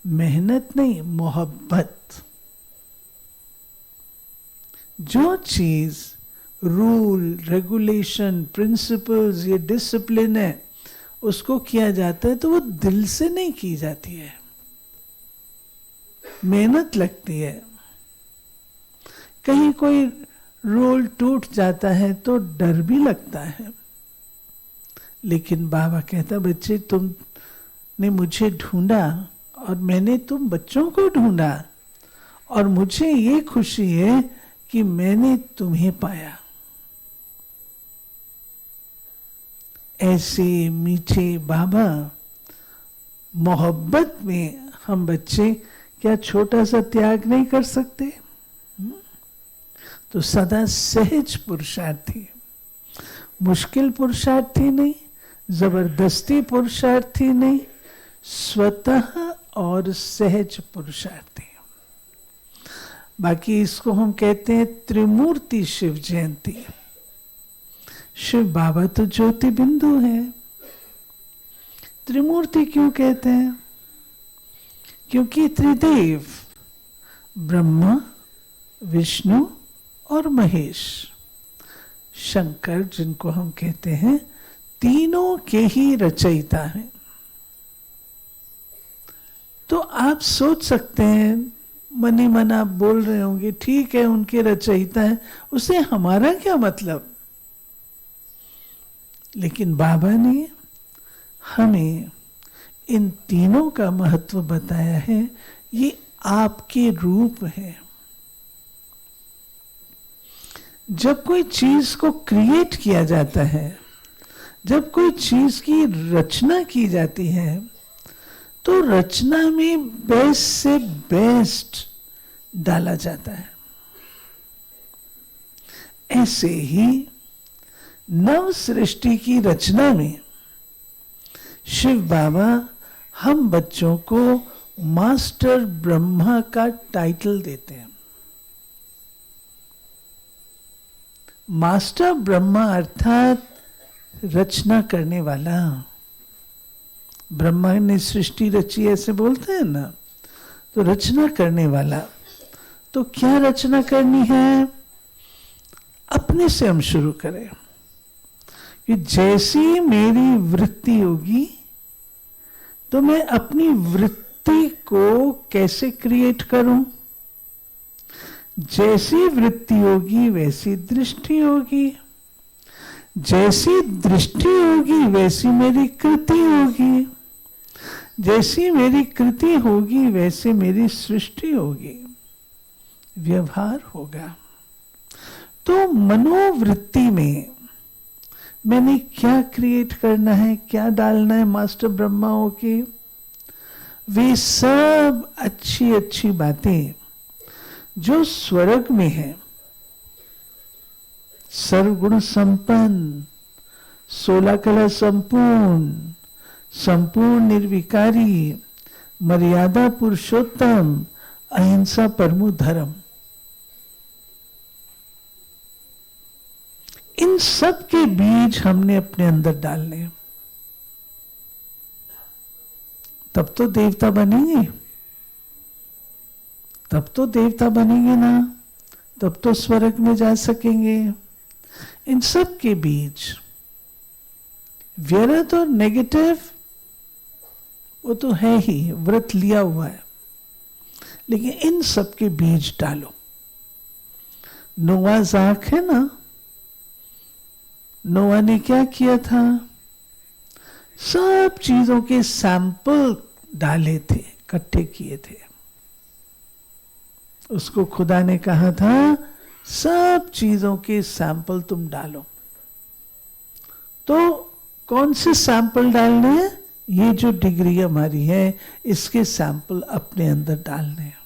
मेहनत नहीं, मोहब्बत। जो चीज रूल, रेगुलेशन, प्रिंसिपल्स, ये डिसिप्लिन है, उसको किया जाता है तो वो दिल से नहीं की जाती है, मेहनत लगती है। कहीं कोई रूल टूट जाता है तो डर भी लगता है, लेकिन बाबा कहता, बच्चे तुमने मुझे ढूंढा और मैंने तुम बच्चों को ढूंढा, और मुझे ये खुशी है कि मैंने तुम्हें पाया। ऐसे मीठे बाबा, मोहब्बत में हम बच्चे क्या छोटा सा त्याग नहीं कर सकते? तो सदा सहज पुरुषार्थी, मुश्किल पुरुषार्थी नहीं, जबरदस्ती पुरुषार्थी नहीं, स्वतः और सहज पुरुषार्थी। बाकी इसको हम कहते हैं त्रिमूर्ति शिव जयंती। शिव बाबा तो ज्योति बिंदु है। त्रिमूर्ति क्यों कहते हैं? क्योंकि त्रिदेव ब्रह्मा, विष्णु और महेश, शंकर जिनको हम कहते हैं, तीनों के ही रचयिता हैं। तो आप सोच सकते हैं, मन ही मन आप बोल रहे होंगे, ठीक है उनके रचयिता है, उसे हमारा क्या मतलब? लेकिन बाबा ने हमें इन तीनों का महत्व बताया है। ये आपके रूप है। जब कोई चीज को क्रिएट किया जाता है, जब कोई चीज की रचना की जाती है, तो रचना में बेस्ट से बेस्ट डाला जाता है। ऐसे ही नव सृष्टि की रचना में शिव बाबा हम बच्चों को मास्टर ब्रह्मा का टाइटल देते हैं। मास्टर ब्रह्मा अर्थात रचना करने वाला। ब्रह्मा ने सृष्टि रची ऐसे बोलते हैं ना, तो रचना करने वाला। तो क्या रचना करनी है? अपने से हम शुरू करें कि जैसी मेरी वृत्ति होगी तो मैं अपनी वृत्ति को कैसे क्रिएट करूं। जैसी वृत्ति होगी वैसी दृष्टि होगी, जैसी दृष्टि होगी वैसी मेरी कृति होगी, जैसी मेरी कृति होगी वैसे मेरी सृष्टि होगी, व्यवहार होगा। तो मनोवृत्ति में मैंने क्या क्रिएट करना है, क्या डालना है मास्टर ब्रह्माओं की, वे सब अच्छी अच्छी बातें जो स्वर्ग में है, सर्वगुण संपन्न, 16 कला संपूर्ण, संपूर्ण निर्विकारी, मर्यादा पुरुषोत्तम, अहिंसा परमो धर्म, इन सब के बीज हमने अपने अंदर डालने। तब तो देवता बनेंगे, तब तो देवता बनेंगे ना, तब तो स्वर्ग में जा सकेंगे। इन सब के बीज व्यर्थ और नेगेटिव वो तो है ही, व्रत लिया हुआ है, लेकिन इन सब के बीज डालो। नोआ जाक है ना, नोआ ने क्या किया था? सब चीजों के सैंपल डाले थे, इकट्ठे किए थे। उसको खुदा ने कहा था सब चीजों के सैंपल तुम डालो। तो कौन से सैंपल डालने हैं? ये जो डिग्री हमारी है इसके सैंपल अपने अंदर डालने हैं,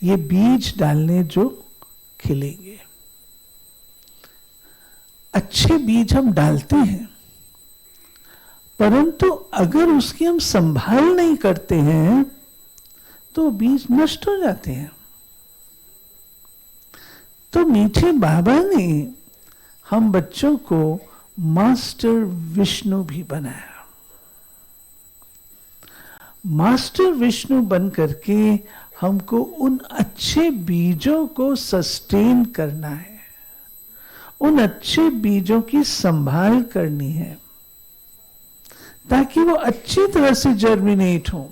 ये बीज डालने जो खिलेंगे। अच्छे बीज हम डालते हैं, परंतु अगर उसकी हम संभाल नहीं करते हैं तो बीज नष्ट हो जाते हैं। तो मीठे बाबा ने हम बच्चों को मास्टर विष्णु भी बनाया। मास्टर विष्णु बन करके हमको उन अच्छे बीजों को सस्टेन करना है, उन अच्छे बीजों की संभाल करनी है, ताकि वो अच्छी तरह से जर्मिनेट हो।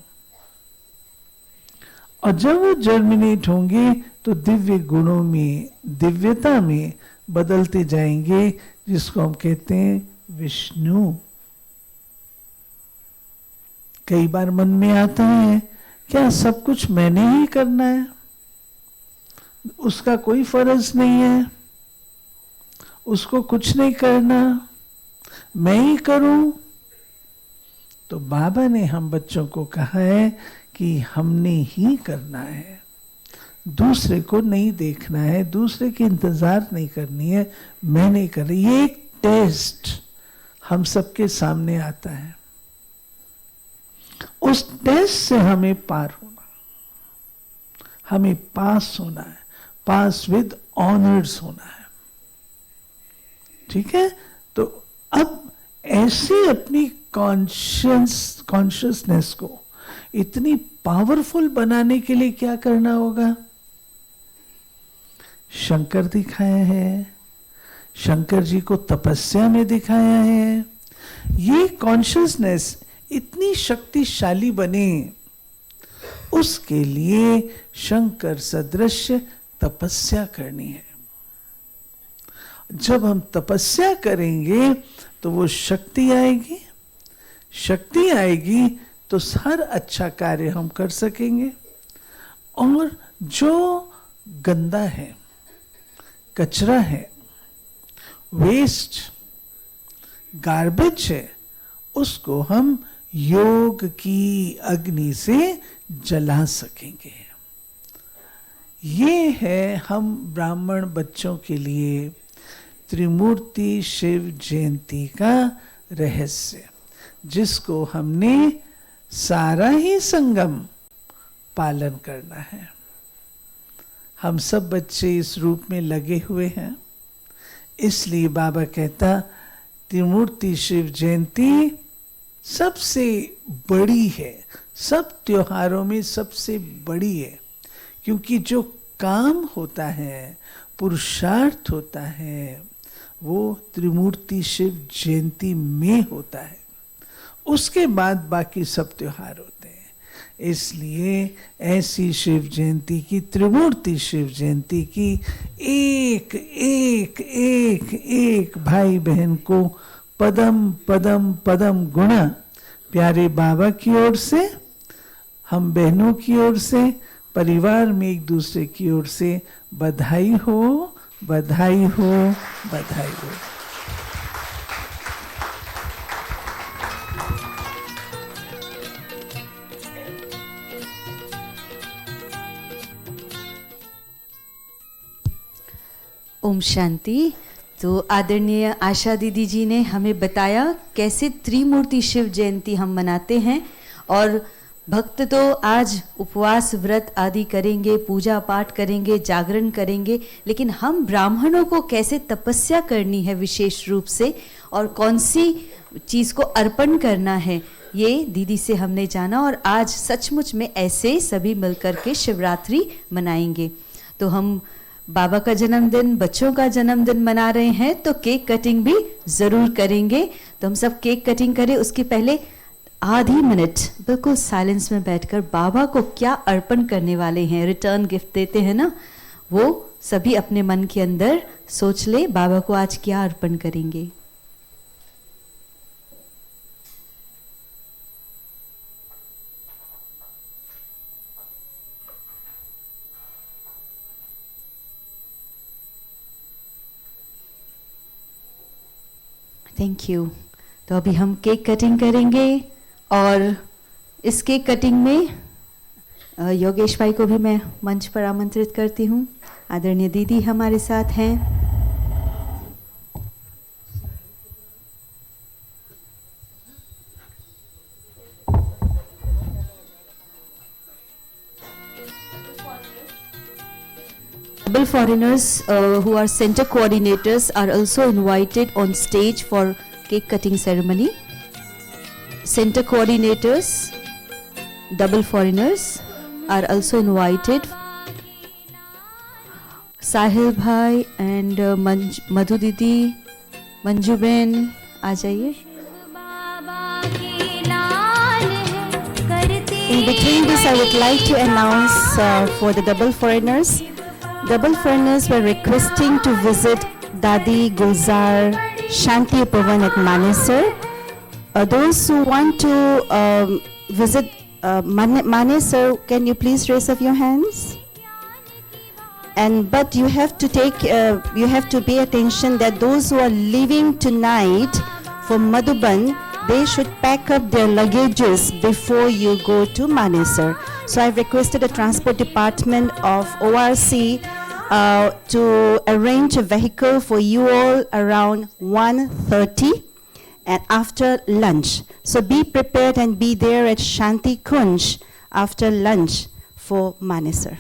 और जब वो जर्मिनेट होंगे तो दिव्य गुणों में, दिव्यता में बदलते जाएंगे, जिसको हम कहते हैं विष्णु। कई बार मन में आता है क्या सब कुछ मैंने ही करना है, उसका कोई फर्ज नहीं है, उसको कुछ नहीं करना, मैं ही करूं। तो बाबा ने हम बच्चों को कहा है कि हमने ही करना है, दूसरे को नहीं देखना है, दूसरे की इंतजार नहीं करनी है, मैं नहीं कर रही। ये एक टेस्ट हम सबके सामने आता है, उस टेस्ट से हमें पार होना। हमें पास होना है, पास विद ऑनर्स होना है। ठीक है, तो अब ऐसे अपनी कॉन्शियसनेस को इतनी पावरफुल बनाने के लिए क्या करना होगा? शंकर दिखाया है, शंकर जी को तपस्या में दिखाया है। ये कॉन्शियसनेस इतनी शक्तिशाली बने, उसके लिए शंकर सदृश तपस्या करनी है। जब हम तपस्या करेंगे तो वो शक्ति आएगी, शक्ति आएगी तो हर अच्छा कार्य हम कर सकेंगे। और जो गंदा है, कचरा है, वेस्ट, गार्बेज है, उसको हम योग की अग्नि से जला सकेंगे। ये है हम ब्राह्मण बच्चों के लिए त्रिमूर्ति शिव जयंती का रहस्य, जिसको हमने सारा ही संगम पालन करना है। हम सब बच्चे इस रूप में लगे हुए हैं, इसलिए बाबा कहता त्रिमूर्ति शिव जयंती सबसे बड़ी है, सब त्योहारों में सबसे बड़ी है, क्योंकि जो काम होता है, पुरुषार्थ होता है, वो त्रिमूर्ति शिव जयंती में होता है। उसके बाद बाकी सब त्योहार होते हैं। इसलिए ऐसी शिव जयंती की, त्रिमूर्ति शिव जयंती की एक एक एक एक भाई बहन को पदम पदम पदम गुणा प्यारे बाबा की ओर से, हम बहनों की ओर से, परिवार में एक दूसरे की ओर से बधाई हो, बधाई हो, बधाई हो। ओम शांति। तो आदरणीय आशा दीदी जी ने हमें बताया कैसे त्रिमूर्ति शिव जयंती हम मनाते हैं। और भक्त तो आज उपवास व्रत आदि करेंगे, पूजा पाठ करेंगे, जागरण करेंगे, लेकिन हम ब्राह्मणों को कैसे तपस्या करनी है विशेष रूप से, और कौन सी चीज़ को अर्पण करना है, ये दीदी से हमने जाना। और आज सचमुच में ऐसे सभी मिलकर के शिवरात्रि मनाएंगे। तो हम बाबा का जन्मदिन, बच्चों का जन्मदिन मना रहे हैं, तो केक कटिंग भी ज़रूर करेंगे। तो हम सब केक कटिंग करें, उसके पहले आधी मिनट बिल्कुल साइलेंस में बैठकर बाबा को क्या अर्पण करने वाले हैं, रिटर्न गिफ्ट देते हैं ना, वो सभी अपने मन के अंदर सोच ले बाबा को आज क्या अर्पण करेंगे। Thank you. तो अभी हम केक कटिंग करेंगे, और इस केक कटिंग में योगेश भाई को भी मैं मंच पर आमंत्रित करती हूँ। आदरणीय दीदी हमारे साथ हैं। Double foreigners who are center coordinators are also invited on stage for cake cutting ceremony. Center coordinators, double foreigners are also invited. Sahil bhai and Madhu didi, Manju ben, आ जाइए। In between this, I would like to announce for the double foreigners. Double foreigners were requesting to visit Dadi Gulzar Shanti Upavan at Manesar. Those who want to visit Manesar, can you please raise up your hands? But you have to pay attention that those who are leaving tonight for Madhuban, they should pack up their luggages before you go to Manesar. So I've requested the transport department of ORC to arrange a vehicle for you all around 1:30 and after lunch. So be prepared and be there at Shanti Kunj after lunch for Manesar.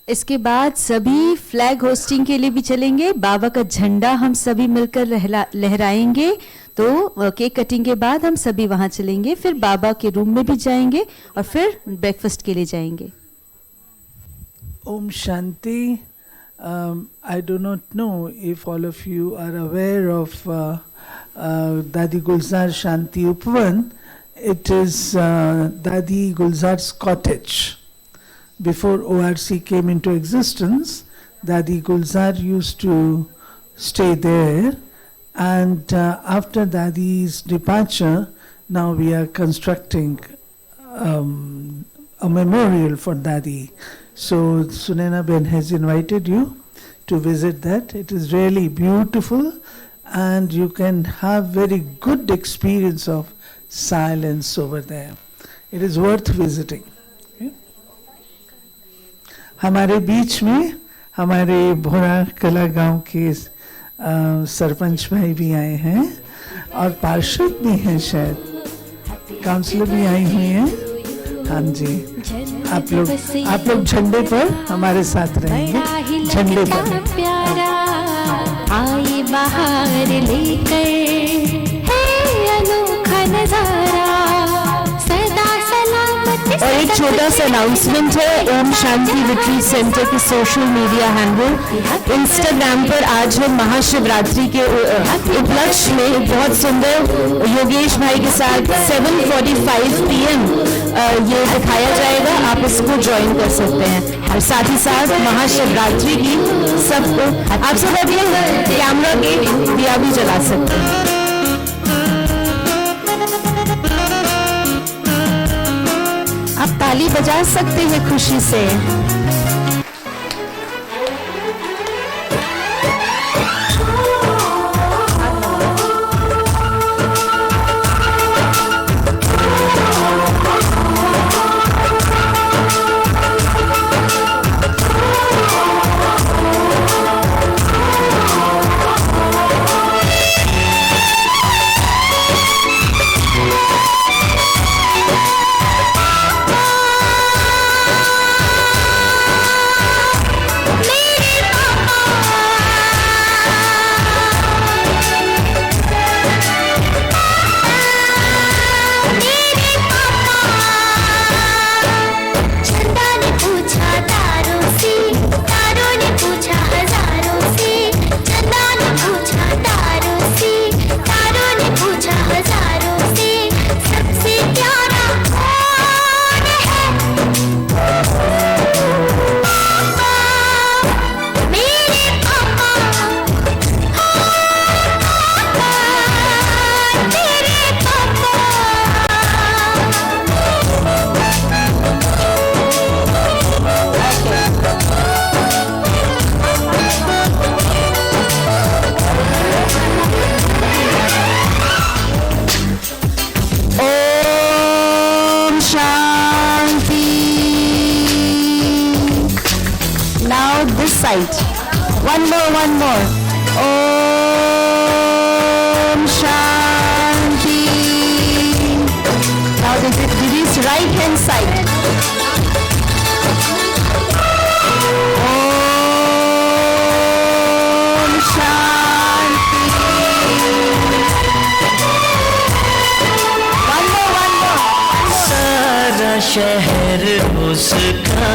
इसके बाद सभी flag hosting के लिए भी चलेंगे, बाबा का झंडा हम सभी मिलकर लहराएंगे। तो केक कटिंग के बाद हम सभी वहां चलेंगे, फिर बाबा के रूम में भी जाएंगे और फिर ब्रेकफास्ट के लिए जाएंगे। Om Shanti. I do not know if all of you are aware of Dadi Gulzar Shanti Upvan. It is Dadi Gulzar's cottage. Before ORC came into existence, Dadi Gulzar used to stay there, and after Dadi's departure, now we are constructing a memorial for Dadi. So Sunaina Ben has invited you to visit that. It is really beautiful, and you can have very good experience of silence over there. It is worth visiting. हमारे बीच में हमारे भोरा कला गांव के सरपंच भाई भी आए हैं और पार्षद भी हैं, शायद काउंसलर भी आई हुई हैं। हाँ जी, आप लोग झंडे पर हमारे साथ रहेंगे, झंडे पर। प्यारा आए बाहर लेकर है अनोखा नजारा, सदा सलामत। और एक छोटा सा अनाउंसमेंट है, ओम शांति रिट्रीट सेंटर के सोशल मीडिया हैंडल इंस्टाग्राम पर आज हम महाशिवरात्रि के उपलक्ष्य में बहुत सुंदर योगेश भाई के साथ 7:45 PM ये दिखाया जाएगा, आप इसको ज्वाइन कर सकते हैं। और साथ ही साथ महाशिवरात्रि की सबको आप सब अपने कैमरा के दिया भी जला सकते हैं। आप ताली बजा सकते हैं खुशी से। One more. Om Shanti. Now this is right hand side. Om Shanti. One more. सारा शहर उसका